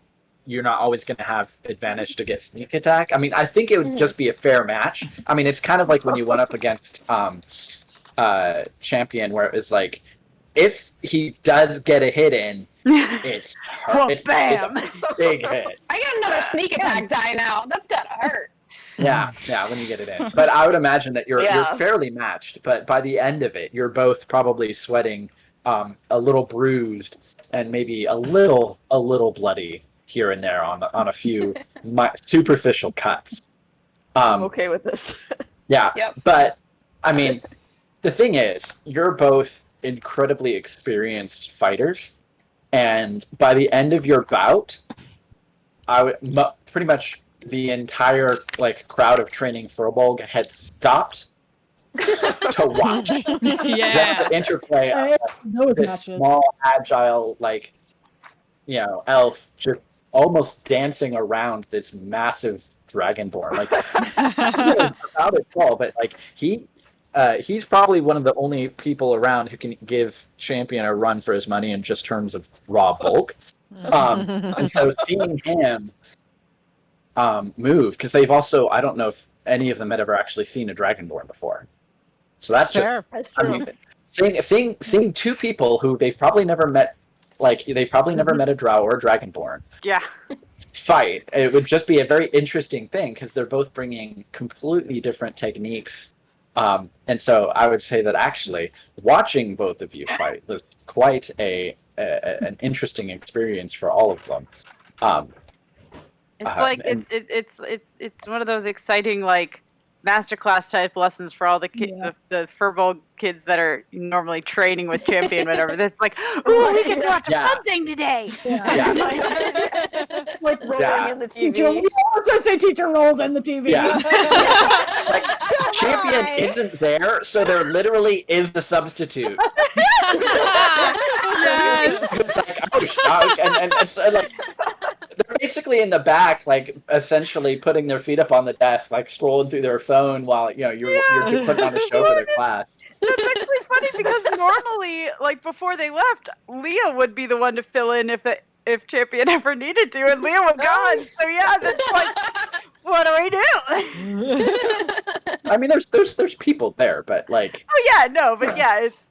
you're not always going to have advantage to get sneak attack. I mean, I think it would just be a fair match. I mean, it's kind of like when you went up against Champion, where it was like, if he does get a hit in, it's Well, it's bam! a big hit. I got another sneak attack die now. That's gotta hurt. Yeah, when you get it in. But I would imagine that you're fairly matched. But by the end of it, you're both probably sweating, a little bruised, and maybe a little bloody here and there on a few superficial cuts. I'm okay with this. Yeah, Yep. but I mean, the thing is, you're both incredibly experienced fighters, and by the end of your bout, I would pretty much the entire crowd of training Furbolg had stopped to watch. Yeah. Just the interplay of this small, agile, elf just almost dancing around this massive dragonborn. About it tall, but he's probably one of the only people around who can give Champion a run for his money in just terms of raw bulk. And so seeing him move, because they've also, I don't know if any of them had ever actually seen a dragonborn before. So that's fair. That's I true. mean, seeing two people who they've probably never met, never met a drow or a dragonborn. Yeah. Fight. It would just be a very interesting thing because they're both bringing completely different techniques. And so I would say that actually watching both of you fight was quite an interesting experience for all of them. It's it's one of those exciting masterclass type lessons for all the the Furbolg kids that are normally training with Champion, whatever. That's like, ooh, we get to watch a fun thing today. Rolling in the TV. Teacher, I say teacher rolls in the TV. Yeah. Champion isn't there, so there literally is the substitute. Yes. It's and they're basically in the back, essentially putting their feet up on the desk, scrolling through their phone while you're putting on a show for their class. That's actually funny because normally, before they left, Leah would be the one to fill in if Champion ever needed to, and Leah was gone. So yeah, that's What do we do? I mean, there's people there, but like Oh yeah, no, but yeah, it's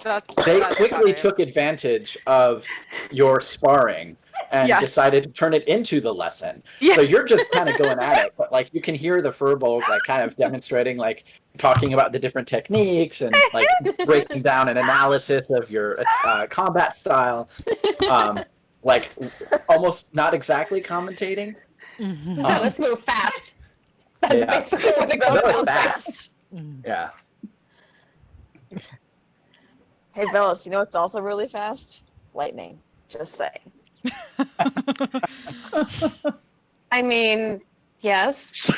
that's. they that's quickly funny. took advantage of your sparring and Yeah. decided to turn it into the lesson. Yeah. So you're just kind of going at it, but like you can hear the Furbolg like kind of demonstrating, like talking about the different techniques and like breaking down an analysis of your combat style, like almost not exactly commentating. No, let's move fast. That's Yeah. basically what it goes No, down to. fast. Yeah. Hey, fellas, you know what's also really fast? Lightning. Just saying. I mean, yes.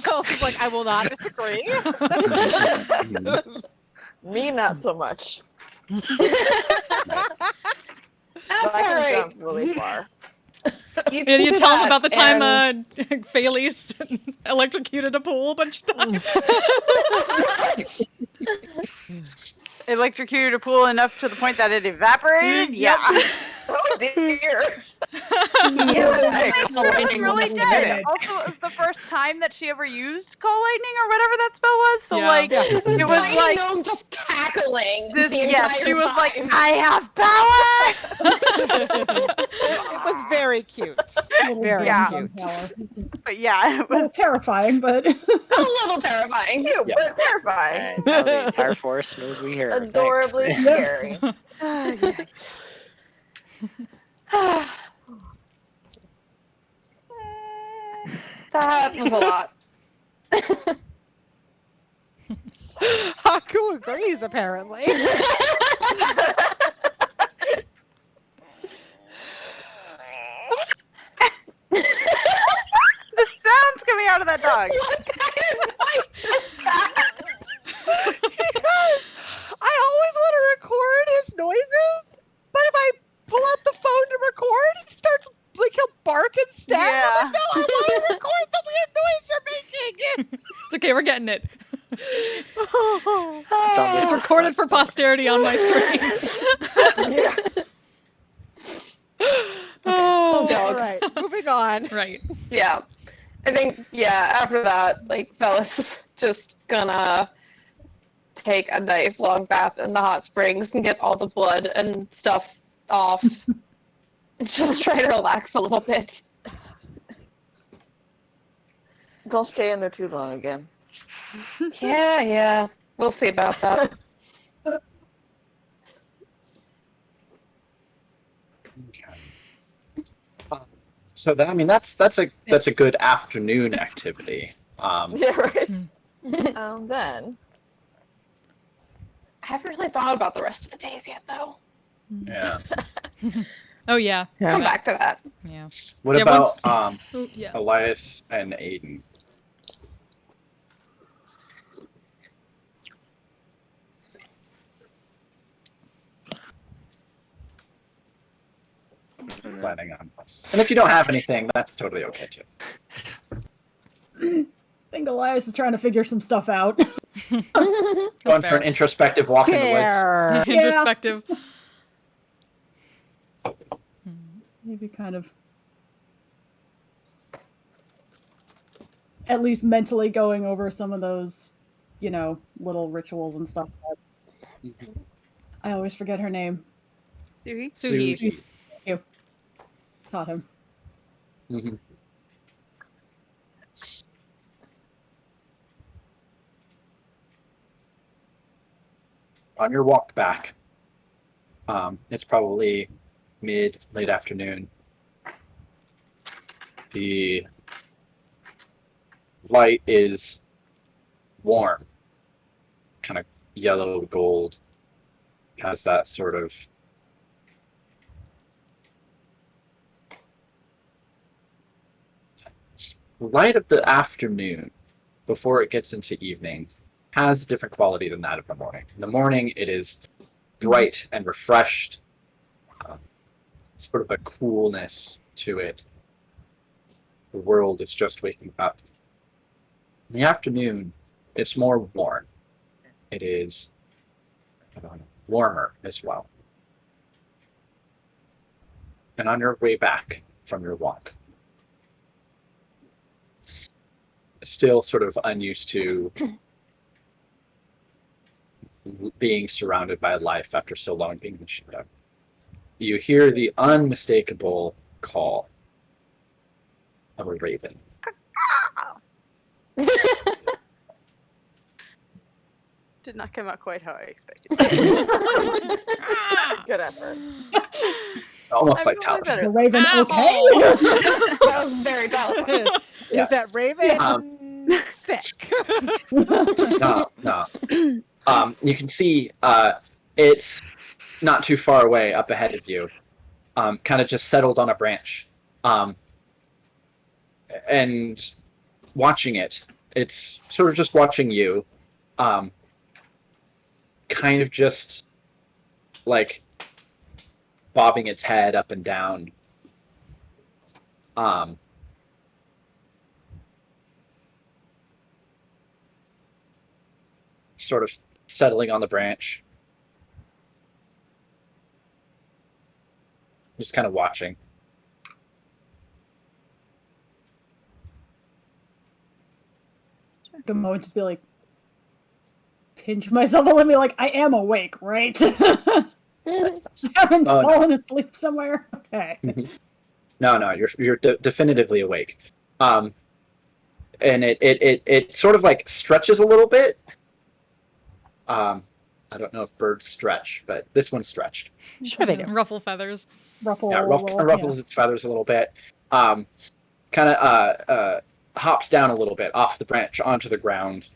Kelsey's like, I will not disagree. Me, not so much. That's But I all can right. jump really far. You tell them about the time and- Phaley's electrocuted a pool a bunch of times. Electrocuted a pool enough to the point that it evaporated. Yep. Yeah. Oh dear. Yeah, Nice. that's really good. Also, it was the first time that she ever used call lightning or whatever that spell was. So Yeah. like, Yeah. it was Tiny like gnome just cackling this. the Yeah, entire she was time. like, I have power. It was very cute. Very Yeah. cute. But yeah, it was terrifying, but A little terrifying. Cute, Yeah. but terrifying. And now the entire forest knows we hear. Adorably Thanks. scary. That was a lot. Haku agrees, apparently. the sounds coming out of that dog. I always want to record his noises, but if I pull out the phone to record, he starts like he'll bark and stab. Yeah. I'm like, no, I want to record the weird noise you're making. It's okay, we're getting it. on It's recorded for posterity on my stream. Oh, dog. all right. Moving on. Right. Yeah. I think, yeah, after that, like, Fellas is just gonna take a nice long bath in the hot springs and get all the blood and stuff off. Just try to relax a little bit. Don't stay in there too long again. Yeah. We'll see about that. So that, I mean, that's a good afternoon activity. Yeah, right. Then. I haven't really thought about the rest of the days yet, though. Yeah. Oh yeah. Come back to that. Yeah. What Yeah, about once- Oh, yeah. Elias and Aiden? Planning on. And if you don't have anything, that's totally okay too. I think Elias is trying to figure some stuff out. Going for an introspective walk in the woods. Introspective. Maybe kind of at least mentally going over some of those, little rituals and stuff. I always forget her name. Suhi. Thank you. Taught him. Mm-hmm. On your walk back, it's probably late afternoon. The light is warm, kind of yellow gold, has that sort of light of the afternoon before it gets into evening has a different quality than that of the morning. In the morning, it is bright and refreshed, sort of a coolness to it. The world is just waking up. In the afternoon, it's more warm. It is warmer as well. And on your way back from your walk. Still sort of unused to being surrounded by life after so long being in the shadow. You hear the unmistakable call of a raven. Did not come out quite how I expected. Good effort. Almost I'm like doing Talus. The raven, okay? That was very Taliesin. Is that raven sick? No. You can see it's not too far away up ahead of you, kind of just settled on a branch. And watching it, it's sort of just watching you, kind of just like bobbing its head up and down. Sort of settling on the branch. Just kind of watching. Good moment, just be like, pinch myself a little bit, like, I am awake, right? I haven't fallen asleep somewhere. Okay. No, you're definitively awake. And it sort of like stretches a little bit. I don't know if birds stretch, but this one stretched. Sure they do. Ruffle feathers. Ruffles its feathers a little bit. Kind of hops down a little bit off the branch onto the ground,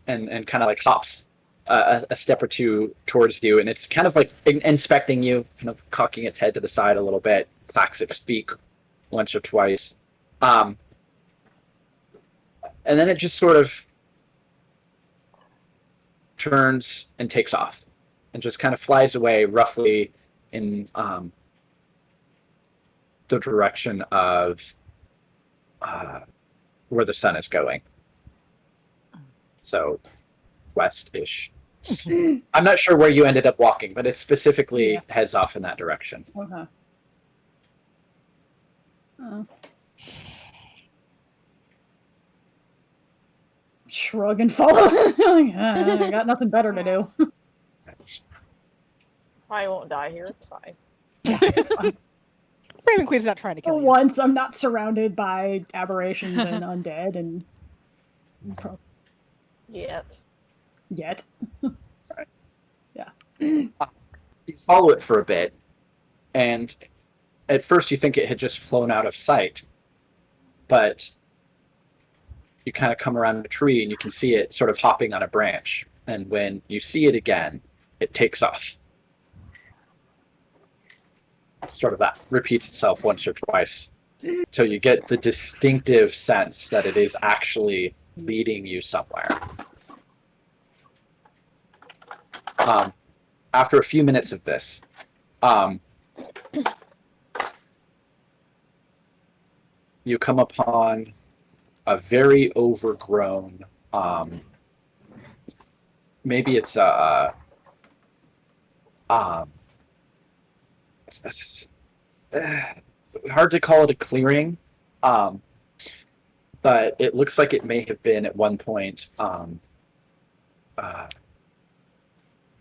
and kind of like hops a step or two towards you, and it's kind of like inspecting you, kind of cocking its head to the side a little bit, clacks its beak once or twice, and then it just sort of turns and takes off, and just kind of flies away roughly in the direction of where the sun is going. So west-ish. I'm not sure where you ended up walking, but it specifically heads off in that direction. Okay. Shrug and follow. I got nothing better to do. I won't die here. It's fine. It's fine. Raven Queen's not trying to kill For you. once, I'm not surrounded by aberrations and undead, and Yet. Yeah. You follow it for a bit, and at first you think it had just flown out of sight, but you kind of come around a tree and you can see it sort of hopping on a branch, and when you see it again, it takes off. Sort of that repeats itself once or twice until you get the distinctive sense that it is actually leading you somewhere. After a few minutes of this, you come upon a very overgrown, maybe it's it's hard to call it a clearing, but it looks like it may have been at one point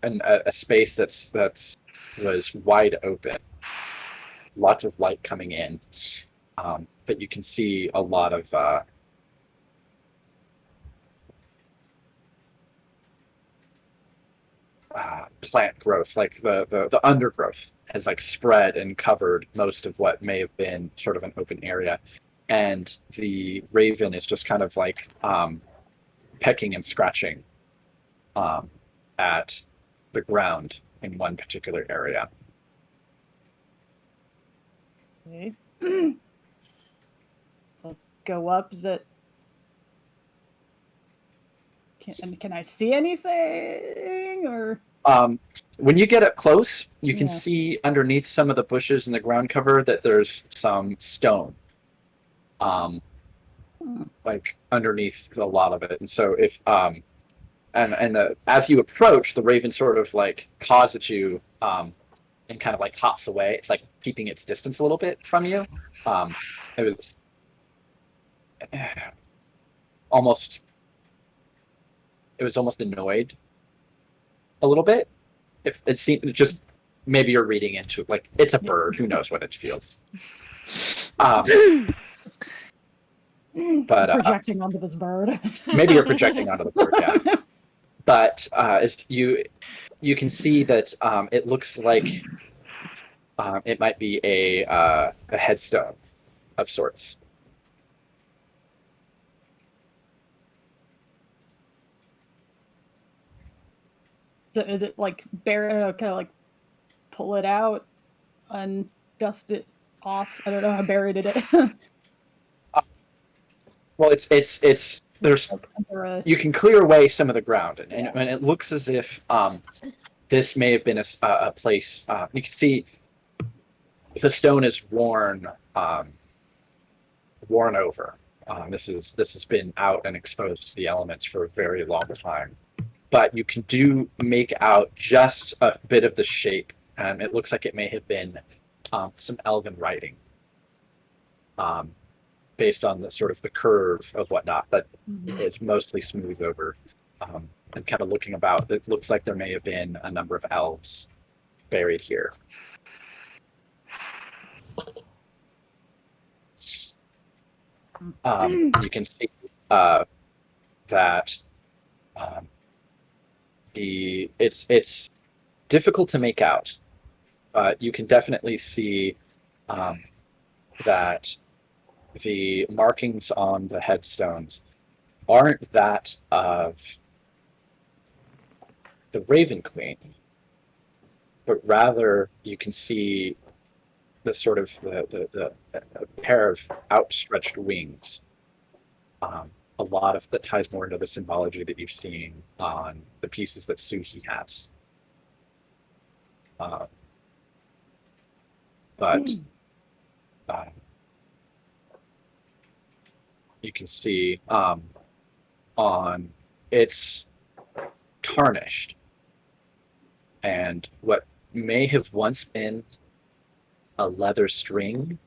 a space that was wide open, lots of light coming in, but you can see a lot of plant growth, like the undergrowth has like spread and covered most of what may have been sort of an open area, and the raven is just kind of like pecking and scratching at the ground in one particular area. Okay. So go up. Is it? Can I see anything or? When you get up close, you can see underneath some of the bushes and the ground cover that there's some stone, like underneath a lot of it. And so if as you approach, the raven sort of like caws at you, and kind of like hops away. It's like keeping its distance a little bit from you. It was almost annoyed a little bit. If it seemed just maybe you're reading into it, like it's a bird. Who knows what it feels? But projecting onto this bird. maybe you're projecting onto the bird, yeah. But as you can see that it looks like it might be a headstone of sorts. So is it like kind of like pull it out and dust it off? I don't know how buried it is. Well, it's there's you can clear away some of the ground, and it looks as if this may have been a place. You can see the stone is worn over. This has been out and exposed to the elements for a very long time. But you can make out just a bit of the shape, and it looks like it may have been some Elven writing, based on the sort of the curve of whatnot, but it's mostly smooth over. And kind of looking about, it looks like there may have been a number of elves buried here. You can see that it's difficult to make out, but you can definitely see that the markings on the headstones aren't that of the Raven Queen, but rather you can see the sort of the pair of outstretched wings. A lot of that ties more into the symbology that you've seen on the pieces that Suhi has. But you can see on it's tarnished, and what may have once been a leather string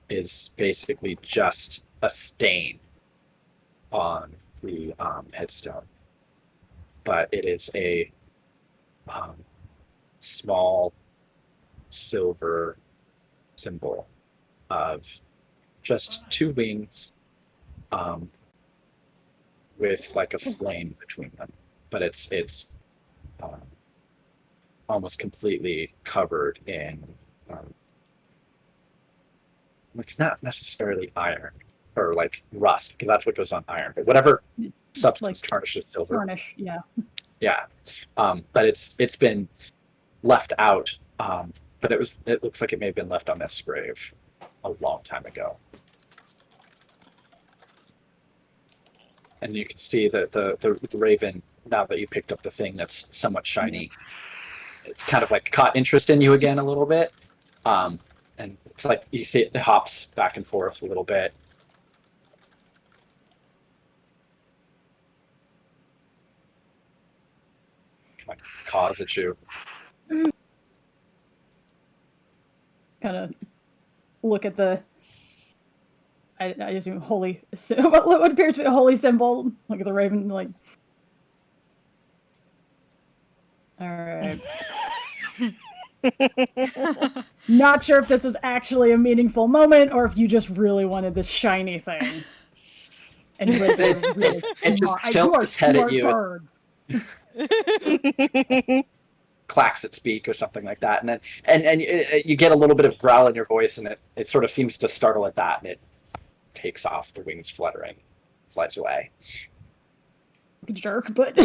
is basically just a stain on the headstone, but it is a small silver symbol of just two wings with like a flame between them, but it's almost completely covered in it's not necessarily iron or like rust, because that's what goes on iron, but whatever substance tarnishes silver. Tarnish, yeah. Yeah, but it's been left out, but it looks like it may have been left on this grave a long time ago. And you can see that the raven, now that you picked up the thing that's somewhat shiny, it's kind of like caught interest in you again a little bit. And it's like you see it hops back and forth a little bit. Like caws at you. Kind of look at the I assume holy what appears to be a holy symbol. Look at the raven, like, all right. Not sure if this was actually a meaningful moment or if you just really wanted this shiny thing. And it just tilts its head at you. Birds. Clacks its beak or something like that, and then and you get a little bit of growl in your voice, and it sort of seems to startle at that, and it takes off, the wings fluttering, flies away. Jerk, but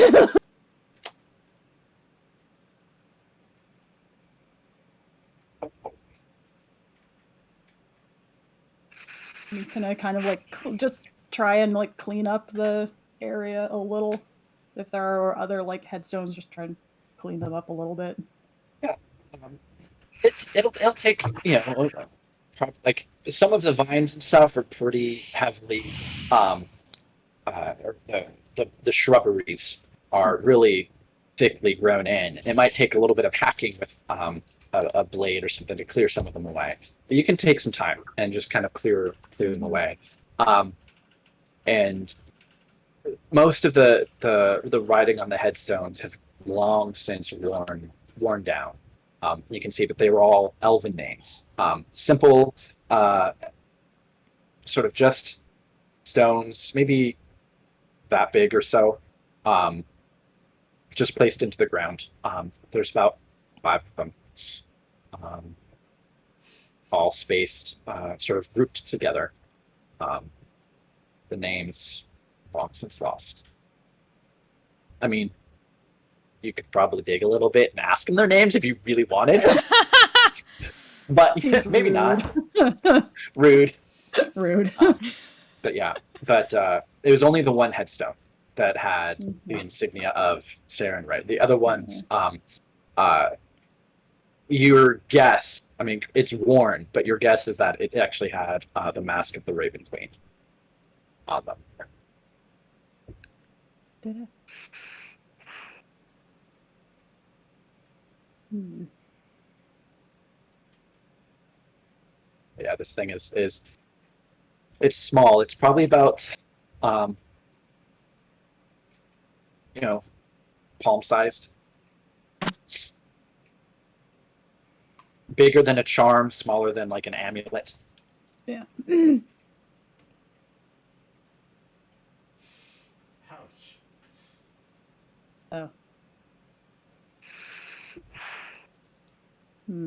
can I kind of like just try and like clean up the area a little? If there are other like headstones, just try and clean them up a little bit. Yeah, it'll take, you know, like some of the vines and stuff are pretty heavily, or the shrubberies are really thickly grown in. It might take a little bit of hacking with a blade or something to clear some of them away. But you can take some time and just kind of clear them away. And most of the writing on the headstones have long since worn down. You can see that they were all elven names, simple, sort of just stones, maybe that big or so, just placed into the ground. There's about 5 of them, all spaced, sort of grouped together. The names long since lost. I mean, you could probably dig a little bit and ask them their names if you really wanted. But maybe not. Rude. Rude. But yeah, it was only the one headstone that had the insignia of Saren, right? The other ones, your guess, I mean, it's worn, but your guess is that it actually had the mask of the Raven Queen on them. Did it? Yeah, this thing is it's small. It's probably about palm sized. Bigger than a charm, smaller than like an amulet. Yeah. Ouch. Oh. Hmm.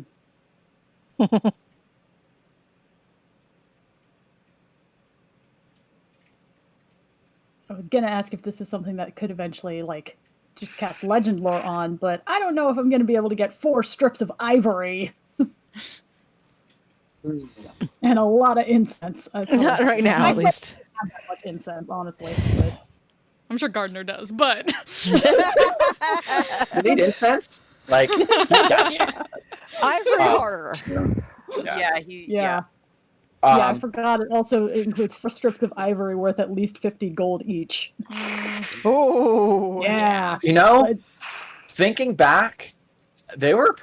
I was gonna ask if this is something that could eventually, like, just cast legend lore on, but I don't know if I'm gonna be able to get 4 strips of ivory. And a lot of incense. Not right now, at least. Not that much incense, honestly. But I'm sure Gardner does, but you need incense? Like, gotcha. Ivory horror. Yeah. Yeah, I forgot it also includes 4 strips of ivory worth at least 50 gold each. Oh, yeah. Thinking back, there were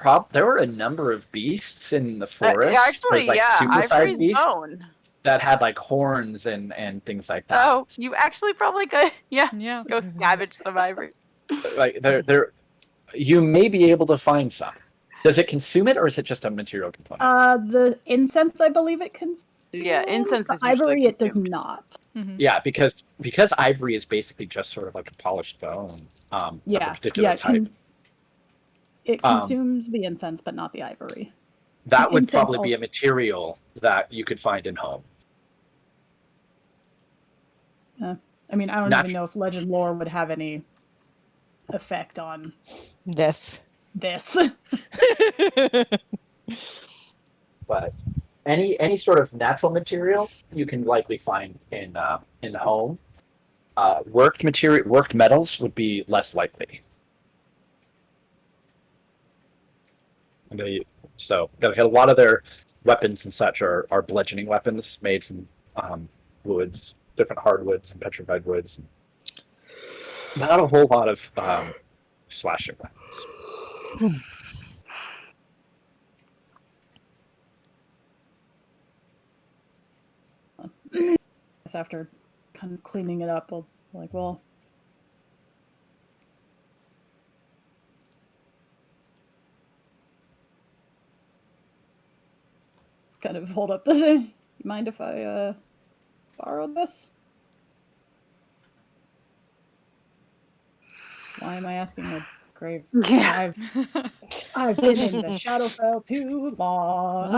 a number of beasts in the forest. Actually, like super-sized Ivory's beasts bone. that had like horns and things like that. So you actually probably could, go scavenge some ivory. Like you may be able to find some. Does it consume it, or is it just a material component? The incense, I believe it consumes. Yeah, incense The is usually ivory, it does not. Yeah, because ivory is basically just sort of like a polished bone of a particular type. It consumes the incense, but not the ivory. That would probably be a material that you could find in home. I mean, I don't even know if legend lore would have any effect on this. But any sort of natural material you can likely find in the home. Worked metals would be less likely. So a lot of their weapons and such are bludgeoning weapons made from woods, different hardwoods and petrified woods. Not a whole lot of slashing weapons. After kind of cleaning it up, I'll be like, well, kind of hold up this. You mind if I borrow this? Why am I asking a grave? Yeah. I've been in the Shadowfell too long.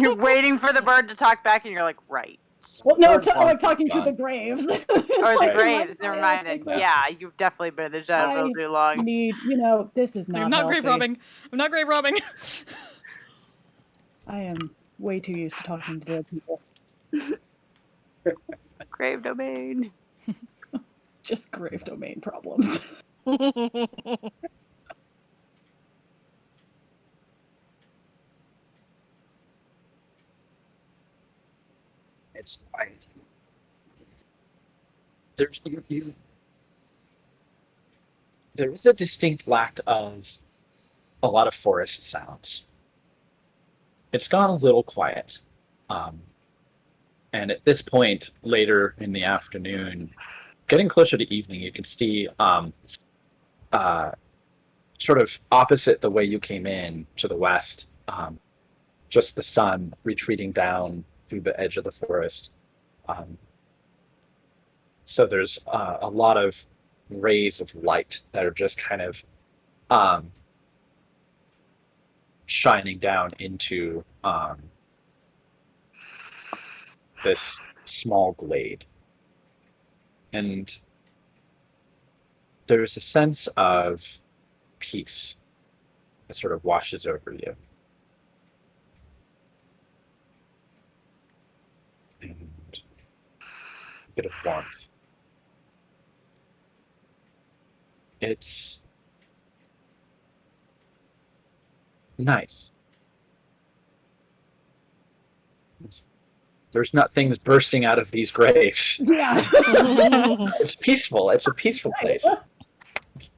You're waiting for the bird to talk back, and you're like, right. Well, no, like talking to the graves. Or the graves. Never mind. Yeah, you've definitely been in the Shadowfell too long. This is not. I'm not grave robbing. I'm not grave robbing. I am way too used to talking to dead people. Grave domain. Just grave domain problems. It's quiet. There is a distinct lack of a lot of forest sounds. it's gone a little quiet. And at this point, later in the afternoon, getting closer to evening, you can see sort of opposite the way you came in to the west, just the sun retreating down through the edge of the forest. So there's a lot of rays of light that are just kind of shining down into this small glade. And there's a sense of peace that sort of washes over you. And a bit of warmth. It's nice. There's not things bursting out of these graves. Yeah. It's peaceful. It's a peaceful place.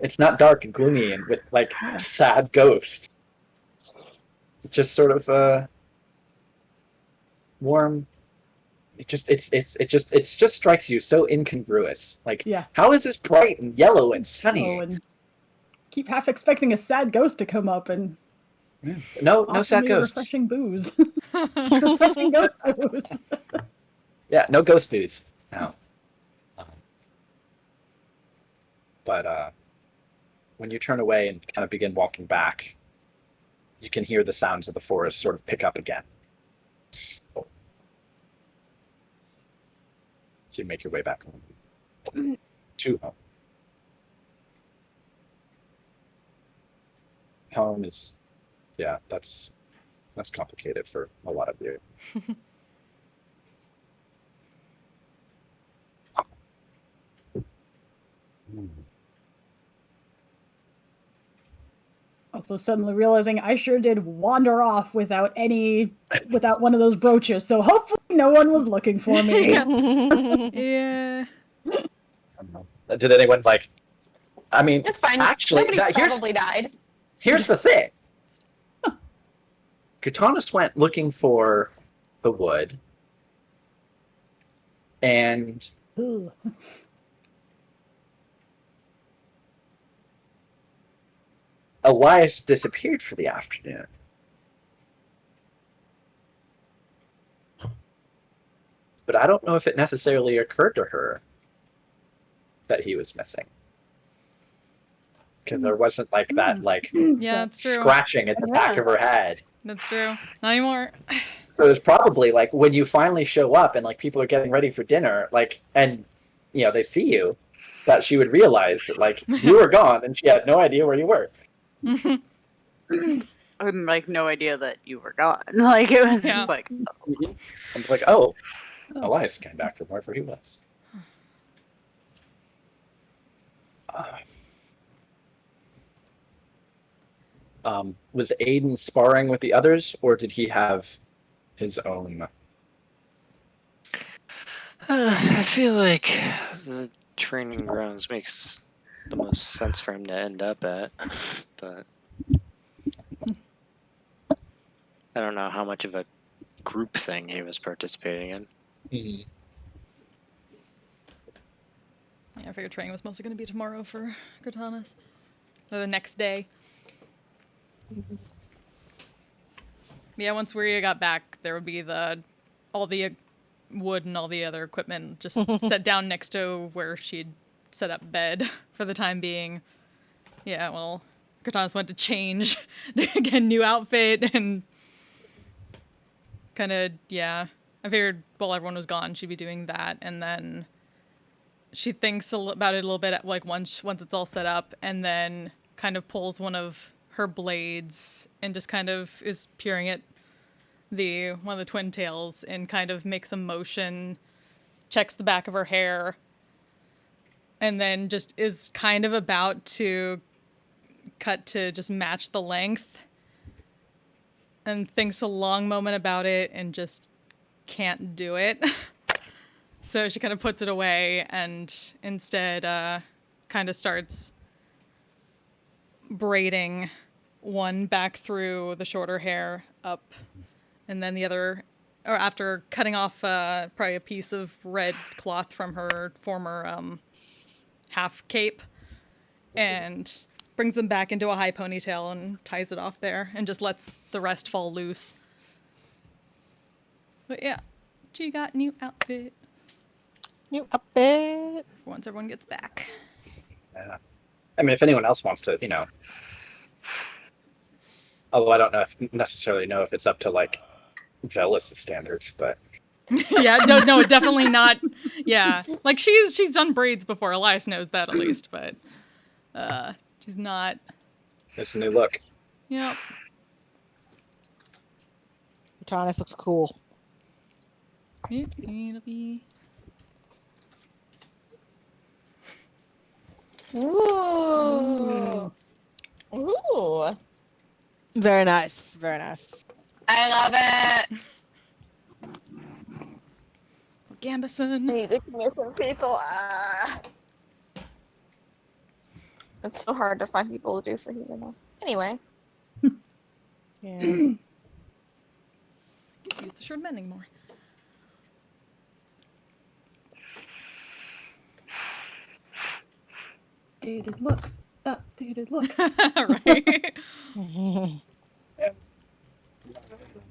It's not dark and gloomy and with like sad ghosts. It's just sort of warm. It just strikes you so incongruous. Like, Yeah. how is this bright and yellow and sunny? Oh, and keep half expecting a sad ghost to come up and No offer sad me ghosts. refreshing booze. Refreshing ghost booze. Yeah, no ghost booze. No. But when you turn away and kind of begin walking back, you can hear the sounds of the forest sort of pick up again. So you make your way back home. To home. Home is, yeah, that's complicated for a lot of you. Also suddenly realizing I sure did wander off without one of those brooches, so hopefully no one was looking for me. Yeah. Did anyone I mean, It's fine. actually, Nobody probably died. Here's the thing. Katanas went looking for the wood, and Ooh. Elias disappeared for the afternoon. But I don't know if it necessarily occurred to her that he was missing. Because there wasn't that Yeah, that's true. scratching at the back of her head. That's true. Not anymore. So there's probably when you finally show up and people are getting ready for dinner, and they see you, that she would realize that you were gone and she had no idea where you were. I had no idea that you were gone. It was just I'm like, oh, Elias came back from wherever he was. Was Aiden sparring with the others, or did he have his own? I feel like the training grounds makes the most sense for him to end up at, but I don't know how much of a group thing he was participating in. Mm-hmm. Yeah, I figured training was mostly going to be tomorrow for Katanas. Or the next day. Yeah, once we got back, there would be all the wood and all the other equipment just set down next to where she'd set up bed for the time being. Yeah, well, Katanas went to change to get a new outfit and kind of, yeah. I figured while everyone was gone, she'd be doing that, and then she thinks about it a little bit once it's all set up, and then kind of pulls one of her blades and just kind of is peering at one of the twin tails and kind of makes a motion, checks the back of her hair, and then just is kind of about to cut to just match the length, and thinks a long moment about it and just can't do it. So she kind of puts it away and instead kind of starts braiding one back through the shorter hair up and then the other, or after cutting off probably a piece of red cloth from her former half cape, and brings them back into a high ponytail and ties it off there, and just lets the rest fall loose. But yeah, she got new outfit. New outfit. Once everyone gets back. Yeah. I mean, if anyone else wants to, although I don't necessarily know if it's up to like Velis' standards, but Yeah, no, definitely not. Yeah, like she's done braids before. Elias knows that at least, but she's not. it's a new look. Yep. Uranus looks cool. It'll be. Ooh. Ooh. Very nice. Very nice. I love it. Gambison. I need to commit some people. It's so hard to find people to do for human though. Anyway. Yeah. Use the short mending more. Updated looks. Updated looks. Right.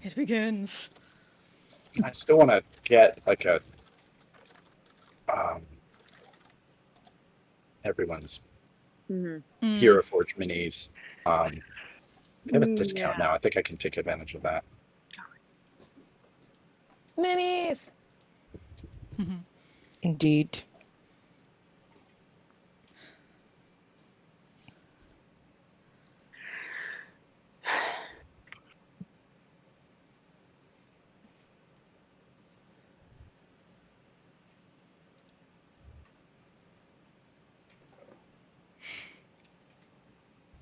It begins. I still want to get like a everyone's Hero Forge minis. They have a discount now. I think I can take advantage of that. Minis. Indeed.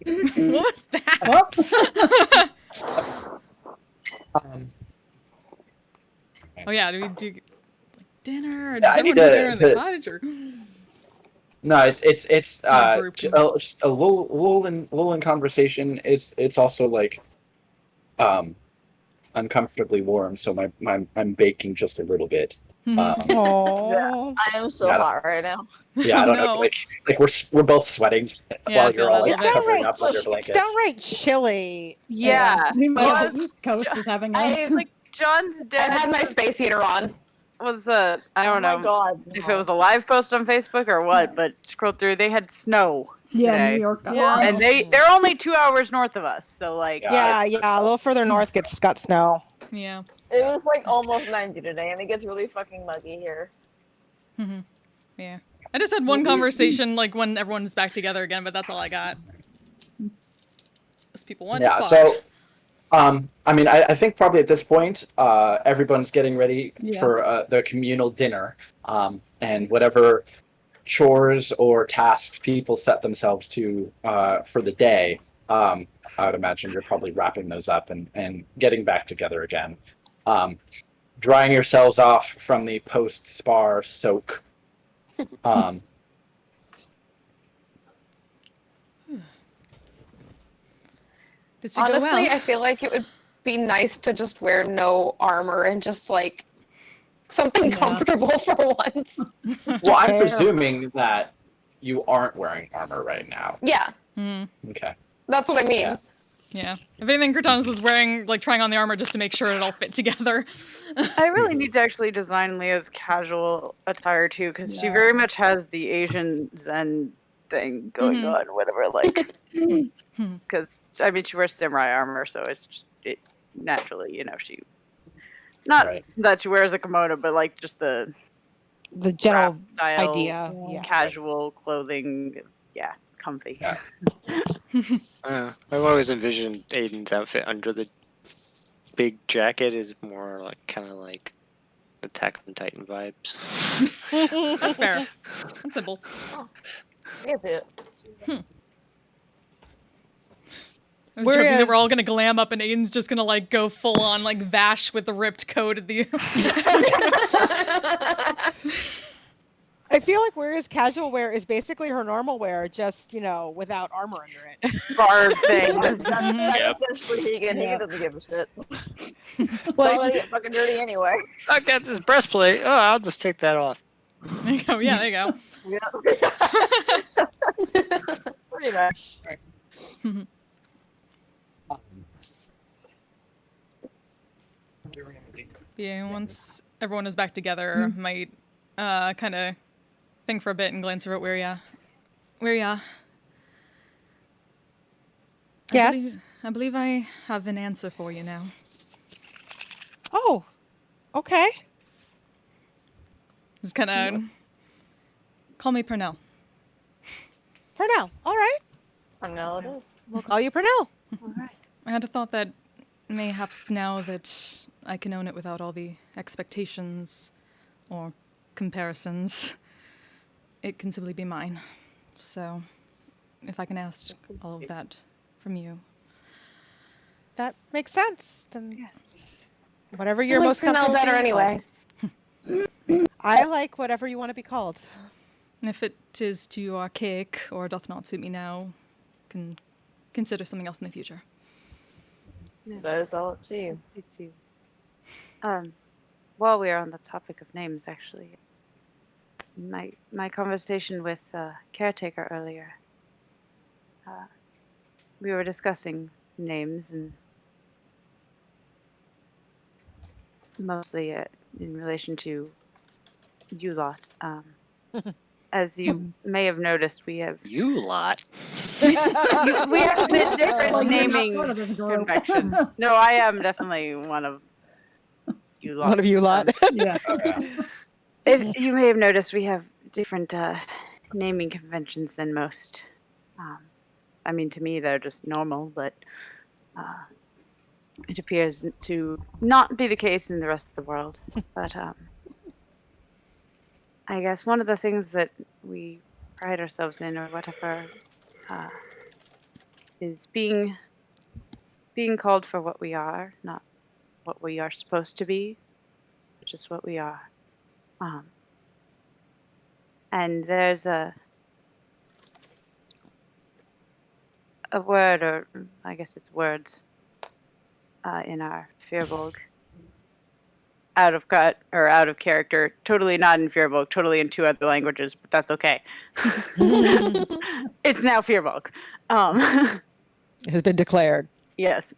What was that? Oh yeah, do we do like dinner? Or does I need everyone do dinner in the to- cottage? Or... No, it's group. just a lull in conversation. It's also like uncomfortably warm, so I'm baking just a little bit. Oh, I am so Yeah. hot right now. Yeah, I don't know. Like we're both sweating Yeah, I while feel you're all that. like It's covering downright. up under It's blankets. downright chilly. Yeah. Meanwhile, the East Coast is having a. Like John's dad I've had my space heater on. Was I don't know Oh my god. if it was a live post on Facebook or what, but scroll through, they had snow Yeah, today. New York got Yeah. And they're only 2 hours north of us, so like Yeah, a little further north got snow. Yeah. It was like almost 90 today, and it gets really fucking muggy here. Yeah. I just had one conversation like when everyone's back together again, but that's all I got. As people want to Yeah, spar. so I mean, I think probably at this point, everyone's getting ready for the communal dinner, and whatever chores or tasks people set themselves to for the day. I would imagine you're probably wrapping those up and getting back together again, drying yourselves off from the post-spar soak. Did she go Honestly, well? I feel like it would be nice to just wear no armor and just like something comfortable for once. Well, I'm presuming that you aren't wearing armor right now. Yeah, Okay. that's what I mean. Yeah. If anything, Cortanus was wearing, like, trying on the armor just to make sure it all fit together. I really need to actually design Leah's casual attire too, because she very much has the Asian Zen thing going on, whatever. Like, because I mean, she wears samurai armor, so it's just naturally, she not that she wears a kimono, but like just the general style, idea. Yeah. casual clothing, comfy. Yeah. I've always envisioned Aiden's outfit under the big jacket is more like kind of like Attack on Titan vibes. That's fair. That's simple. Is it? I was joking that we're all gonna glam up and Aiden's just gonna like go full on like Vash with the ripped coat at the I feel like whereas casual wear is basically her normal wear, just without armor under it. Barb thing. That's essentially Higan. Higan doesn't give a shit. It's all gonna get fucking dirty anyway. I got this breastplate. Oh, I'll just take that off. There you go. Yeah, there you go. Pretty much. Yeah, once everyone is back together, might kind of think for a bit and glance over at Wiria. Wiria. Yes? I believe I have an answer for you now. Oh, okay. Just kind of call me Pernell. Pernell, all right. Pernell it is. We'll call you Pernell. All right. I had a thought that mayhaps now that I can own it without all the expectations or comparisons, it can simply be mine. So, if I can ask all of that from you. That makes sense. Then whatever you're I like most comfortable Pernell better being anyway. called. I like whatever you want to be called. And if it is too archaic or doth not suit me now, can consider something else in the future. That is all up to you. Suits you. While we are on the topic of names, actually, my conversation with caretaker earlier, we were discussing names and mostly in relation to you lot. As you may have noticed, we have You lot. we have a bit different Like, you're not naming part of this group. conventions. No, I am definitely one of you lot. One of you lot. Yeah. If you may have noticed, we have different naming conventions than most. I mean, to me, they're just normal, but it appears to not be the case in the rest of the world. But I guess one of the things that we pride ourselves in, or whatever, is being called for what we are, not what we are supposed to be, but just what we are. And there's a word, or I guess it's words, in our Firbolg. Out of cut or out of character, totally not in Firbolg, totally in 2 other languages, but that's okay. It's now Firbolg. It has been declared. Yes.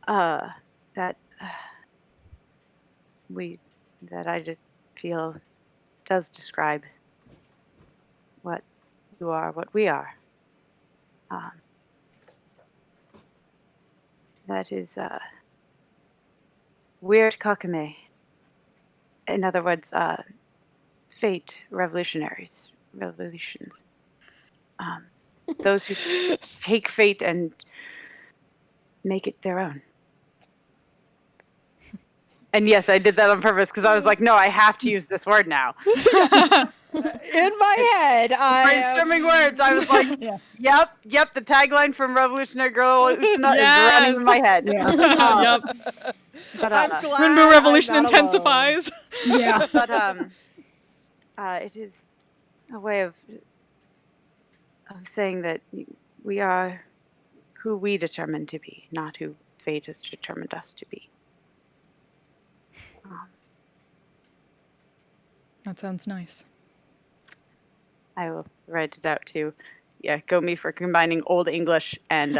That I just feel does describe what you are, what we are. That is weird kakame. In other words, fate, revolutions. Those who take fate and make it their own. And yes, I did that on purpose because I was like, no, I have to use this word now. In my head, brainstorming words. I was like, yep. The tagline from Revolutionary Girl Utana is running in my head. Yep. But, I'm glad Rainbow Revolution I'm not intensifies. Yeah. But it is a way of saying that we are who we determined to be, not who fate has determined us to be. That sounds nice. I will write it out too. Yeah, go me for combining Old English and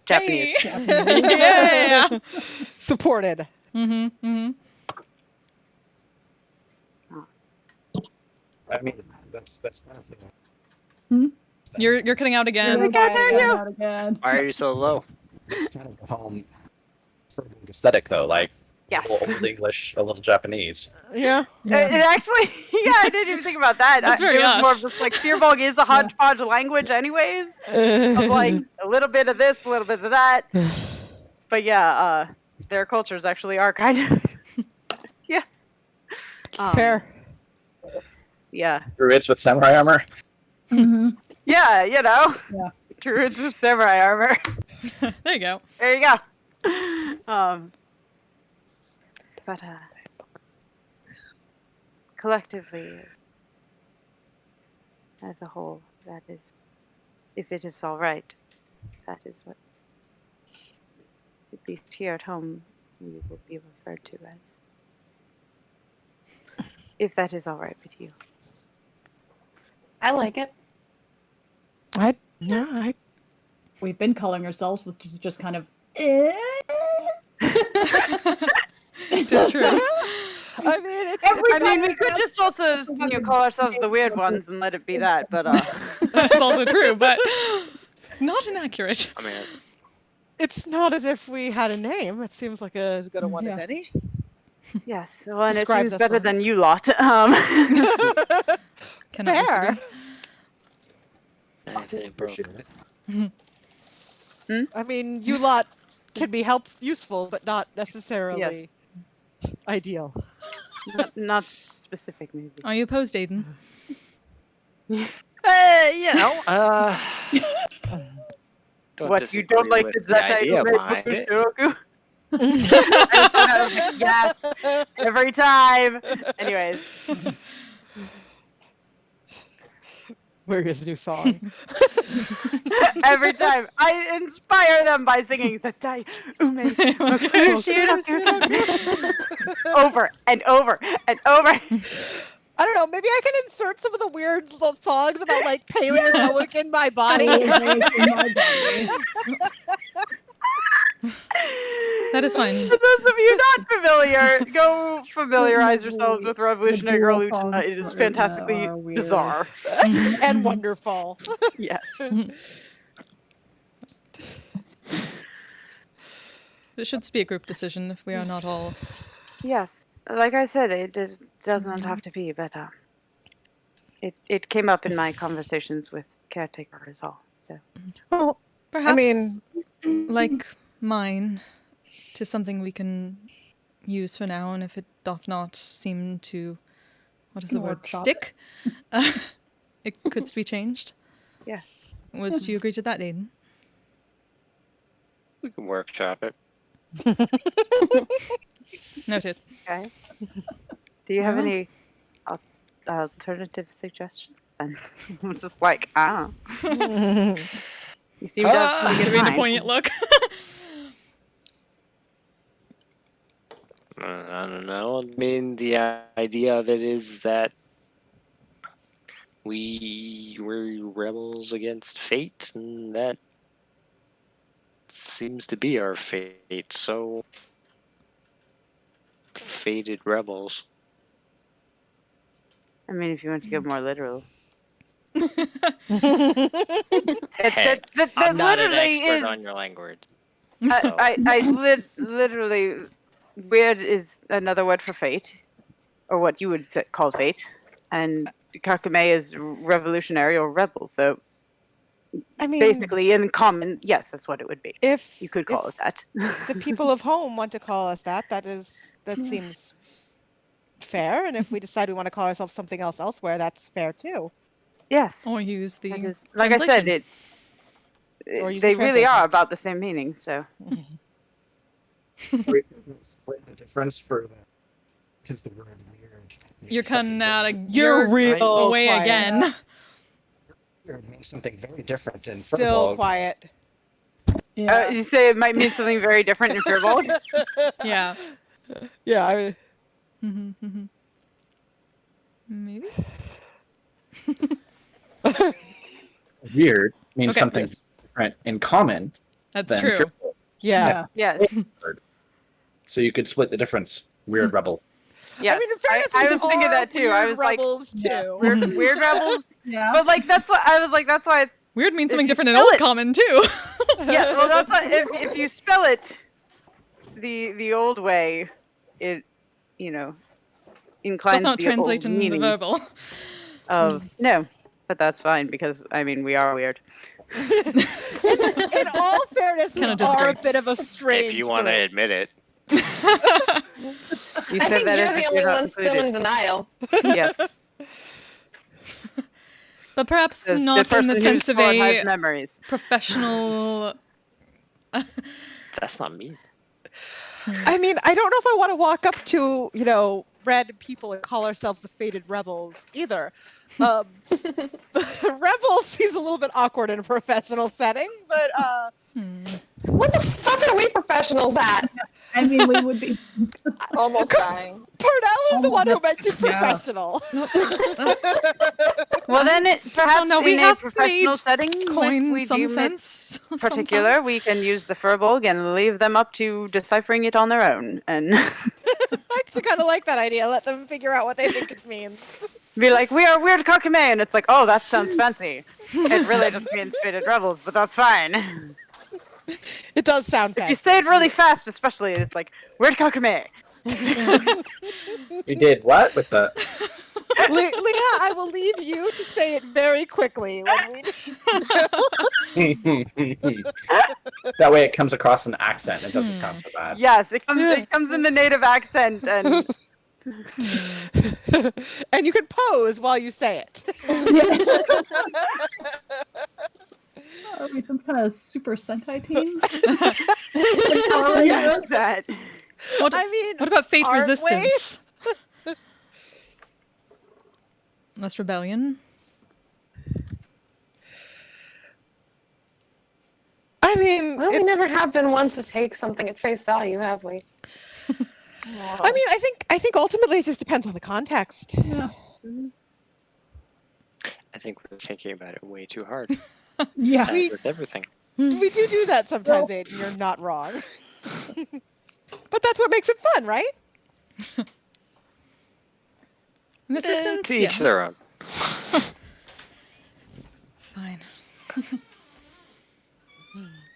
Japanese. Yeah. Supported. I mean, that's kind of thing. You're cutting out again. Again. Why are you so low? It's kind of home aesthetic though, like Yes. a little Old English, a little Japanese. Yeah. It actually, I didn't even think about that. That's very it was more of us. just like Firbolg is a hodgepodge language, anyways. Of like a little bit of this, a little bit of that. But yeah, their cultures actually are kind of yeah. Fair. Yeah. Druids with samurai armor. Yeah, you know. Yeah. Druids with samurai armor. There you go. There you go. But collectively, as a whole, that is, if it is all right, that is what, at least here at home, we will be referred to as. If that is all right with you. I like it. We've been calling ourselves, which is just kind of. It is true. I mean, we could just also call ourselves the weird ones and let it be that, but That's also true, but it's not inaccurate. I mean, it's not as if we had a name. It seems like as good a one as any. Yes, well, and Describes it seems us better well. than you lot. Fair. I mean, you lot can be useful, but not necessarily ideal. Not specific, maybe. Are you opposed, Aiden? What, you don't like the idea behind it? Yes, every time. Anyways. We're his new song. Every time I inspire them by singing Zatai Ume over and over and over. I don't know. Maybe I can insert some of the weird little songs about like Paleozoic in my body. That is fine. For those of you not familiar, go familiarize yourselves with Revolutionary Girl Luchina. It is fantastically bizarre and wonderful. Yes. It should be a group decision if we are not all. Yes, like I said, it does not have to be, but it came up in my conversations with caretaker as all. So, well, perhaps I mean, like mine, to something we can use for now, and if it doth not seem to, what is the word, stick, it could be changed. Yeah. Would you agree to that, Aiden? We can workshop it. Noted. Okay. Do you have any alternative suggestions? And I'm just like, You seem to have something in giving a mind. poignant look. I don't know. I mean, the idea of it is that we were rebels against fate, and that seems to be our fate. So, fated rebels. I mean, if you want to go more literal. Hey, that I'm not an literally expert is. on your language. I literally, weird is another word for fate, or what you would call fate, and Kakame is revolutionary or rebel. So, I mean, basically, in common, yes, that's what it would be. If you could call it that. The people of home want to call us that. That seems fair. And if we decide we want to call ourselves something else elsewhere, that's fair too. Yes. Or use the like I said, they really are about the same meaning. So. The difference for that is the word weird. You're cutting out You're real away quiet. again. Weird means something very different in Still Furbolg. quiet. Yeah. You say it might mean something very different in Furbolg? Yeah. Yeah, I mean. Maybe. Weird means Okay. something different in common. That's than true. Furbolg. Yeah. Yes. So you could split the difference. Weird rebel. Yes. I mean, in fairness, I we was thinking are that too. I weird was rebels too. Weird rebels. Yeah. But like that's what I was like. That's why it's weird means if something you different in spell Old it- Common too. Yeah. Well, that's why if you spell it the old way, it inclines Does not the translate old in the meaning verbal. of no. But that's fine because I mean we are weird. In all fairness, we Kinda are disagree. a bit of a strange If you want to group. admit it. You I said think that you're as the if only you're not one still included. in denial. Yes. But perhaps The not in person the whose sense of blood a has memories. professional. That's not me. I mean, I don't know if I want to walk up to, random people and call ourselves the Fated Rebels either. Rebels seems a little bit awkward in a professional setting, but What the fuck are we professionals at? I mean, we would be almost dying. Purnell is the one who mentioned Yeah. professional. Well, then, perhaps no, we in a have professional made setting, coin if we some deem it sense particular, sometimes. we can use the Furbolg and leave them up to deciphering it on their own, and I actually kind of like that idea. Let them figure out what they think it means. be like, "We are weird Kakame," and it's like, "Oh, that sounds fancy." It really just means faded rebels, but that's fine. It does sound If fancy. you say it really fast, especially, it's like weird Kakame. You did what with the? Leah, I will leave you to say it very quickly when we That way, it comes across an accent. It doesn't sound so bad. Yes, it comes in the native accent, and and you can pose while you say it. Are we some kind of Super Sentai team? yes, that. What, I mean, what about Fate aren't we? Resistance? That's Rebellion. I mean, Well, we never have been ones to take something at face value, have we? I mean, I think ultimately it just depends on the context. Yeah. I think we're thinking about it way too hard. Yeah. As with everything. We do that sometimes, Aiden. You're not wrong. But that's what makes it fun, right? Resistance? To each their own. Fine.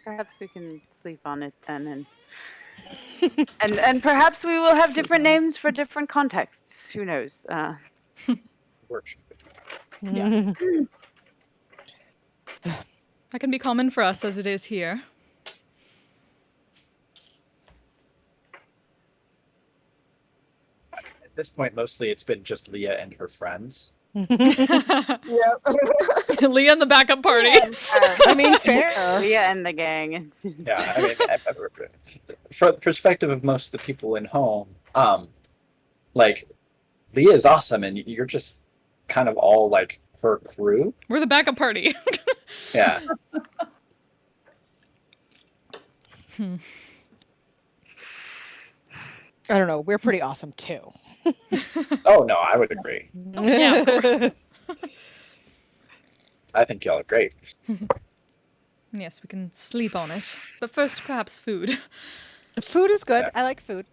Perhaps we can sleep on it then, and perhaps we will have different names for different contexts. Who knows? Works. Yeah. That can be common for us as it is here. At this point, mostly it's been just Leah and her friends. Leah and the backup party. I mean, fair. Leah and the gang. Yeah, I mean, from the perspective of most of the people in home, like Leah is awesome, and you're just kind of all like her crew. We're the backup party. Yeah. I don't know. We're pretty awesome too. Oh no, I would agree. Yeah, of course. I think y'all are great. Yes, we can sleep on it. But first, perhaps food. Food is good. I like food.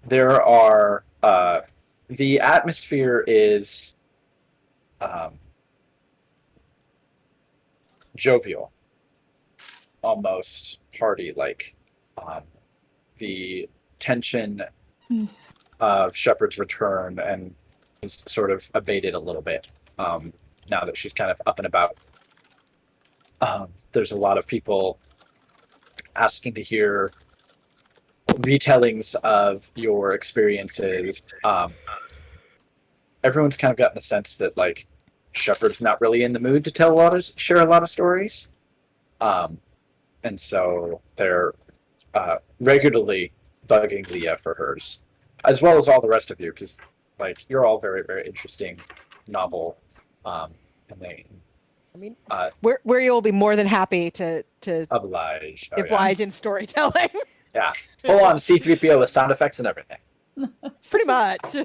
There are the atmosphere is jovial, almost party like. The tension of Shepard's return and is sort of abated a little bit now that she's kind of up and about. There's a lot of people asking to hear retellings of your experiences. Everyone's kind of gotten the sense that like Shepard's not really in the mood to share a lot of stories, and so they're regularly bugging Leah for hers, as well as all the rest of you, because like you're all very, very interesting, novel, and they. I mean, where you'll be more than happy to oblige in storytelling. Yeah, full on C-3PO with sound effects and everything. Pretty much.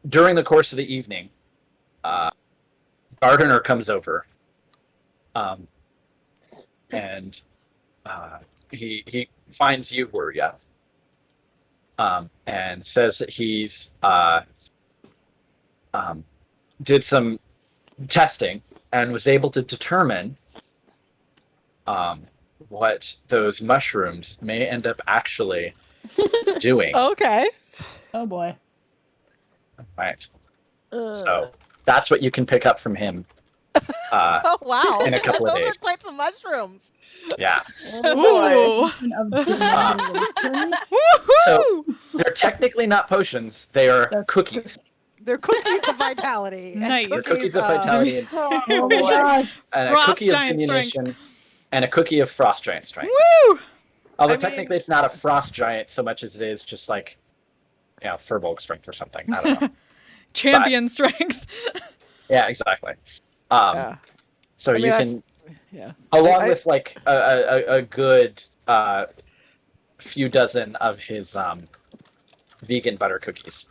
During the course of the evening, Gardner comes over, and he finds you, Wuria, and says that he's did some testing and was able to determine what those mushrooms may end up actually doing. Okay. Oh boy. Right. So that's what you can pick up from him. Oh wow! In a couple of Those days. are quite some mushrooms. Yeah. Ooh. So they're technically not potions; they are cookies. They're cookies of vitality. Nice. They're cookies of vitality, and, Oh my gosh. and a Frost cookie of giant diminution, strength. and a cookie of frost giant strength. Woo! Although technically it's not a frost giant so much as it is just like, Furbolg strength or something. I don't know. Champion strength. Yeah, exactly. So you can Yeah. Along with like a good few dozen of his vegan butter cookies.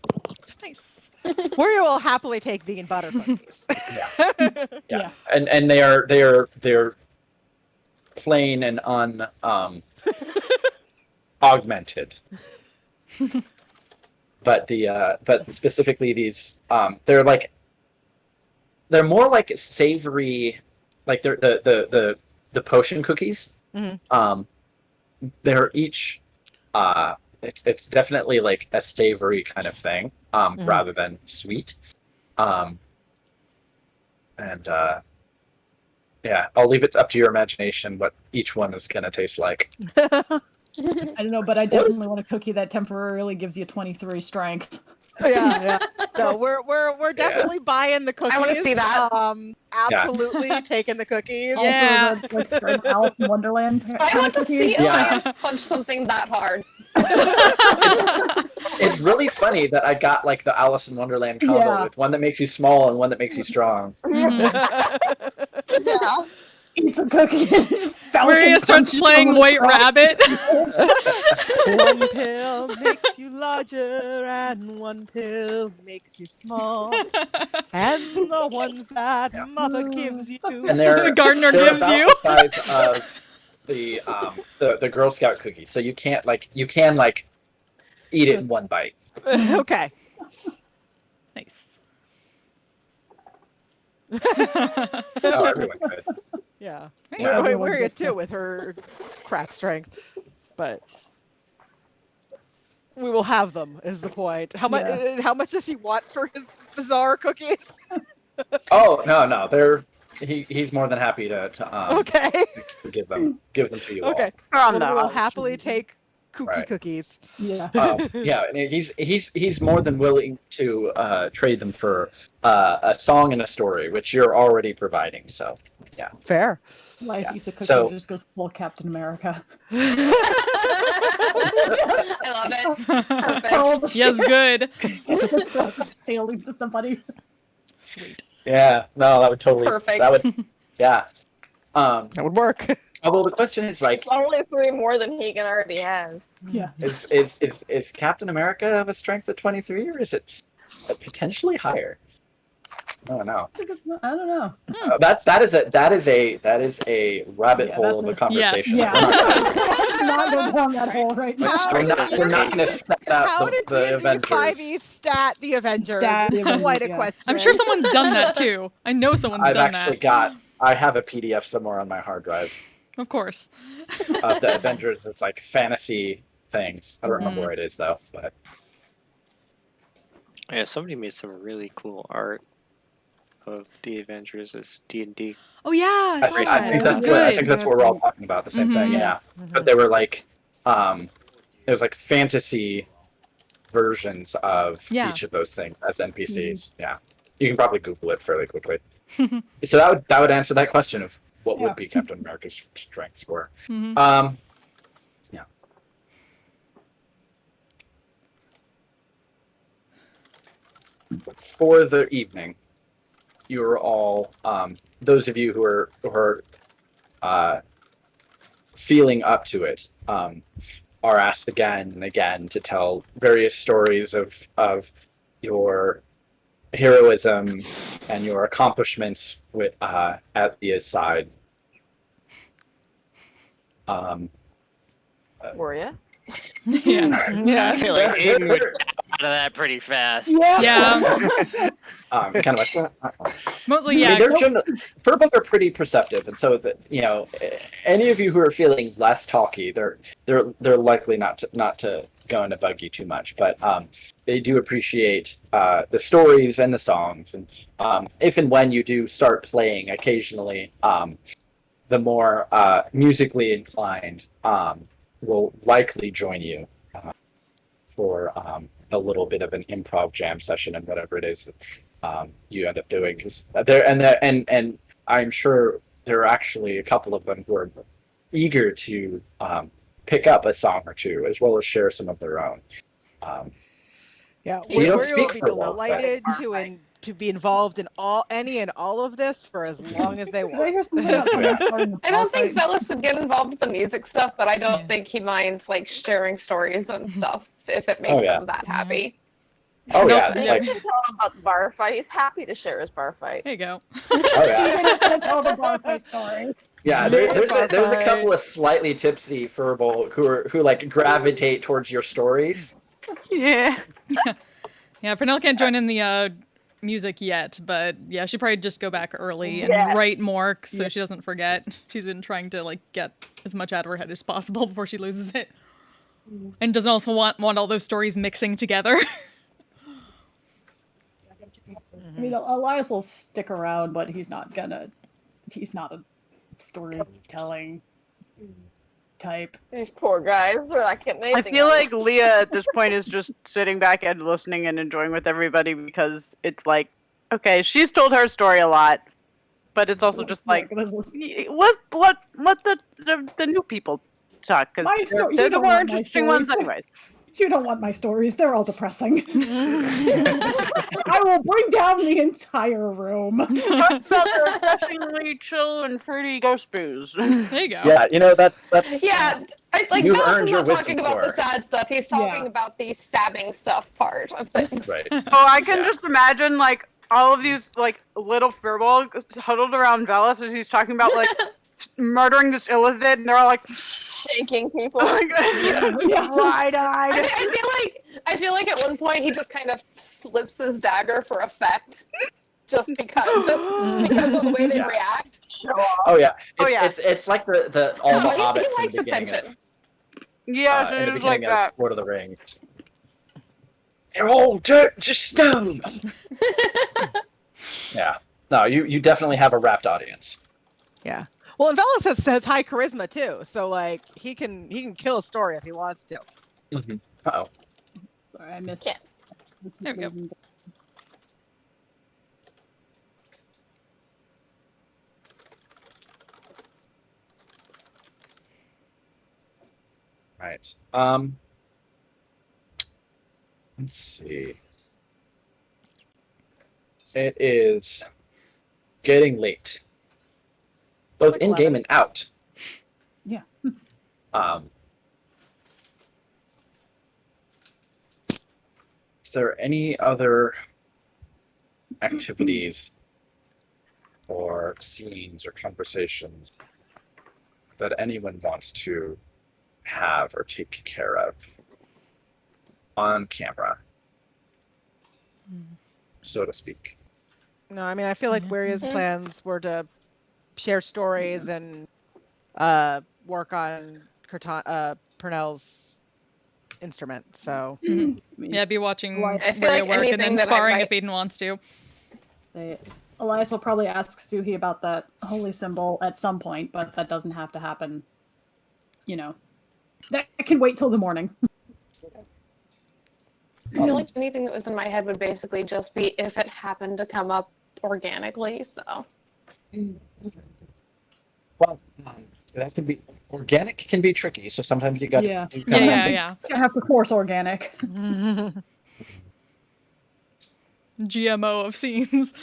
Nice. Wario will happily take vegan butter cookies. Yeah. And they're plain and augmented. But but specifically these they're more like savory, like they're the potion cookies. Mhm. They're each it's definitely like a savory kind of thing rather than sweet. And yeah, I'll leave it up to your imagination what each one is going to taste like. I don't know, but I definitely want a cookie that temporarily gives you 23 strength. Yeah. No, we're definitely buying the cookies. I wanna see that. Absolutely taking the cookies. Also, the like straight up Alice in Wonderland. I want to see Yeah. Elias punch something that hard. It's really funny that I got like the Alice in Wonderland combo with one that makes you small and one that makes you strong. Yeah. Eats a cookie. Maria starts playing White Rabbit. One pill makes you larger, and one pill makes you small. And the ones that mother gives you, And the gardener gives about you. the size of the Girl Scout cookie, so you can eat it in one bite. Okay. Nice. Oh, everyone could. Yeah. Yeah. We're it too with her crap strength, but we will have them. Is the point? How much? How much does he want for his bizarre cookies? Oh no, he's more than happy to Okay. to give them to you Okay. all. Well, we'll happily take kooky cookies. Yeah. Yeah, and he's more than willing to trade them for a song and a story, which you're already providing. So, yeah. Fair. Life eats a cookie So- and just goes full Captain America. I love it. Perfect. Yes, good. Tailing to somebody. Sweet. Yeah, no, that would totally. Perfect. That would. Yeah. That would work. Although the question is like, It's only 3 more than Hagen already has. Yeah. is Captain America of a strength of 23, or is it potentially higher? I don't know. I don't know. That is a rabbit hole of a conversation. Yeah. We're Not going down that hole right now. we're not going to set up How did the Avengers. D&D5E stat the Avengers? Stat the This is quite a Avengers, question. I'm sure someone's done that too. I know someone's I've done actually that. I have a PDF somewhere on my hard drive Of course. of the Avengers. It's like fantasy things. I don't remember where it is though, but Yeah, somebody made some really cool art of the Avengers as D&D. Oh yeah, I saw that. think It was I think good. that's what we're all talking about. The same thing, yeah. But they were like, it was like fantasy versions of each of those things as NPCs. Yeah, you can probably Google it fairly quickly. So that would answer that question of what would be Captain America's strength score. Yeah. For the evening, you are all those of you who are feeling up to it are asked again and again to tell various stories of your heroism and your accomplishments with at the side. Were ya? Yeah. I feel like Aiden would get out of that pretty fast. Yeah. Kind of like Mostly, I yeah. mean, they're furbolg are pretty perceptive, and so that any of you who are feeling less talky, they're likely not to go into bug you too much, but they do appreciate the stories and the songs, and if and when you do start playing occasionally, the more musically inclined will likely join you for a little bit of an improv jam session and whatever it is you end up doing, because and I'm sure there are actually a couple of them who are eager to pick up a song or two as well as share some of their own. Yeah, So you don't we will speak be for a while, but- delighted to to be involved in any and all of this for as long as they Did I hear want. something about someone starting a I don't bar think fight? Velas would get involved with the music stuff, but I don't think he minds like sharing stories and stuff if it makes them that happy. Oh No, yeah, you like can tell him about the bar fight. He's happy to share his bar fight. There you go. oh yeah. You're gonna tell the bar fight story. Yeah, there's a couple of slightly tipsy furball who like gravitate towards your stories. Yeah. Yeah, Pernell can't join in the music yet, but yeah, she'd probably just go back early and Yes. write more so she doesn't forget. She's been trying to like get as much out of her head as possible before she loses it. And doesn't also want all those stories mixing together. I mean, Elias will stick around, but he's not a storytelling type. These poor guys are not getting I anything. feel out of like this. Leah at this point is just sitting back and listening and enjoying with everybody because it's like, okay, she's told her story a lot, but it's also just like, let the new people talk because they're the more interesting ones anyways. You don't want my stories. They're all depressing. I will bring down the entire room. Talk about the refreshingly chill and fruity ghost booze. There you go. Yeah, you know that's Yeah, like You've Velas earned is your not talking wisdom about the score. sad stuff. He's talking about the stabbing stuff part of things. Right. Oh, I can just imagine like all of these like little furballs huddled around Velas as he's talking about like murdering this illithid, and they're all like shaking people. Wide-eyed. I feel like at one point he just kind of flips his dagger for effect, just because of the way they react. Oh yeah. Oh, yeah. It's like the all the He hobbits in likes the beginning attention. Yeah, in the it was like beginning that. of Lord of the Rings. They're all dirt and just stone. Yeah. No, you definitely have a rapt audience. Yeah. Well, and Velas has high charisma too, so like he can kill a story if he wants to. Mm-hmm. Uh-oh. Sorry, I missed. There we go. Right. Let's see. It is getting late, both Like in 11. game and out. Yeah. Is there any other activities or scenes or conversations that anyone wants to have or take care of on camera, so to speak? No, I mean I feel like Waria's plans were to share stories and work on Pernell's instrument. So Yeah, be watching I feel Waria like work and anything then that I sparring might- if Aiden wants to. Elias will probably ask Suhi about that holy symbol at some point, but that doesn't have to happen. You know, that can wait till the morning. I feel like anything that was in my head would basically just be if it happened to come up organically. So Well, that can be organic. Can be tricky. So sometimes you got Yeah. Yeah. You have to force organic. GMO of scenes.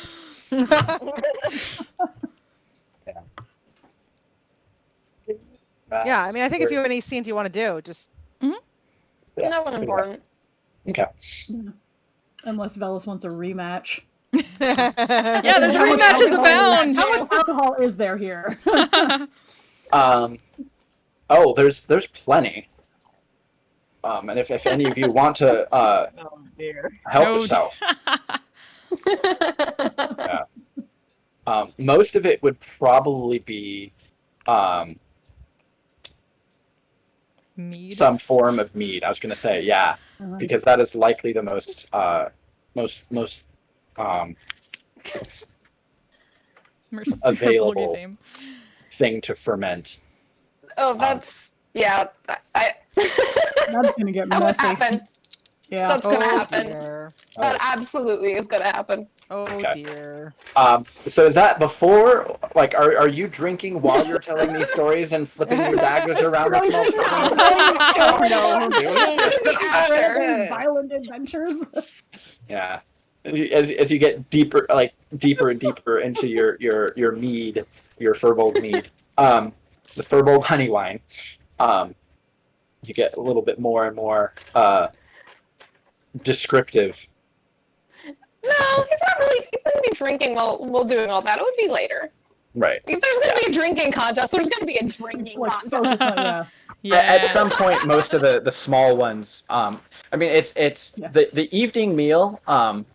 yeah, I mean I think if you have any scenes you want to do, just that was important. Okay. Unless Velas wants a rematch. Yeah, there's rematches abound. How much alcohol is there here? Oh, there's plenty. And if any of you want to Oh dear. help Oh, yourself, yeah. Most of it would probably be Mead. some form of mead. I was going to say, yeah, because that is likely the most available game. thing to ferment. Oh, that's That's gonna get that would messy. happen. Yeah. That's gonna happen. Dear. That absolutely is gonna happen. Oh Okay. dear. So is that before? Like, are you drinking while you're telling these stories and flipping your daggers around? Like small Violent adventures. Yeah. as you get deeper and deeper into your mead, your Furbolg mead, the Furbolg honey wine, you get a little bit more and more descriptive. No, he's not really. He wouldn't be drinking while doing all that. It would be later. Right. If there's going to be a drinking contest, there's going to be a drinking contest. Focus on, At some point, most of the small ones. I mean, it's the evening meal. Has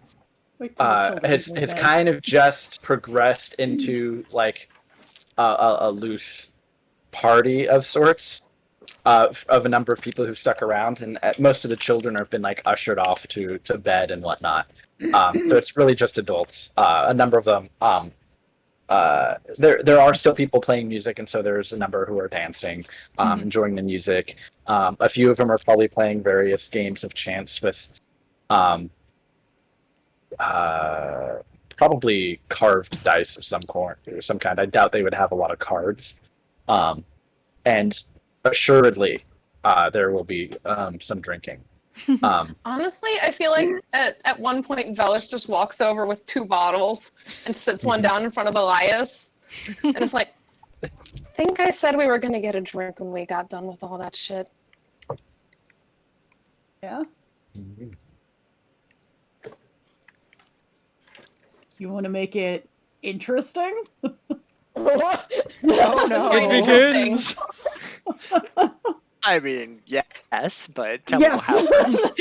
kind of just progressed into like a loose party of sorts of a number of people who've stuck around, and most of the children have been like ushered off to bed and whatnot. So it's really just adults. A number of them. There are still people playing music, and so there's a number who are dancing, enjoying the music. A few of them are probably playing various games of chance with probably carved dice of some kind. I doubt they would have a lot of cards. And assuredly, there will be some drinking. Honestly, I feel like at one point Velis just walks over with 2 bottles and sits one down in front of Elias, and it's like, I think I said we were gonna get a drink when we got done with all that shit. Yeah. You want to make it interesting? Oh no! It begins. I mean, yes, but tell me how first.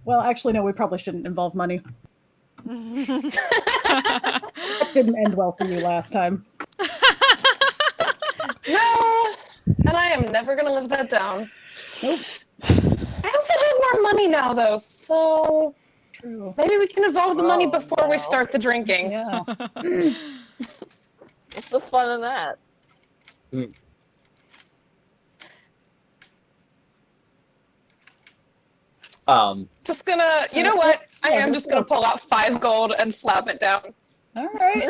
Well, actually, no. We probably shouldn't involve money. That didn't end well for you last time. No, and I am never gonna live that down. Nope. I also have more money now, though, so maybe we can involve the money before we start the drinking. Yeah. What's the fun in that? Just gonna, you know what? I am just gonna pull out 5 gold and slap it down. All right.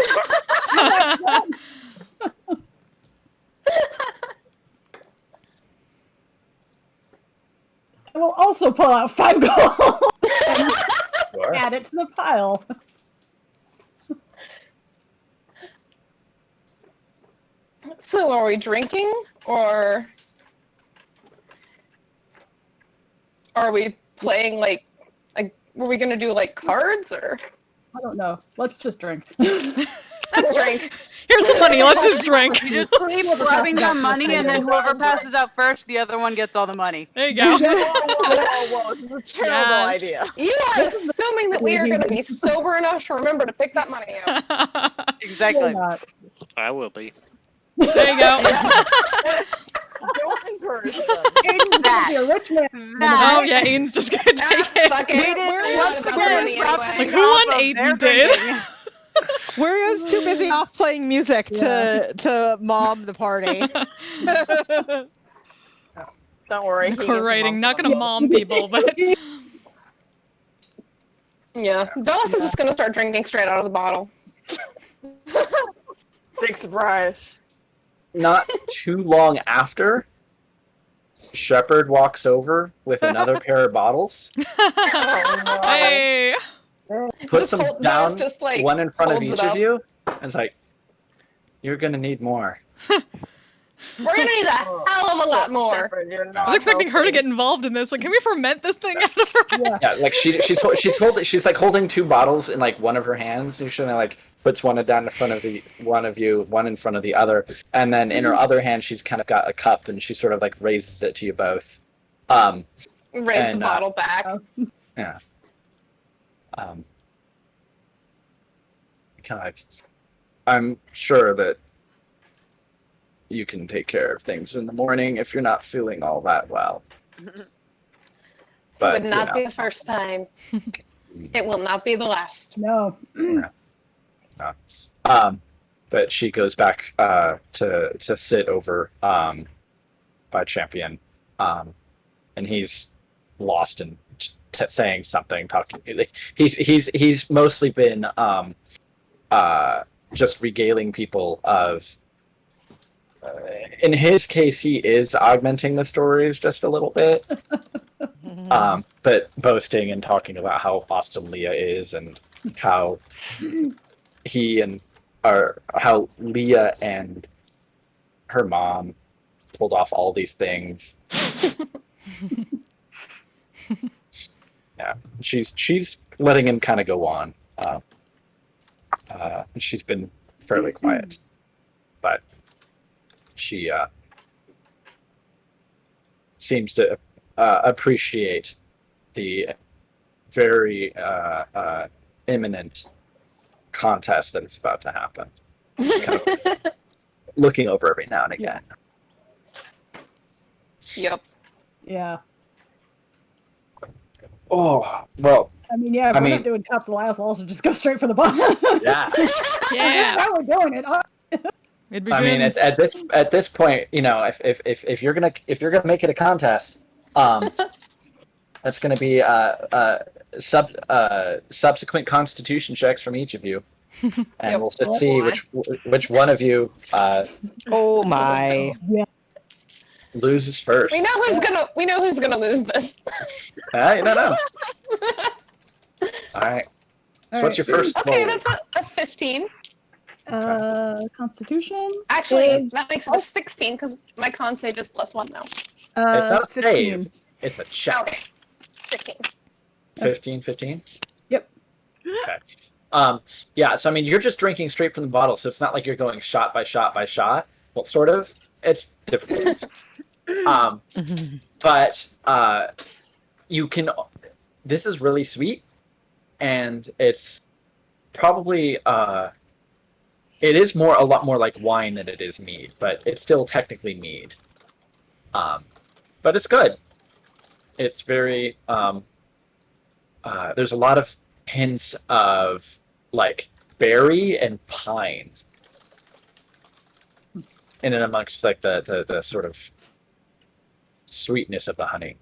I will also pull out 5 gold and add it to the pile. So, are we drinking, or are we playing like were we gonna do like cards, or? I don't know. Let's just drink. Let's drink. Here's the money. Let's just drink. You just keep grabbing the money, and then whoever passes out first, the other one gets all the money. There you go. Whoa, this is a terrible idea. You are assuming that we are going to be sober enough to remember to pick that money up. Exactly. I will be. There you go. Don't encourage them. Aiden's gonna be a rich man. Oh yeah, Aiden's just gonna take it. Like who on Aiden did? Waria's too busy off playing music to mom the party. Don't worry. Writing, not gonna mom people, but yeah, Dallas is just gonna start drinking straight out of the bottle. Big surprise. Not too long after, Shepard walks over with another pair of bottles. Hey. Puts them down, just, like, one in front of holds each it of up. you, and it's like, you're gonna need more. We're gonna need a hell of a lot more. I was expecting her to get involved in this. Like, can we ferment this thing out of her? Yeah, like she's like holding 2 bottles in like one of her hands. And she like puts one down in front of one of you, one in front of the other, and then in her other hand she's kind of got a cup, and she sort of like raises it to you both. Raise the bottle back. Yeah. Kind of like, I'm sure that you can take care of things in the morning if you're not feeling all that well. But Would not be the first time. It will not be the last. No. But she goes back to sit over by Champion, and he's lost in saying something, talking. He's mostly been just regaling people of in his case, he is augmenting the stories just a little bit. But boasting and talking about how awesome Leah is and how how Leah and her mom pulled off all these things. Yeah, she's letting him kind of go on. She's been fairly quiet, but she seems to appreciate the very imminent contest that is about to happen. Kind of looking over every now and again. Yep. Yeah. Oh, well. I mean, yeah, if we're not doing cups, Elias will also just go straight for the bottom. Yeah. Yeah. How we're doing it. It I mean, at this point, you know, if you're gonna make it a contest, that's gonna be subsequent Constitution checks from each of you, and we'll just see which one of you. Oh my. Yeah. Loses first. We know who's gonna lose this. You don't know. All right. So what's your first roll? Okay, that's a 15. Constitution. Actually, that makes it a 16 because my con save is +1 now. It's not a 15. save. It's a check. Okay. 15. 15? Yep. Okay. Yeah, so I mean, you're just drinking straight from the bottle, so it's not like you're going shot by shot by shot. Well, sort of. It's difficult. But you can. This is really sweet, and it's probably it is a lot more like wine than it is mead, but it's still technically mead. But it's good. It's very there's a lot of hints of like berry and pine in and amongst like the sort of sweetness of the honey.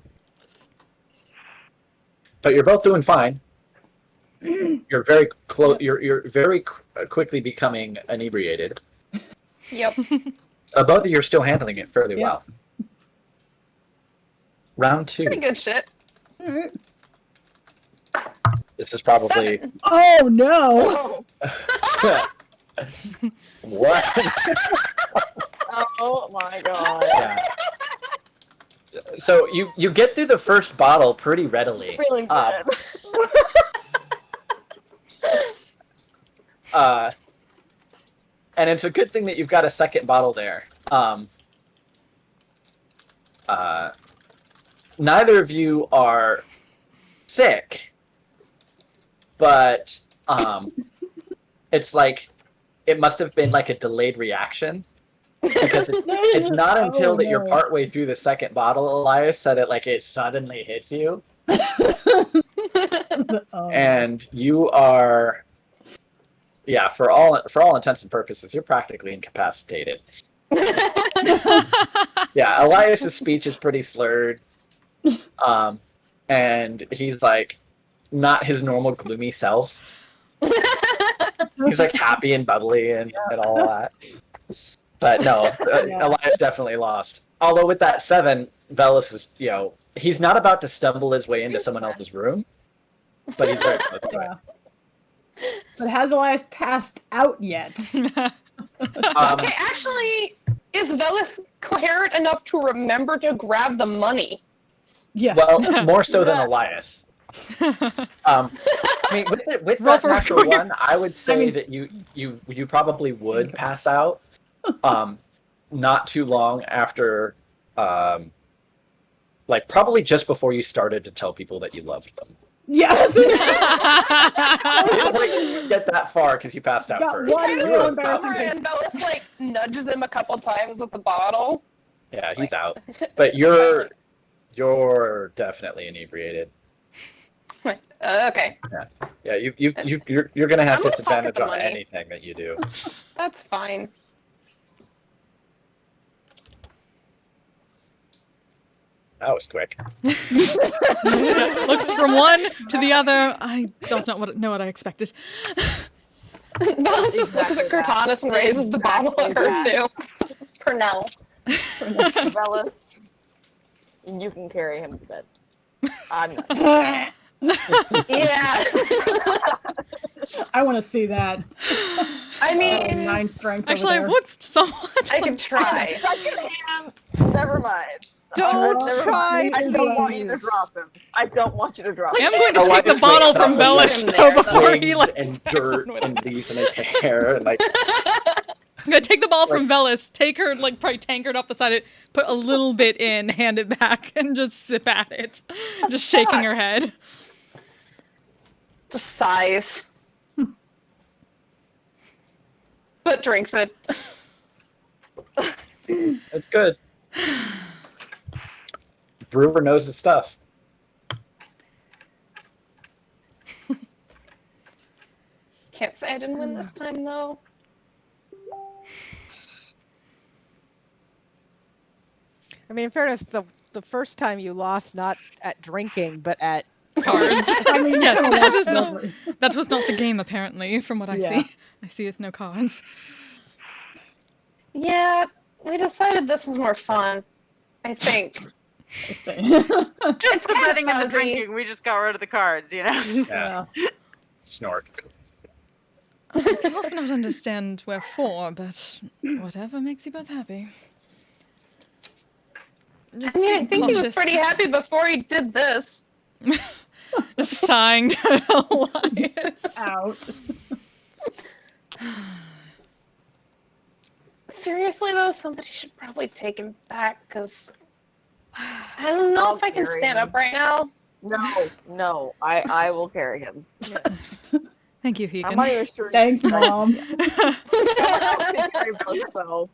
But you're both doing fine. You're very close. You're very quickly becoming inebriated. Yep. Both of you are still handling it fairly well. Round 2. Pretty good shit. All right. This is probably. 7. Oh no! What? Oh my god. Yeah. So you get through the first bottle pretty readily. Feeling good. And it's a good thing that you've got a second bottle there. Neither of you are sick, but it's like it must have been like a delayed reaction. Because it's not until that you're partway through the second bottle, Elias, that it suddenly hits you. And you are, for all intents and purposes, you're practically incapacitated. Yeah, Elias's speech is pretty slurred, and he's like not his normal gloomy self. He's like happy and bubbly and all that. But no, Elias definitely lost. Although with that 7, Velas is, he's not about to stumble his way into someone else's room, but he's very close to it. But has Elias passed out yet? Okay, actually, is Velas coherent enough to remember to grab the money? Yeah. Well, more so than Elias. I mean, with that natural 1, I would say that you probably would pass out. Not too long after, probably just before you started to tell people that you loved them. Yes. Didn't get that far because you passed out first. And Velas nudges him a couple times with the bottle. Yeah, he's out. But you're definitely inebriated. Okay. Yeah. You're gonna have disadvantage on anything that you do. That's fine. That was quick. Looks from one to the other. I don't know what I expected. Velas just looks at Cortanus and raises the bottle at her too. Pernell. Velis, you can carry him to bed. I'm not. Yeah. I want to see that. I mean, 9 strength. Actually, I over there. would somewhat. I could try. Second hand. Never mind. Don't Never try, mind. I don't want you to please. drop him. I don't want you to drop I him. am going to Oh, I take the just bottle wake up from and, Bellis like, though before he wind like and smacks dirt someone with and it. leaves in his hair and like I'm gonna take the ball from Velis, take her, like, probably tankard off the side of it, put a little bit in, hand it back, and just sip at it. Just shaking her head. Just sighs. But drinks it. it's good. Brewer knows his stuff. Can't say I didn't win this time, though. I mean, in fairness, the first time you lost not at drinking, but at Cards. I mean, Yes, you that know, is not, that was not the game, apparently, from what I Yeah. see. I see it's no cards. Yeah, we decided this was more fun. I think. Just It's the kinda betting and the fuzzy. drinking, we just got rid of the cards, you know? Yeah. Snort. I can often not understand wherefore, but whatever makes you both happy. Just I mean, I be think he was cautious. pretty happy before he did this. Just sighing down Elias. Out. Seriously, though, somebody should probably take him back, because I don't know if I can carry stand him. up right now. No, I will carry him. Thank you, Hegan. I'm not even sure. Thanks, Mom. Someone else can carry Bugs, though.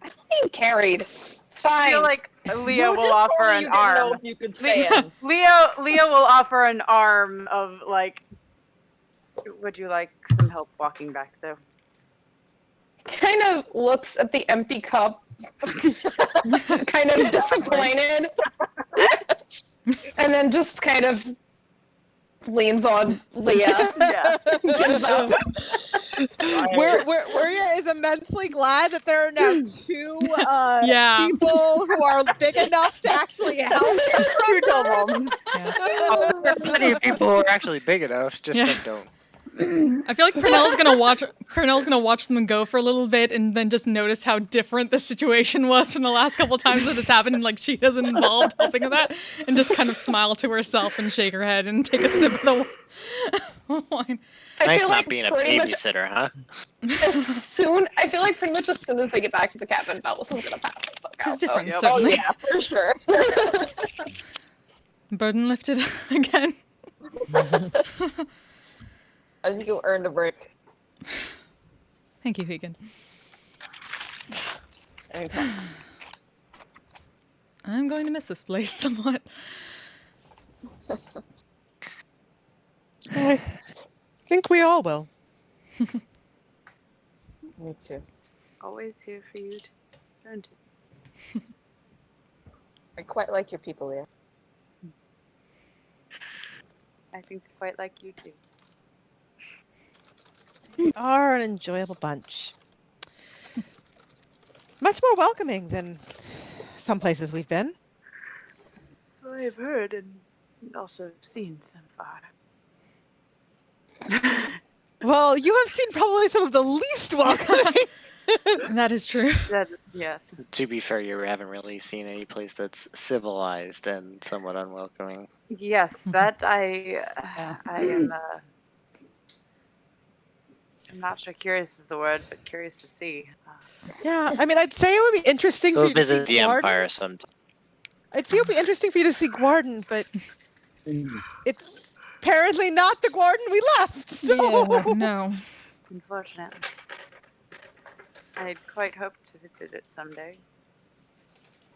Being carried. It's I fine. feel like Leo You will just offer told me an you didn't know arm. if you could stand. Leo will offer an arm of, like, would you like some help walking back, though? Kind of looks at the empty cup, kind of disappointed, and then just kind of leans on Leah. Yeah. Gives up. Wirya is immensely glad that there are now two Yeah. people who are big enough to actually help. Two doubles. Yeah. There are plenty of people who are actually big enough, just Yeah. some don't. I feel like Pernell's gonna watch them go for a little bit and then just notice how different the situation was from the last couple times that it's happened, and like she isn't involved helping with that, and just kind of smile to herself and shake her head and take a sip of the wine. I Nice feel not like being a pretty much babysitter, huh? I feel like pretty much as soon as they get back to the cabin, Bellis is gonna pass the fuck It's out. different, Oh, certainly. yeah, for sure. Burden lifted again. I think you earned a break. Thank you, Hegan. Anytime. I'm going to miss this place somewhat. I think we all will. Me too. Always here for you to turn to. I quite like your people, Leah. I think they quite like you, too. We are an enjoyable bunch. Much more welcoming than some places we've been. I've heard and also seen some far. Well, you have seen probably some of the least welcoming. That is true. Yes. To be fair, you haven't really seen any place that's civilized and somewhat unwelcoming. Yes, that I am. I'm not sure curious is the word, but curious to see. Yeah, I mean, I'd say it would be interesting for Go you to see visit the Guarden. Empire sometime. I'd say it would be interesting for you to see Guarden, but it's apparently not the Guarden we left. So No. Unfortunately. I'd quite hoped to visit it someday.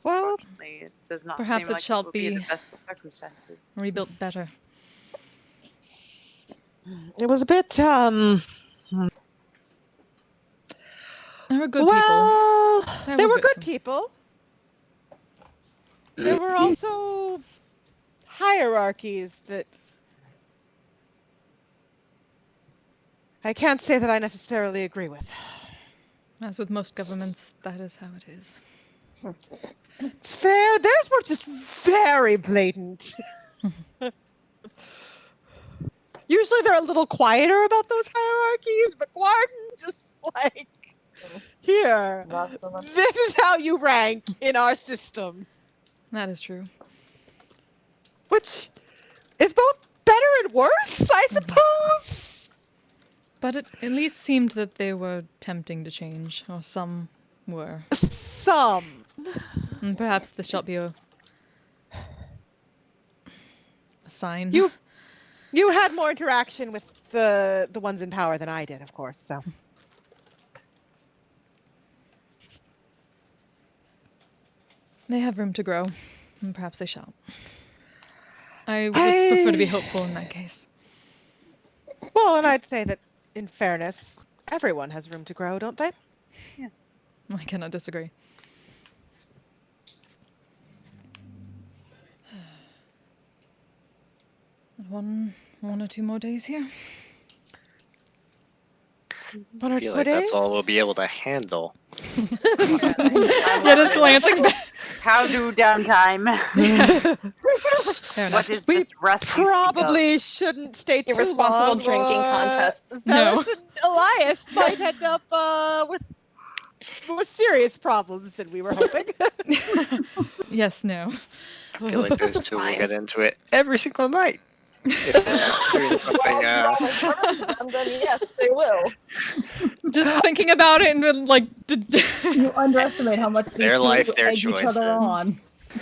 Well, Unfortunately, it does not perhaps seem it like shall it will be be the best of circumstances. rebuilt better. it was a bit They were good well, people. they were good people. There were also hierarchies that I can't say that I necessarily agree with. As with most governments, that is how it is. It's fair. Theirs were just very blatant. Usually they're a little quieter about those hierarchies, but Guardian just like, here, this is how you rank in our system. That is true. Which is both better and worse, I suppose. But it at least seemed that they were tempting to change, or some were. Some. And perhaps this shall be a sign. You had more interaction with the ones in power than I did, of course, so. They have room to grow, and perhaps they shall. I would prefer to be hopeful in that case. Well, and I'd say that, in fairness, everyone has room to grow, don't they? Yeah. I cannot disagree. One or two more days here. One or I feel two like days? that's all we'll be able to handle. Yeah, just glancing back. How do downtime? What is We this rest probably shouldn't stay too Irresponsible long, drinking or contests. Velas and Elias might end up with more serious problems than we were hoping. Yes, no. I feel like those This is two will fine. get into it every single night. If they're doing something, Then yes, they will. Just thinking about it and like. You underestimate how much these Their two life, their egg each other choices. on.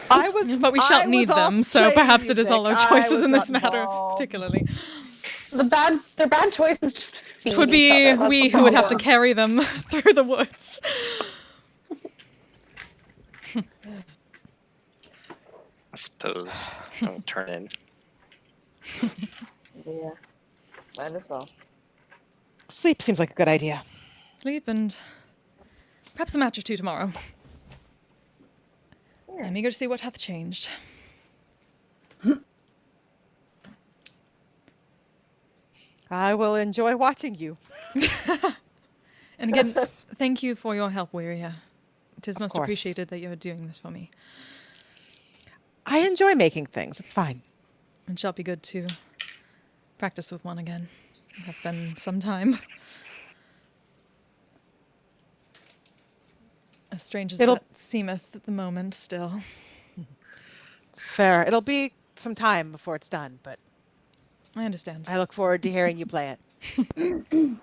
But we shan't need them, so perhaps it is all our choices in this matter, particularly. Their bad choices just feed It would each be other. That's we the who would have to problem. carry them through the woods. I suppose I'll turn in. Yeah, might as well. Sleep seems like a good idea. Sleep and perhaps a match or two tomorrow. I'm eager to see what hath changed. I will enjoy watching you. And again, thank you for your help, Wiria. It is Of most course. appreciated that you're doing this for me. I enjoy making things. It's fine. It shall be good to practice with one again. It hath been some time. As strange as that seemeth at the moment, still. It's fair. It'll be some time before it's done, but I understand. I look forward to hearing you play it.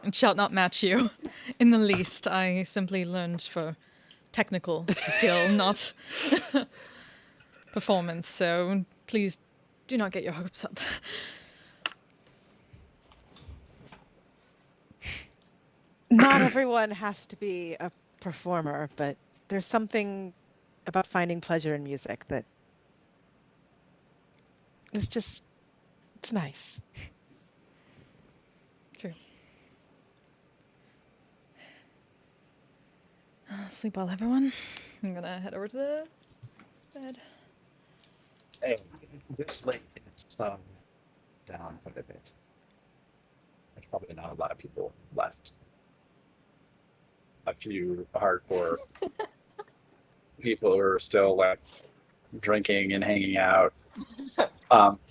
It shall not match you in the least. I simply learned for technical skill, not performance, so please do not get your hopes up. Not everyone has to be a performer, but there's something about finding pleasure in music that is just, it's nice. True. Sleep well, everyone. I'm gonna head over to the bed. Hey, this lake is down quite a bit. There's probably not a lot of people left. A few hardcore people who are still like drinking and hanging out.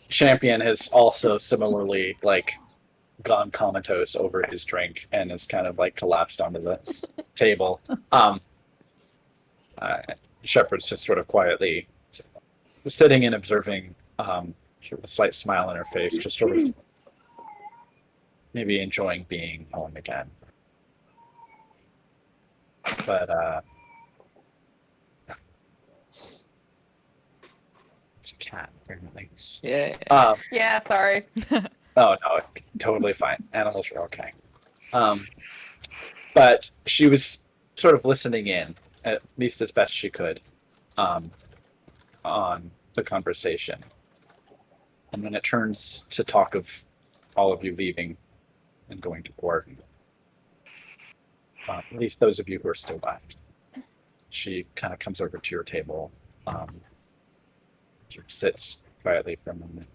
Champion has also similarly like gone comatose over his drink and has kind of like collapsed onto the table. Shepard's just sort of quietly sitting and observing, sort of a slight smile on her face, just sort of maybe enjoying being home again. But it's a cat, apparently. Yeah. Yeah, sorry. Oh no, totally fine. Animals are okay. But she was sort of listening in, at least as best she could, on the conversation. And when it turns to talk of all of you leaving and going to court, at least those of you who are still left, she kind of comes over to your table, sort of sits quietly for a moment.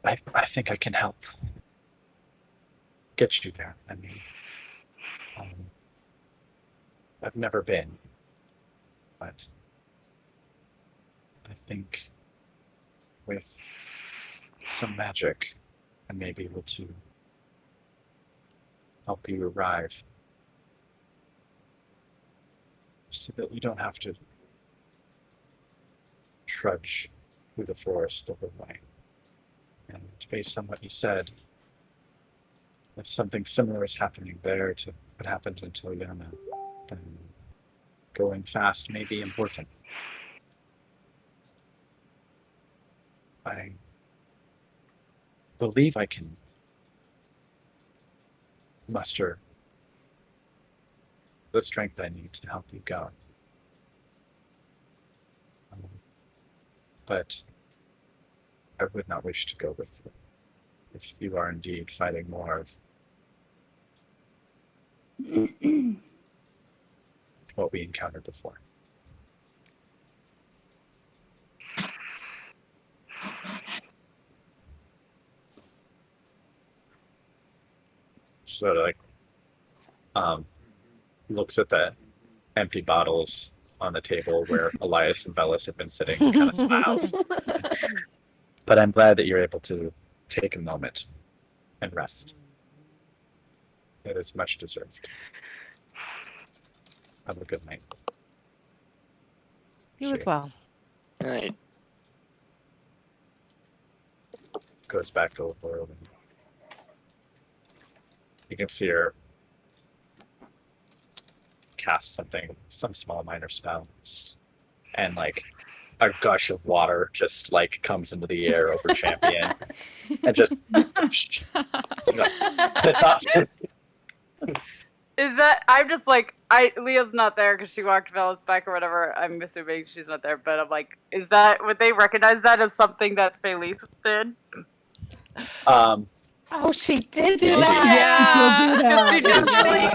I think I can help get you there. I mean, I've never been, but I think with some magic, I may be able to help you arrive so that you don't have to trudge through the forest the whole way. And based on what you said, if something similar is happening there to what happened in Toyama, then going fast may be important. I believe I can muster the strength I need to help you go. But I would not wish to go with you if you are indeed fighting more of what we encountered before. So like looks at the empty bottles on the table where Elias and Velas have been sitting, kind of smiles. But I'm glad that you're able to take a moment and rest. It is much deserved. Have a good night. You as well. All right. Goes back to the world. And you can see her cast some small minor spell, and like a gush of water just like comes into the air over Champion, and just Is that I'm just like Leah's not there because she walked Velas back or whatever. I'm assuming she's not there, but I'm like, is that would they recognize that as something that Felice did? Oh, she did do Maybe. that. She definitely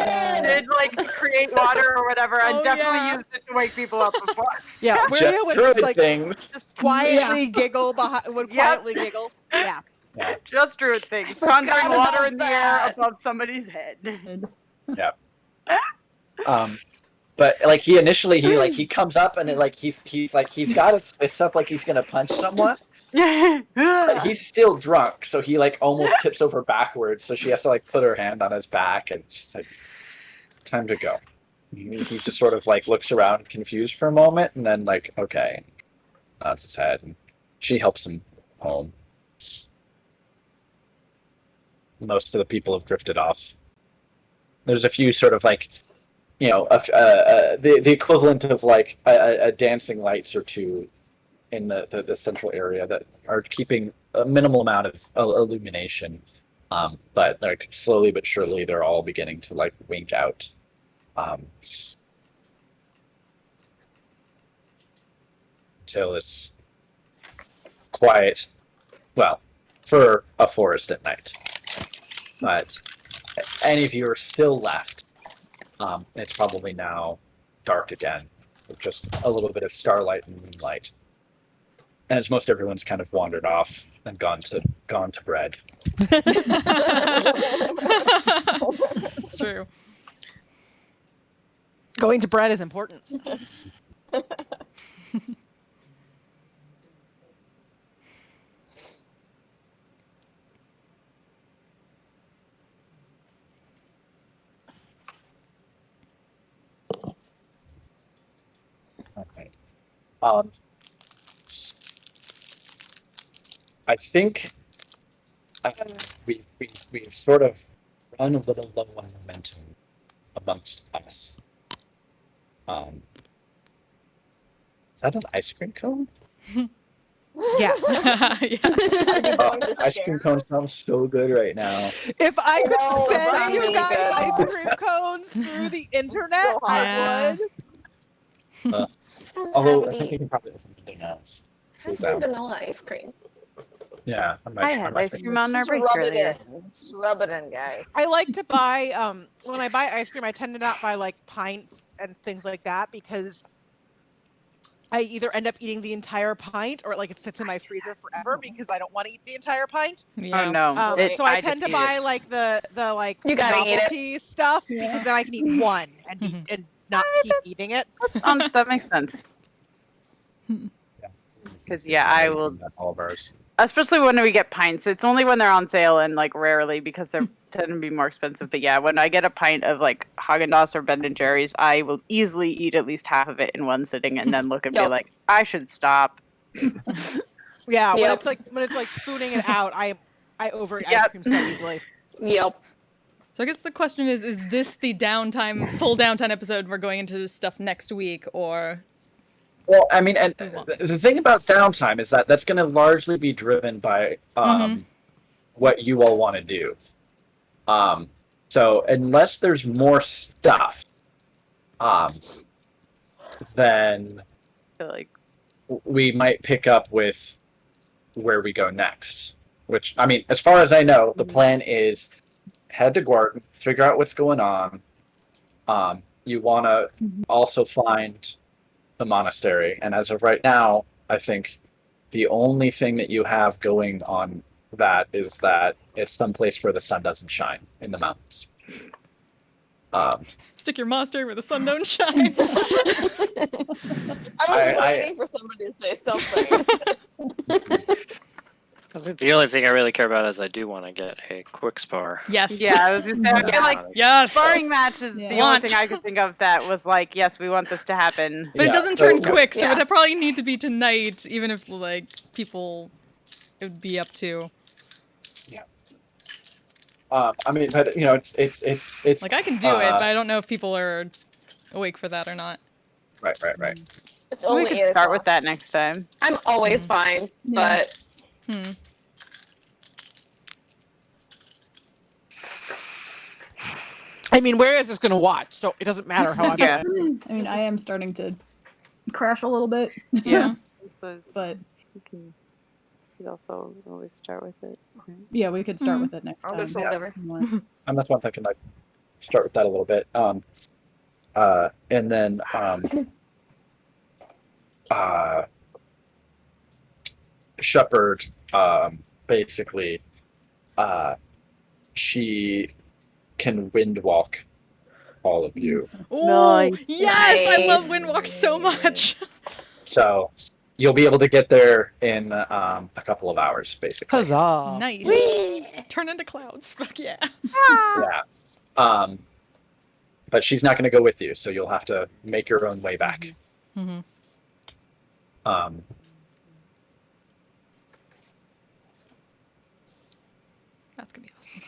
did like create water or whatever, and Oh, definitely yeah. used it to wake people up before. Yeah, Maria would druid like things. just quietly giggle behind. Would quietly giggle. Yeah. Yeah. Just druid things, forgot conjuring water about in the air that. above somebody's head. Yeah. But like he comes up and he's got his fist up like he's gonna punch someone. But he's still drunk, so he like almost tips over backwards. So she has to like put her hand on his back, and she's like, "Time to go." He just sort of like looks around, confused for a moment, and then like, okay, nods his head, and she helps him home. Most of the people have drifted off. There's a few sort of like, the equivalent of like a dancing lights or two in the central area that are keeping a minimal amount of illumination, but like slowly but surely they're all beginning to like wink out. Until it's quiet, well, for a forest at night. But any of you are still left. It's probably now dark again, with just a little bit of starlight and moonlight. And as most everyone's kind of wandered off and gone to bed. It's true. Going to bed is important. Okay. I think we've sort of run a little low on momentum amongst us. Is that an ice cream cone? Yes. Ice cream cone smells so good right now. If I could know, send it's you really guys good. ice cream cones through the internet, I would. Although I think you can probably open something else. Have some vanilla ice cream. Yeah, I had ice cream on our Just break rub earlier. it in. Just rub it in, guys. I like to buy when I buy ice cream, I tend to not buy like pints and things like that because I either end up eating the entire pint or like it sits in my freezer forever because I don't want to eat the entire pint. Oh no. So I tend to buy like the like You gotta eat it. novelty stuff because then I can eat one and not keep eating it. That makes sense. Because I will. All of ours. Especially when we get pints. It's only when they're on sale and like rarely because they tend to be more expensive. But yeah, when I get a pint of like Haagen-Dazs or Ben & Jerry's, I will easily eat at least half of it in one sitting and then look at me like I should stop. Yeah, when it's like spooning it out, I overeat ice cream so easily. Yep. So I guess the question is this the full downtime episode? We're going into this stuff next week, or? Well, I mean, and the thing about downtime is that that's going to largely be driven by what you all want to do. So unless there's more stuff, then we might pick up with where we go next. Which, I mean, as far as I know, the plan is head to Gwarton, figure out what's going on. You want to also find the monastery, and as of right now, I think the only thing that you have going on that it's someplace where the sun doesn't shine in the mountains. Stick your monastery where the sun don't shine. I was waiting for somebody to say something. I think the only thing I really care about is I do want to get a quick spar. Yes. Yeah, I was just saying, I feel like sparring match is the only Want. thing I could think of that was like, yes, we want this to happen. But it doesn't turn quick, so it would probably need to be tonight, even if like people it would be up to. Yeah. I mean, but you know, it's like I can do it, but I don't know if people are awake for that or not. Right. It's We only could 8 start o'clock. with that next time. I'm always fine, but I mean, where is this going to watch? So it doesn't matter how I'm doing. I mean, I am starting to crash a little bit. Yeah. But you could also always start with it. yeah, we could start with it next I'll time. go for whatever. if you want. And that's one thing I can like start with that a little bit. And then Shepherd basically she can wind walk all of you. Oh, yes! I love Windwalk so much. So you'll be able to get there in a couple of hours, basically. Huzzah! Nice. Turn into clouds. Fuck yeah. Yeah. But she's not going to go with you, so you'll have to make your own way back. Mm-hmm. That's gonna be awesome.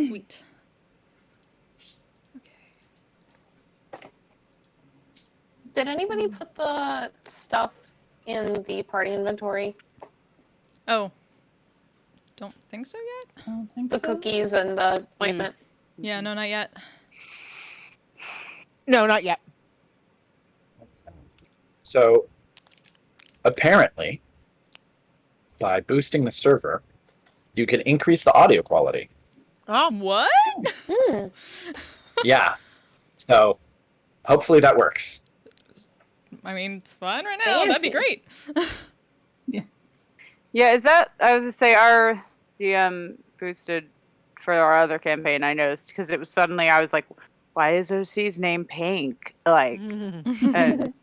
Sweet. did anybody put the stuff in the party inventory? Oh. Don't think so yet? I don't think The cookies and the ointment. Yeah, no, not yet. No, not yet. So apparently, by boosting the server, you can increase the audio quality. Oh, what? Yeah. So hopefully that works. I mean, it's fine right now. That'd be great. Yeah, is that, I was gonna say, our DM boosted for our other campaign, I noticed, because it was suddenly, I was like, why is OC's name pink? Like, and,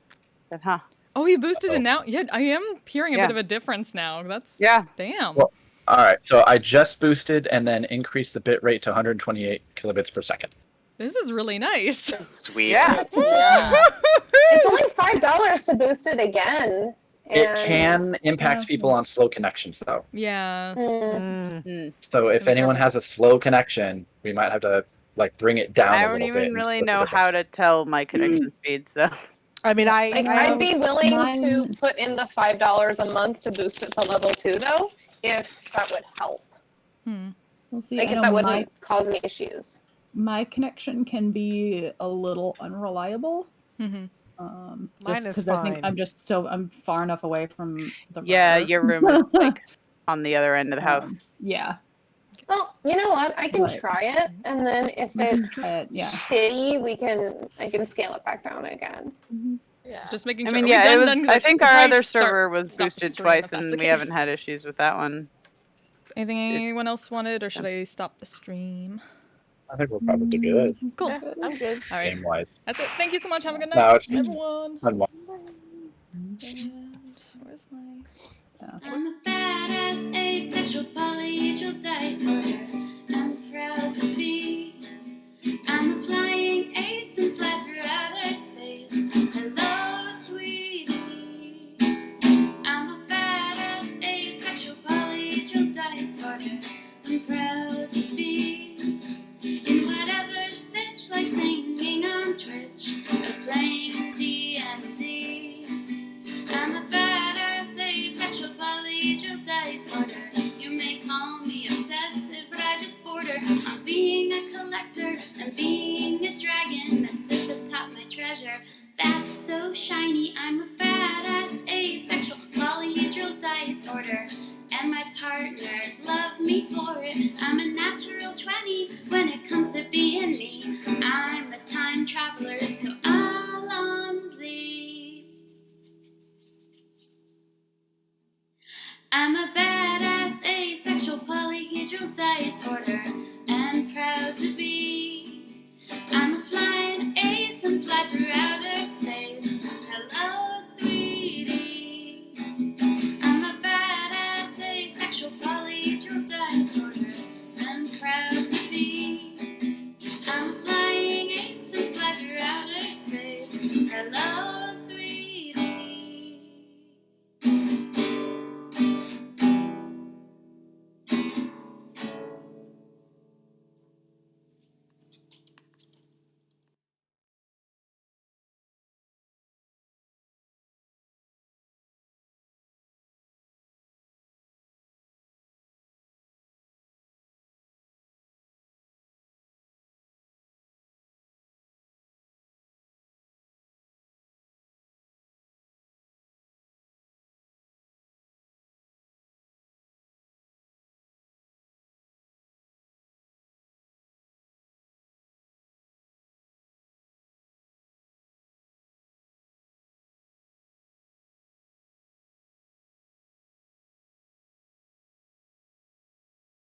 Oh, you boosted it now? Yeah, I am hearing a bit of a difference now. That's, damn. Well, all right. So I just boosted and then increased the bit rate to 128 kilobits per second. This is really nice. Sweet. Yeah. It's only $5 to boost it again. It can impact people on slow connections, though. Yeah. So if anyone has a slow connection, we might have to like bring it down I a don't little bit. even really know how to tell my connection speed, so. I mean, I'd be willing to put in the $5 a month to boost it to level 2, though, if that would help. We'll see. Like, I if know that wouldn't cause any issues. my connection can be a little unreliable. Mine is because I think fine. I'm far enough away from the Yeah, router. your room is like on the other end of the house. Yeah. Well, you know what? I can But- try it, and then if You can it's try it, yeah. shitty, I can scale it back down again. Yeah. Just making I sure. mean, Are we yeah, done it was. then? 'Cause I should think our probably other start- server was stop the boosted stream twice, if that's and the we case. haven't had issues with that one. Anything anyone else wanted, or should I stop the stream? I think we're probably good. Cool. Yeah, I'm good. All right. Game wise. That's it. Thank you so much. Have a good No, night, it's everyone. fun one. And where's my? I'm a badass asexual polyhedral dice holder. I'm proud to be. I'm a flying ace and fly through outer space. Hello, sweetie. I'm a badass asexual polyhedral dice holder. I'm proud to be in whatever sitch, like singing on Twitch or playing D&D. I'm a badass asexual polyhedral dice holder. You may call me obsessive, but I just border on being a collector and being a dragon that sits atop my treasure. That's so shiny. I'm a badass asexual polyhedral dice holder, and my partners love me for it. I'm a natural 20 when it comes to being me. I'm